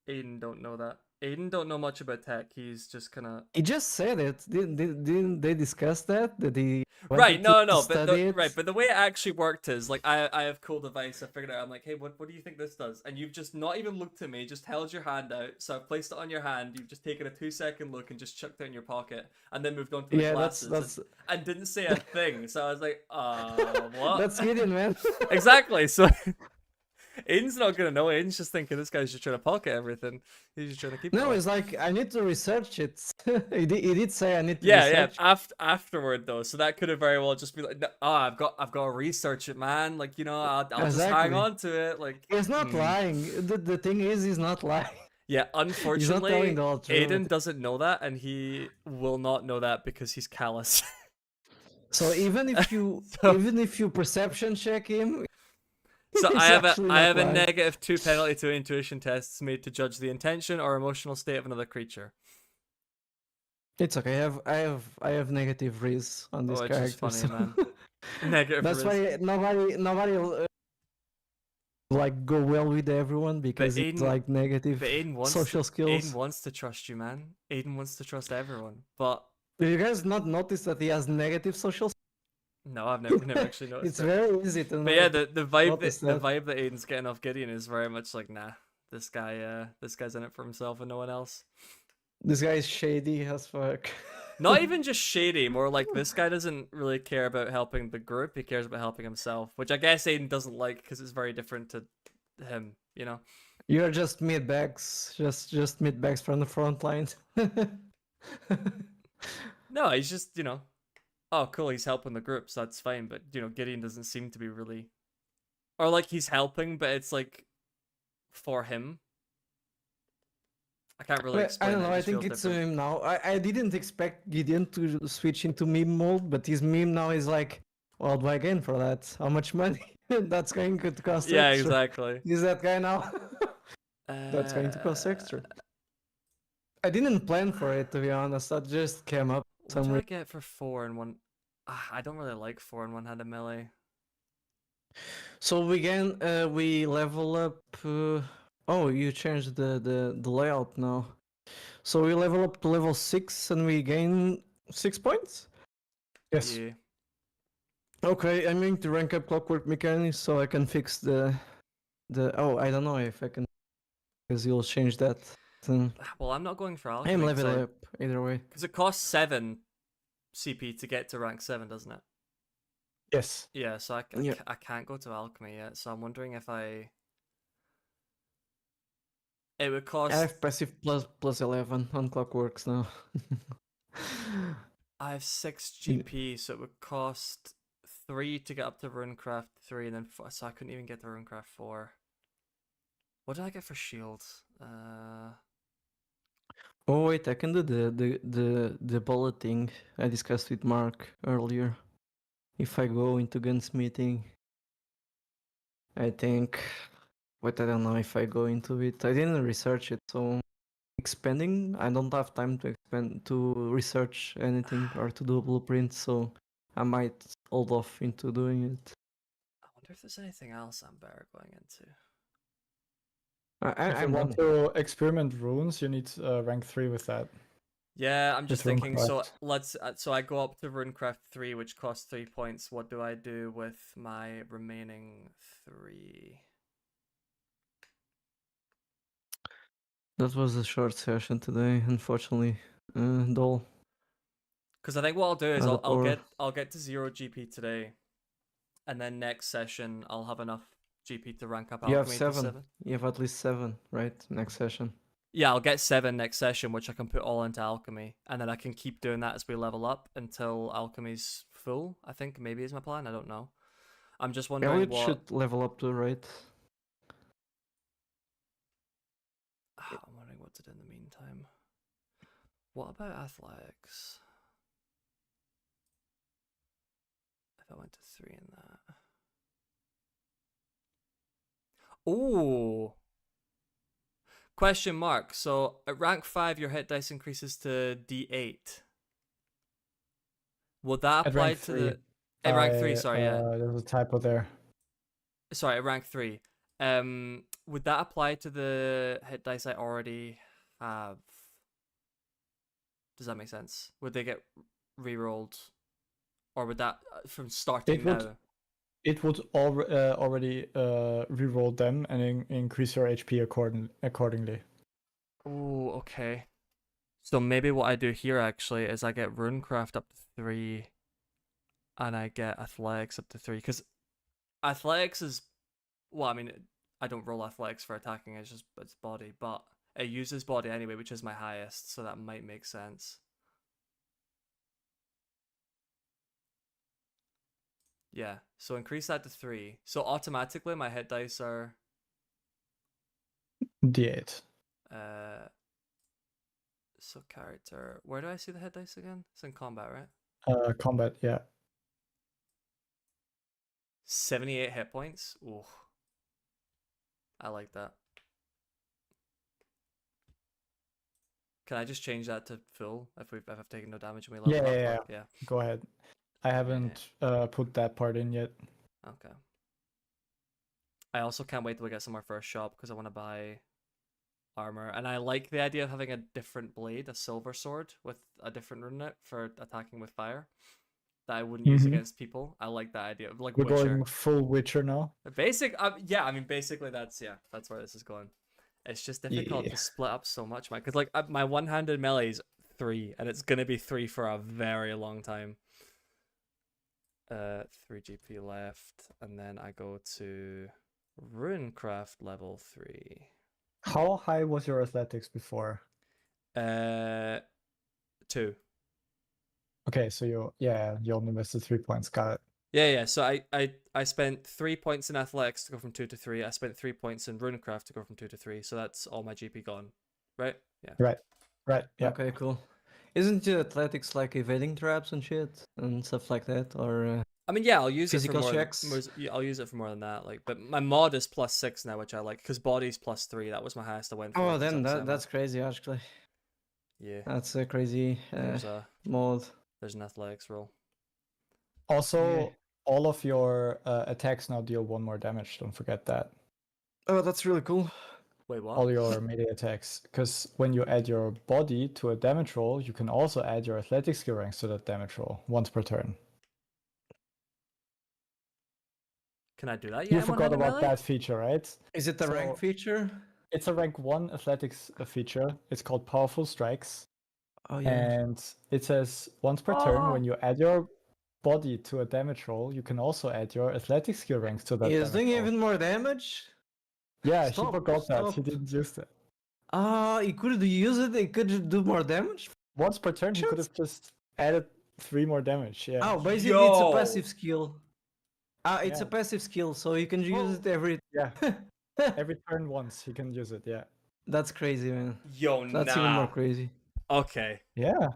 Aiden don't know that. Aiden don't know much about tech. He's just kind of He just said it. Didn't they discuss that? That he right. wanted No, to no, but study it? right, but the way it actually worked is like I have cool device. I figured out. I'm like, hey, what do you think this does? And you've just not even looked at me. Just held your hand out. So I've placed it on your hand. You've just taken a 2-second look and just chucked it in your pocket, and then moved on to the Yeah, glasses that's and didn't say a thing. So I was like, what? that's Gideon, man. Exactly. So Aiden's not gonna know. Aiden's just thinking this guy's just trying to pocket everything. He's just trying to keep it No, all. it's like I need to research it. He did say I need to Yeah, research. Afterward though, so that could have very well just been like, "Oh, I've got to research it, man. Like, I'll just hang Exactly. on to it." Like, He's not lying. The thing is, he's not lying. yeah. He's not Unfortunately, telling the whole truth. Aiden doesn't know that, and he will not know that because he's callous. So even if you perception check him, So he's I have actually I not have a lying. -2 penalty to intuition tests made to judge the intention or emotional state of another creature. It's okay. I have negative riz on this Oh, it's character. just funny, so- man. Negative That's risk. why nobody like go well with everyone because it's Aiden- like negative But Aiden wants social skills. Aiden wants to trust you, man. Aiden wants to trust everyone. But Do you guys not notice that he has negative social? no, I've never actually noticed It's it. very easy to. But yeah, not the vibe notice the that. vibe that Aiden's getting off Gideon is very much like, nah, this guy's in it for himself and no one else. This guy is shady as fuck. Not even just shady, more like this guy doesn't really care about helping the group. He cares about helping himself, which I guess Aiden doesn't like because it's very different to him. You're just mid bags, just mid bags from the front line. No, he's just oh cool, he's helping the group, so that's fine. But Gideon doesn't seem to be really, or like he's helping, but it's like for him. I can't really Well, explain. I don't know. It I just think feels it's different. him now. I didn't expect Gideon to switch into meme mode, but his meme now is like, what do I gain for that? How much money? That's going to cost Yeah, extra. exactly. Is that guy now? That's going to cost extra. I didn't plan for it, to be honest. That just came up. What do I get for 4 and 1? I don't really like 4 and 1-handed melee. So we level up. Oh, you changed the layout now. So we level up to level 6 and we gain 6 points. Yes. Yeah. Okay, I'm going to rank up Clockwork Mechanics so I can fix the. Oh, I don't know if I can, because you'll change that. Well, I'm not going for I'm alchemy level up either way. because it costs 7 CP to get to rank 7, doesn't it? Yes. Yeah, so Yeah. I can't go to alchemy yet. So I'm wondering if it would I cost. have passive plus 11 on Clockworks now. I have 6 GP, so it would cost 3 to get up to Runecraft 3, and then so I couldn't even get to Runecraft 4. What did I get for shields? Oh wait, I can do the bullet thing I discussed with Mark earlier. If I go into gunsmithing, I think. Wait, I don't know if I go into it. I didn't research it, so expanding. I don't have time to expand to research anything or to do a blueprint, so I might hold off into doing it. I wonder if there's anything else I'm better going into. If you I'm want to experiment runes, you need rank 3 with that. Yeah, I'm just With thinking. So Runecraft. so I go up to Runecraft 3, which costs 3 points. What do I do with my remaining 3? That was a short session today, unfortunately. Dull. Because I think what I'll do is Not a I'll get to 0 GP today, and then next session I'll have enough GP to rank up You have alchemy to 7. You have at least 7, right? Next session. Yeah, I'll get 7 next session, which I can put all into alchemy, and then I can keep doing that as we level up until alchemy's full. I think maybe is my plan. I don't know. I'm just wondering Elliot what. should level up to, right? I'm wondering what to do in the meantime. What about athletics? If I went to 3 in that. Oh. Question mark. So at rank 5, your hit dice increases to D8. Will that At apply rank to 3, the? At rank 3, sorry, yeah. There's a typo there. Sorry, at rank 3. Would that apply to the hit dice I already have? Does that make sense? Would they get re-rolled, or would that from starting would. now? It would already re-roll them and increase your HP accordingly. Oh, okay. So maybe what I do here actually is I get Runecraft up to 3, and I get Athletics up to 3, because Athletics is, well, I mean, I don't roll Athletics for attacking, it's body, but it uses body anyway, which is my highest, so that might make sense. Yeah, so increase that to 3. So automatically my hit dice are D8. So character. Where do I see the hit dice again? It's in combat, right? Combat, yeah. 78 hit points. Ooh. I like that. Can I just change that to full if I've taken no damage and we level up? Yeah. Go ahead. I haven't put that part in yet. Okay. I also can't wait till we get some more first shop because I want to buy armor, and I like the idea of having a different blade, a silver sword with a different rune in it for attacking with fire that I wouldn't use against people. I like that idea of like We're Witcher. going full Witcher now. Yeah, I mean basically that's where this is going. It's just difficult to split up so much, man, because like my one-handed melee is 3, and it's gonna be 3 for a very long time. 3 GP left, and then I go to Runecraft level 3. How high was your athletics before? 2. Okay, so you only missed the 3 points. Got it. Yeah. So I spent 3 points in athletics to go from 2 to 3. I spent 3 points in Runecraft to go from 2 to 3. So that's all my GP gone, right? Yeah. Right. Yeah. Okay, cool. Isn't your athletics like evading traps and shit and stuff like that, or? I mean, yeah, I'll use Physical it for more. checks? I'll use it for more than that. Like, but my mod is +6 now, which I like, because body's +3. That was my highest I went for. Oh, then that's crazy actually. Yeah. That's a crazy mod. There's an athletics roll. Also, all of your attacks now deal 1 more damage. Don't forget that. Oh, that's really cool. Wait, what? All your melee attacks, because when you add your body to a damage roll, you can also add your athletic skill ranks to that damage roll once per turn. Can I do that? You forgot about that feature, right? Is it the rank feature? It's a rank 1 athletics feature. It's called Powerful Strikes. Oh yeah. And it says once per turn, when you add your body to a damage roll, you can also add your athletic skill ranks to that. He is doing roll. even more damage? Yeah, he forgot that. He didn't use it. He could use it, he could do more damage? Once per turn, he could have just added 3 more damage. Yeah. Oh, basically it's a passive skill. It's a passive skill, so you can use it every... Yeah. Every turn once, he can use it, yeah. That's crazy, man. Yo, That's even more crazy. Okay. Yeah.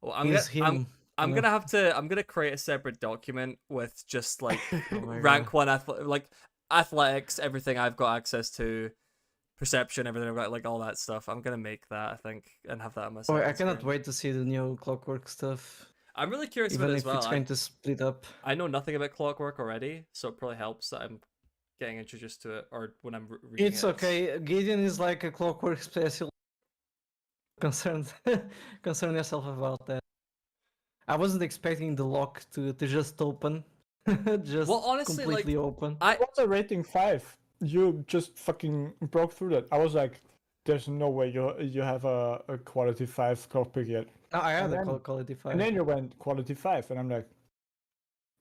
Well, I'm gonna create a separate document with just like rank 1 athletics, everything I've got access to, perception, everything I've got, like all that stuff. I'm gonna make that, I think, and have that on my side. I cannot wait to see the new Clockwork stuff. I'm really curious Even about it if as well. it's going to split up. I know nothing about Clockwork already, so it probably helps that I'm getting introduced to it, or when I'm reading it. It's okay. Gideon is like a Clockwork special. Concern yourself about that. I wasn't expecting the lock to just open. Just well, honestly, completely open. It was a rating 5. You just fucking broke through that. I was like, there's no way you have a quality 5 Clockpick yet. No, I had a quality 5. And then you went quality 5, and I'm like...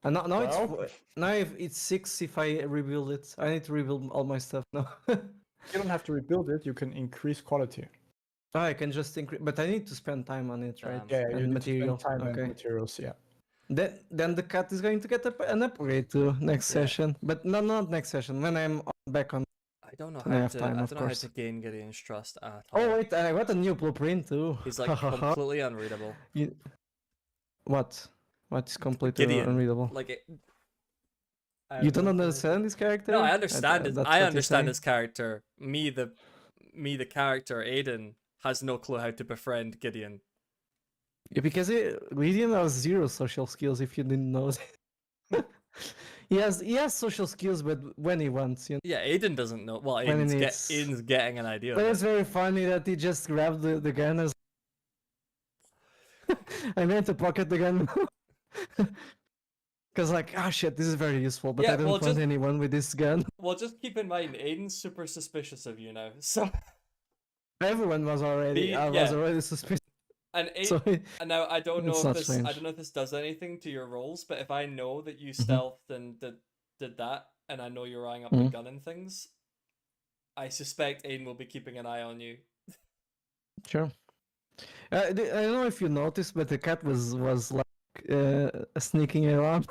And now it's 6 if I rebuild it. I need to rebuild all my stuff now. You don't have to rebuild it. You can increase quality. Oh, I can just increase, but I need to spend time on it, right? Yeah, you And need material. to spend time Okay. and materials. Yeah. Then the cat is going to get an upgrade too next Yeah. session, but no, not next session. When I'm back on. I don't know When I how have to. time, I of don't know how course. to gain Gideon's trust at all. Oh wait, I got a new blueprint too. He's like completely unreadable. What? What is completely Gideon, unreadable? like it, You don't understand this character? No, I understand it. That's I what you understand say? his character. Me, the character, Aiden, has no clue how to befriend Gideon. Yeah, because Gideon has 0 social skills. If you didn't know. he has social skills, but when he wants, you know. Yeah, Aiden doesn't know. Well, When he Aiden's, needs. Aiden's getting an idea But of it's it. very funny that he just grabbed the gun as. I meant to pocket the gun. Because like, ah shit, this is very useful, but Yeah, I don't well, want just- anyone with this gun. Well, just keep in mind, Aiden's super suspicious of you now. So, Everyone was already. I was yeah. already suspicious. and So and now I don't know it's if not this. I strange. don't know if this does anything to your rolls, but if I know that you stealthed and did that, and I know you're eyeing up the gun and things, I suspect Aiden will be keeping an eye on you. Sure. I don't know if you noticed, but the cat was like sneaking around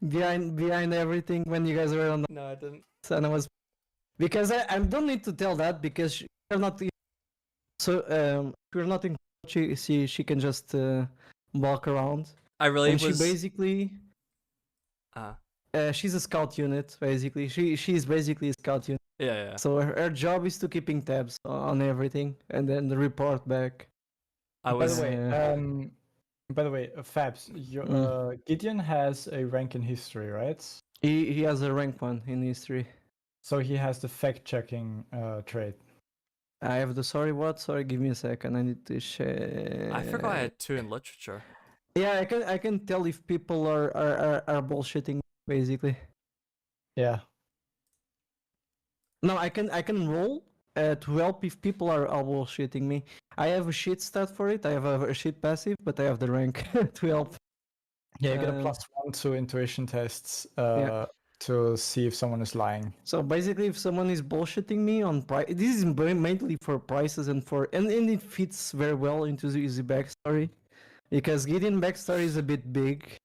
behind everything when you guys were on the. No, I didn't. And I was because I don't need to tell that because you're not. So if you're not in. She can just walk around. I really And was. she basically. She's a scout unit basically. She's basically a scout unit. Yeah. So her job is to keeping tabs on everything and then report back. I was. By the way, Fabs, Gideon has a rank in history, right? He has a rank 1 in history. So he has the fact-checking trait. I have the sorry, give me a second. I need to share. I forgot I had 2 in literature. Yeah, I can tell if people are bullshitting basically. Yeah. No, I can roll to help if people are bullshitting me. I have a shit stat for it. I have a shit passive, but I have the rank to help. Yeah, you get a +1 to intuition tests to see if someone is lying. So basically, if someone is bullshitting me on price, this is mainly for prices and it fits very well into the backstory, because Gideon backstory is a bit big,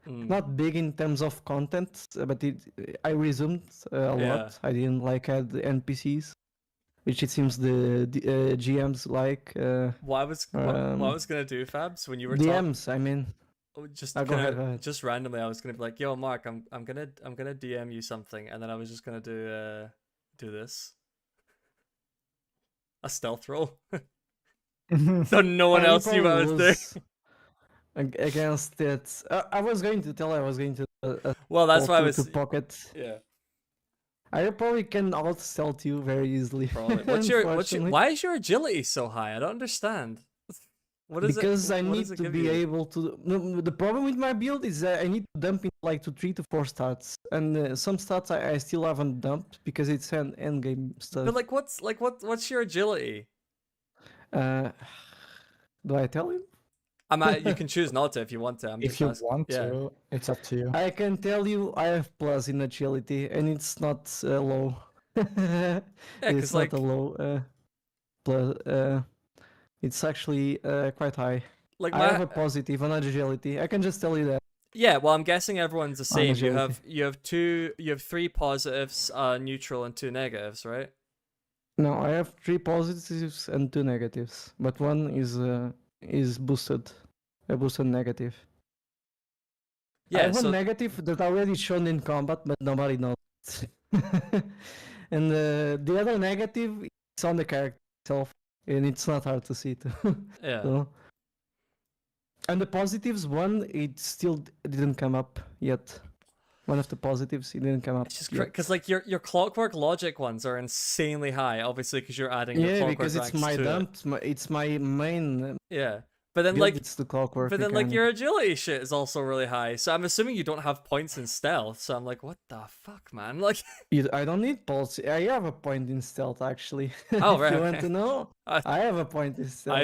not big in terms of content, but I resumed a lot. I didn't like add the NPCs, which it seems the GMs like. What I was gonna do, Fabs, when you were DMs, I mean. Just go ahead. Just randomly, I was gonna be like, "Yo, Mark, I'm gonna DM you something," and then I was just gonna do this, a stealth roll, so no one else knew what I was doing. Against it, I was going to tell. I was going to. Well, that's why I was to pocket. Yeah. I probably can out stealth you very easily. Probably. Why is your agility so high? I don't understand. Because I need to be able to. No, the problem with my build is that I need to dump in like 3 to 4 stats, and some stats I still haven't dumped because it's an end game stuff. But what's your agility? Do I tell you? You can choose not to if you want to. If you want to, it's up to you. I can tell you I have plus in agility, and it's not low. It's not a low plus. It's actually quite high. I have a positive on agility. I can just tell you that. Yeah, well, I'm guessing everyone's the same. You have 3 positives, neutral, and 2 negatives, right? No, I have 3 positives and 2 negatives, but one is boosted, a boosted negative. Yeah, I have one negative that already shown in combat, but nobody knows. And the other negative is on the character itself. And it's not hard to see too. Yeah. So, and the positives one, it still didn't come up yet. One of the positives, it didn't come up. It's just because like your clockwork logic ones are insanely high, obviously, because you're adding your clockwork because it's my dump. It's my main. Yeah. But then it's the clockwork. But then your agility shit is also really high. So I'm assuming you don't have points in stealth. So I'm like, what the fuck, man? Like I don't need pulse. I have a point in stealth actually. Oh, right. If you want to know, I have a point in stealth.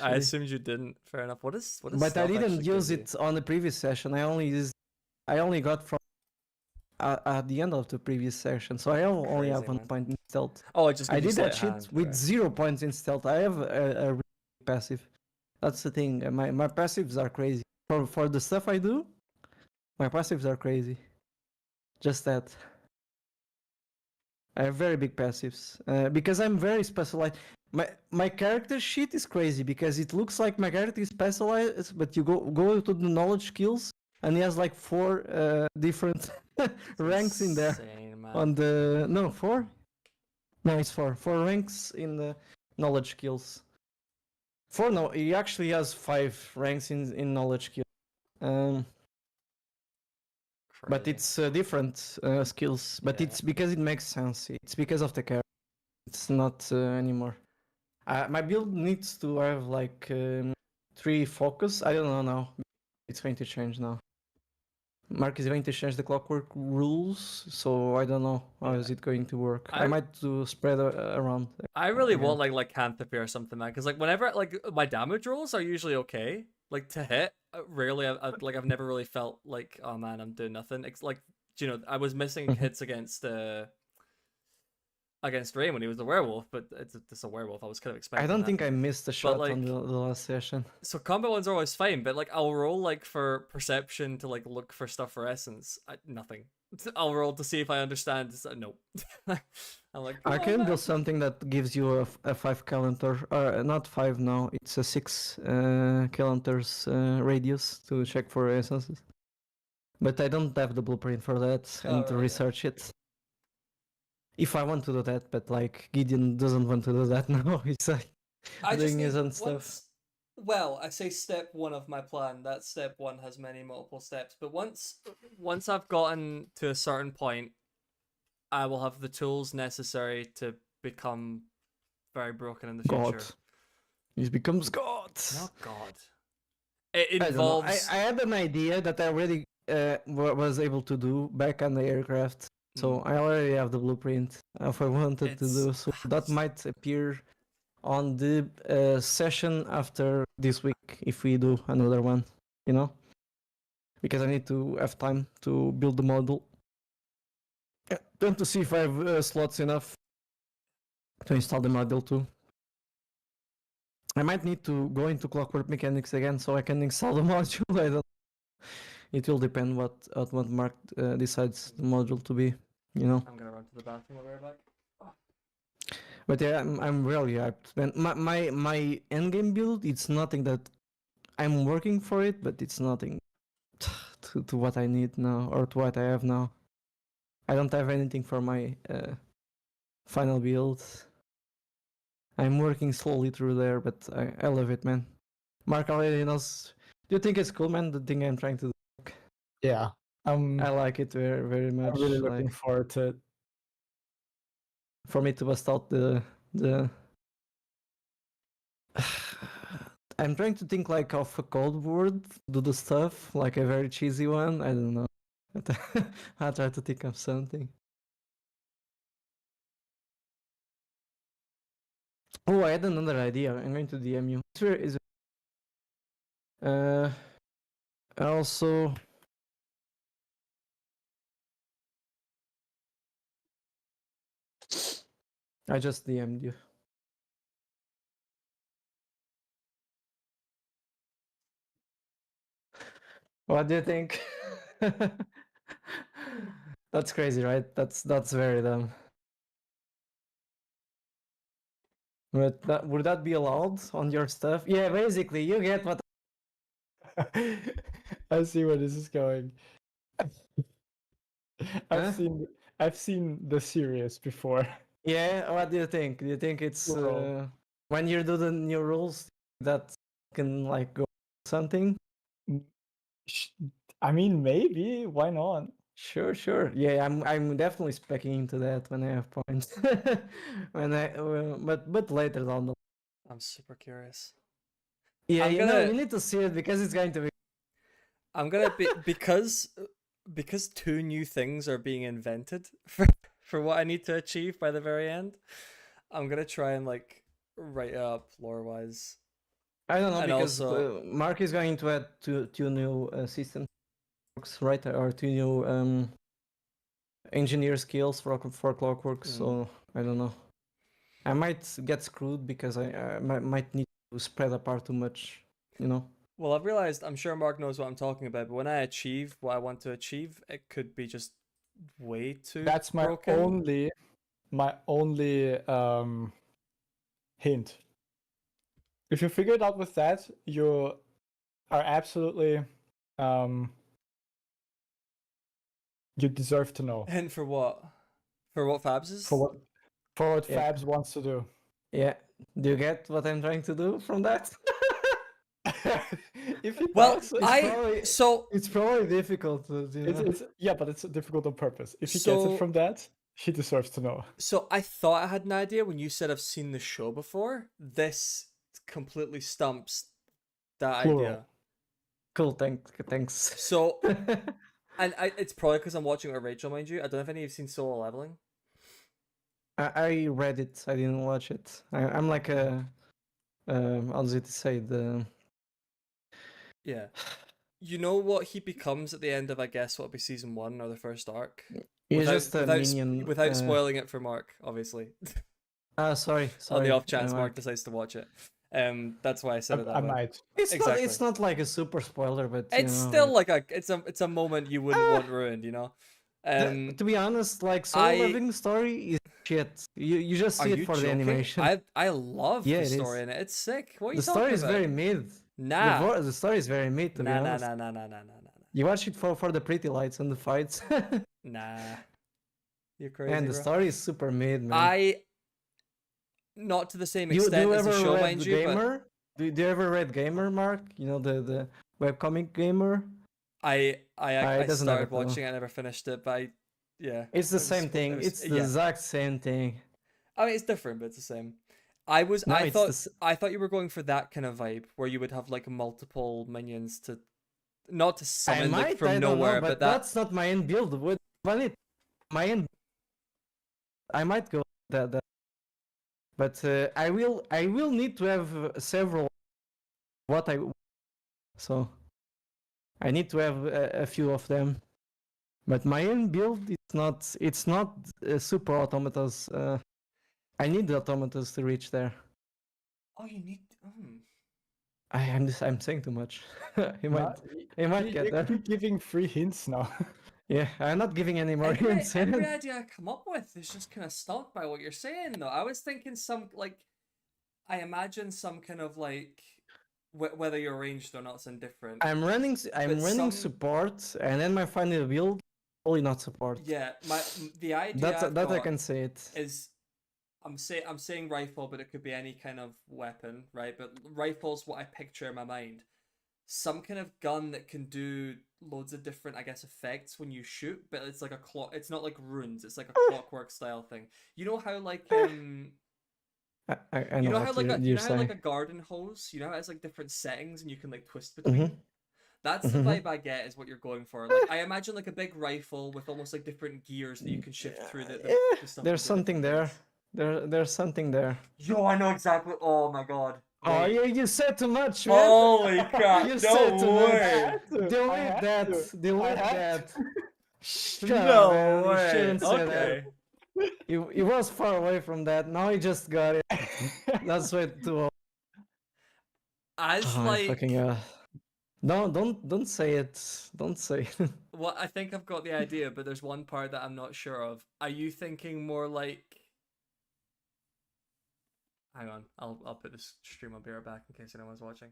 I assumed you didn't. Fair enough. What is But I didn't use it on the previous session. I only got from at the end of the previous session, so I only have Crazy, 1 man. point in stealth. Oh, it just I gives you did that sleight of shit hand, with right. 0 points in stealth. I have a really passive. That's the thing. My passives are crazy. For the stuff I do, my passives are crazy. Just that. I have very big passives because I'm very specialized. My character sheet is crazy because it looks like my character is specialized, but you go to the knowledge skills and he has like 4 different ranks in there. Insane, man. On the no 4. No, it's 4 ranks in the knowledge skills. 4 no, he actually has 5 ranks in knowledge skills. But Crazy. it's different skills. But Yeah. it's because it makes sense. It's because of the character. It's not anymore. My build needs to have like 3 focus. I don't know now. It's going to change now. Mark is going to change the clockwork rules, so I don't know how is it going to work. I might do spread around. I really again. want like lycanthropy or something, man. Because like whenever like my damage rolls are usually okay. Like to hit, rarely. I've never really felt like, oh man, I'm doing nothing. It's like, you know, I was missing Mhm. hits against Rain when he was a werewolf, but it's a werewolf. I was kind of expecting. I don't that. think I missed a shot like- on the last session. So combat ones are always fine, but like I'll roll like for perception to like look for stuff for essence. Nothing. I'll roll to see if I understand. No. I'm like, I "Oh, can man." do something that gives you a 5 kilometer, not 5 now, it's a 6 kilometers radius to check for essences. But I don't have the blueprint for that. I need to Alright, yeah. research it. If I want to do that, but like Gideon doesn't want to do that now. He's like doing his own stuff. Well, I say step one of my plan. That step one has many multiple steps, but once I've gotten to a certain point, I will have the tools necessary to become very broken in the future. God. He becomes God. Not God. It I don't know. involves. I had an idea that I already was able to do back on the aircraft. So I already have the blueprint of what I wanted to do. So that might appear on the session after this week if we do another one, you know? Because I need to have time to build the model. Then to see if I have slots enough to install the model too. I might need to go into clockwork mechanics again so I can install the module. I don't. It will depend what Mark decides the module to be, you know. I'm gonna run to the bathroom. I'll be right back. But yeah, I'm really hyped. Man, my endgame build, it's nothing that I'm working for it, but it's nothing to what I need now or to what I have now. I don't have anything for my final build. I'm working slowly through there, but I love it, man. Mark already knows. Do you think it's cool, man? The thing I'm trying to do. Yeah, I like it very, very much. I'm really looking forward to it. For me to bust out the I'm trying to think like of a code word, do the stuff, like a very cheesy one. I don't know. I'll try to think of something. Oh, I had another idea. I'm going to DM you. Where is it? Also, I just DM'd you. What do you think? That's crazy, right? That's very dumb. But would that be allowed on your stuff? Yeah, basically, you get what. I see where this is going. Huh? I've seen the series before. Yeah, what do you think? Do you think it's Well, when you do the new rules that can like go something? I mean, maybe. Why not? Sure, sure. Yeah, I'm definitely specking into that when I have points. When I but later down the. I'm super curious. Yeah, I'm you know, gonna- you need to see it because it's going to be. I'm gonna be because 2 new things are being invented for what I need to achieve by the very end. I'm gonna try and like write it up lore wise. I don't know And because also- Mark is going to add two new systems, right? Or 2 new engineer skills for clockwork, so I don't know. I might get screwed because I might need to spread apart too much, you know. Well, I've realized, I'm sure Mark knows what I'm talking about, but when I achieve what I want to achieve, it could be just way too That's my broken. only hint. If you figure it out with that, you are absolutely you deserve to know Hint for what? For what Fabs is? for what Yeah. Fabs wants to do. Yeah. Do you get what I'm trying to do from that? If he Well, does, it's probably difficult. You know? it's yeah, but it's difficult on purpose. If he gets So- it from that, he deserves to know. So I thought I had an idea when you said I've seen the show before. This completely stumps that Plural. idea. Cool. Thanks. So, and it's probably because I'm watching it with Rachel, mind you. I don't know if any of you have seen Solo Leveling. I read it. I didn't watch it. I'm like a how does it say the Yeah. You know what he becomes at the end of, I guess, what would be season 1 or the first arc? You're just a minion. Without spoiling it for Mark, obviously. Sorry. On the off chance Mark decides to watch it. That's why I said it that I way. might. It's not like a super spoiler, but It's still like it's a moment you wouldn't want ruined, you know. To be honest, like Solo Leveling story is shit. You just see it for the animation. I love Yeah, the it story is. in it. It's sick. What are you The talking story is about? very mid. Nah. The story is very mid, to be honest. Nah. You watch it for the pretty lights and the fights. Nah. You're crazy, And the bro. story is super mid, man. Not to the same Do extent you as the ever show, read mind you, but Gamer? Do you ever read Gamer, Mark? You know the webcomic Gamer? I doesn't started have it, though. watching it, I never finished it, but yeah. It's the it was- same it thing. was- It's the yeah. exact same thing. I mean, it's different, but it's the same. No, I it's thought I thought you were going for that kind of vibe where you would have like multiple minions to, not to I summon might, like from I don't nowhere, know, but that's not my end build. What it? My end. I might go that, but I will need to have several. What I so I need to have a few of them. But my end build it's not super automatas. I need the automatas to reach there. oh, you need. I'm saying too much. He might get You there. keep giving free hints now. Yeah, I'm not giving any more Every hints. idea I come up with is just kind of stumped by what you're saying, though. I was thinking I imagine some kind of like, whether you're ranged or not is indifferent. I'm running some- support, and then my final build only not support. Yeah, the idea That I've I got can say it. is, I'm saying rifle, but it could be any kind of weapon, right? But rifle's what I picture in my mind. Some kind of gun that can do loads of different, I guess, effects when you shoot, but it's like a clock. It's not like runes. It's like a clockwork style thing. You know how like I you know know how what like you're how saying. like a garden hose. You know how it has like different settings and you can like twist between. Mhm. That's the vibe I get. Is what you're going for. Like I imagine like a big rifle with almost like different gears that you can shift through the stuff. There's to do something different there. things. There's something there. Yo, I know exactly. Oh my god. Oh, Wait. you said too much, man. Holy crap! You said too No much. way. Delete that. Delete that. Shut up, No man. You way. shouldn't say Okay. that. He was far away from that. Now he just got it. That's way too old. As Oh, like fucking no, don't say it. Don't say it. what I think I've got the idea, but there's one part that I'm not sure of. Are you thinking more like? Hang on, I'll put this stream on BR back in case anyone's watching.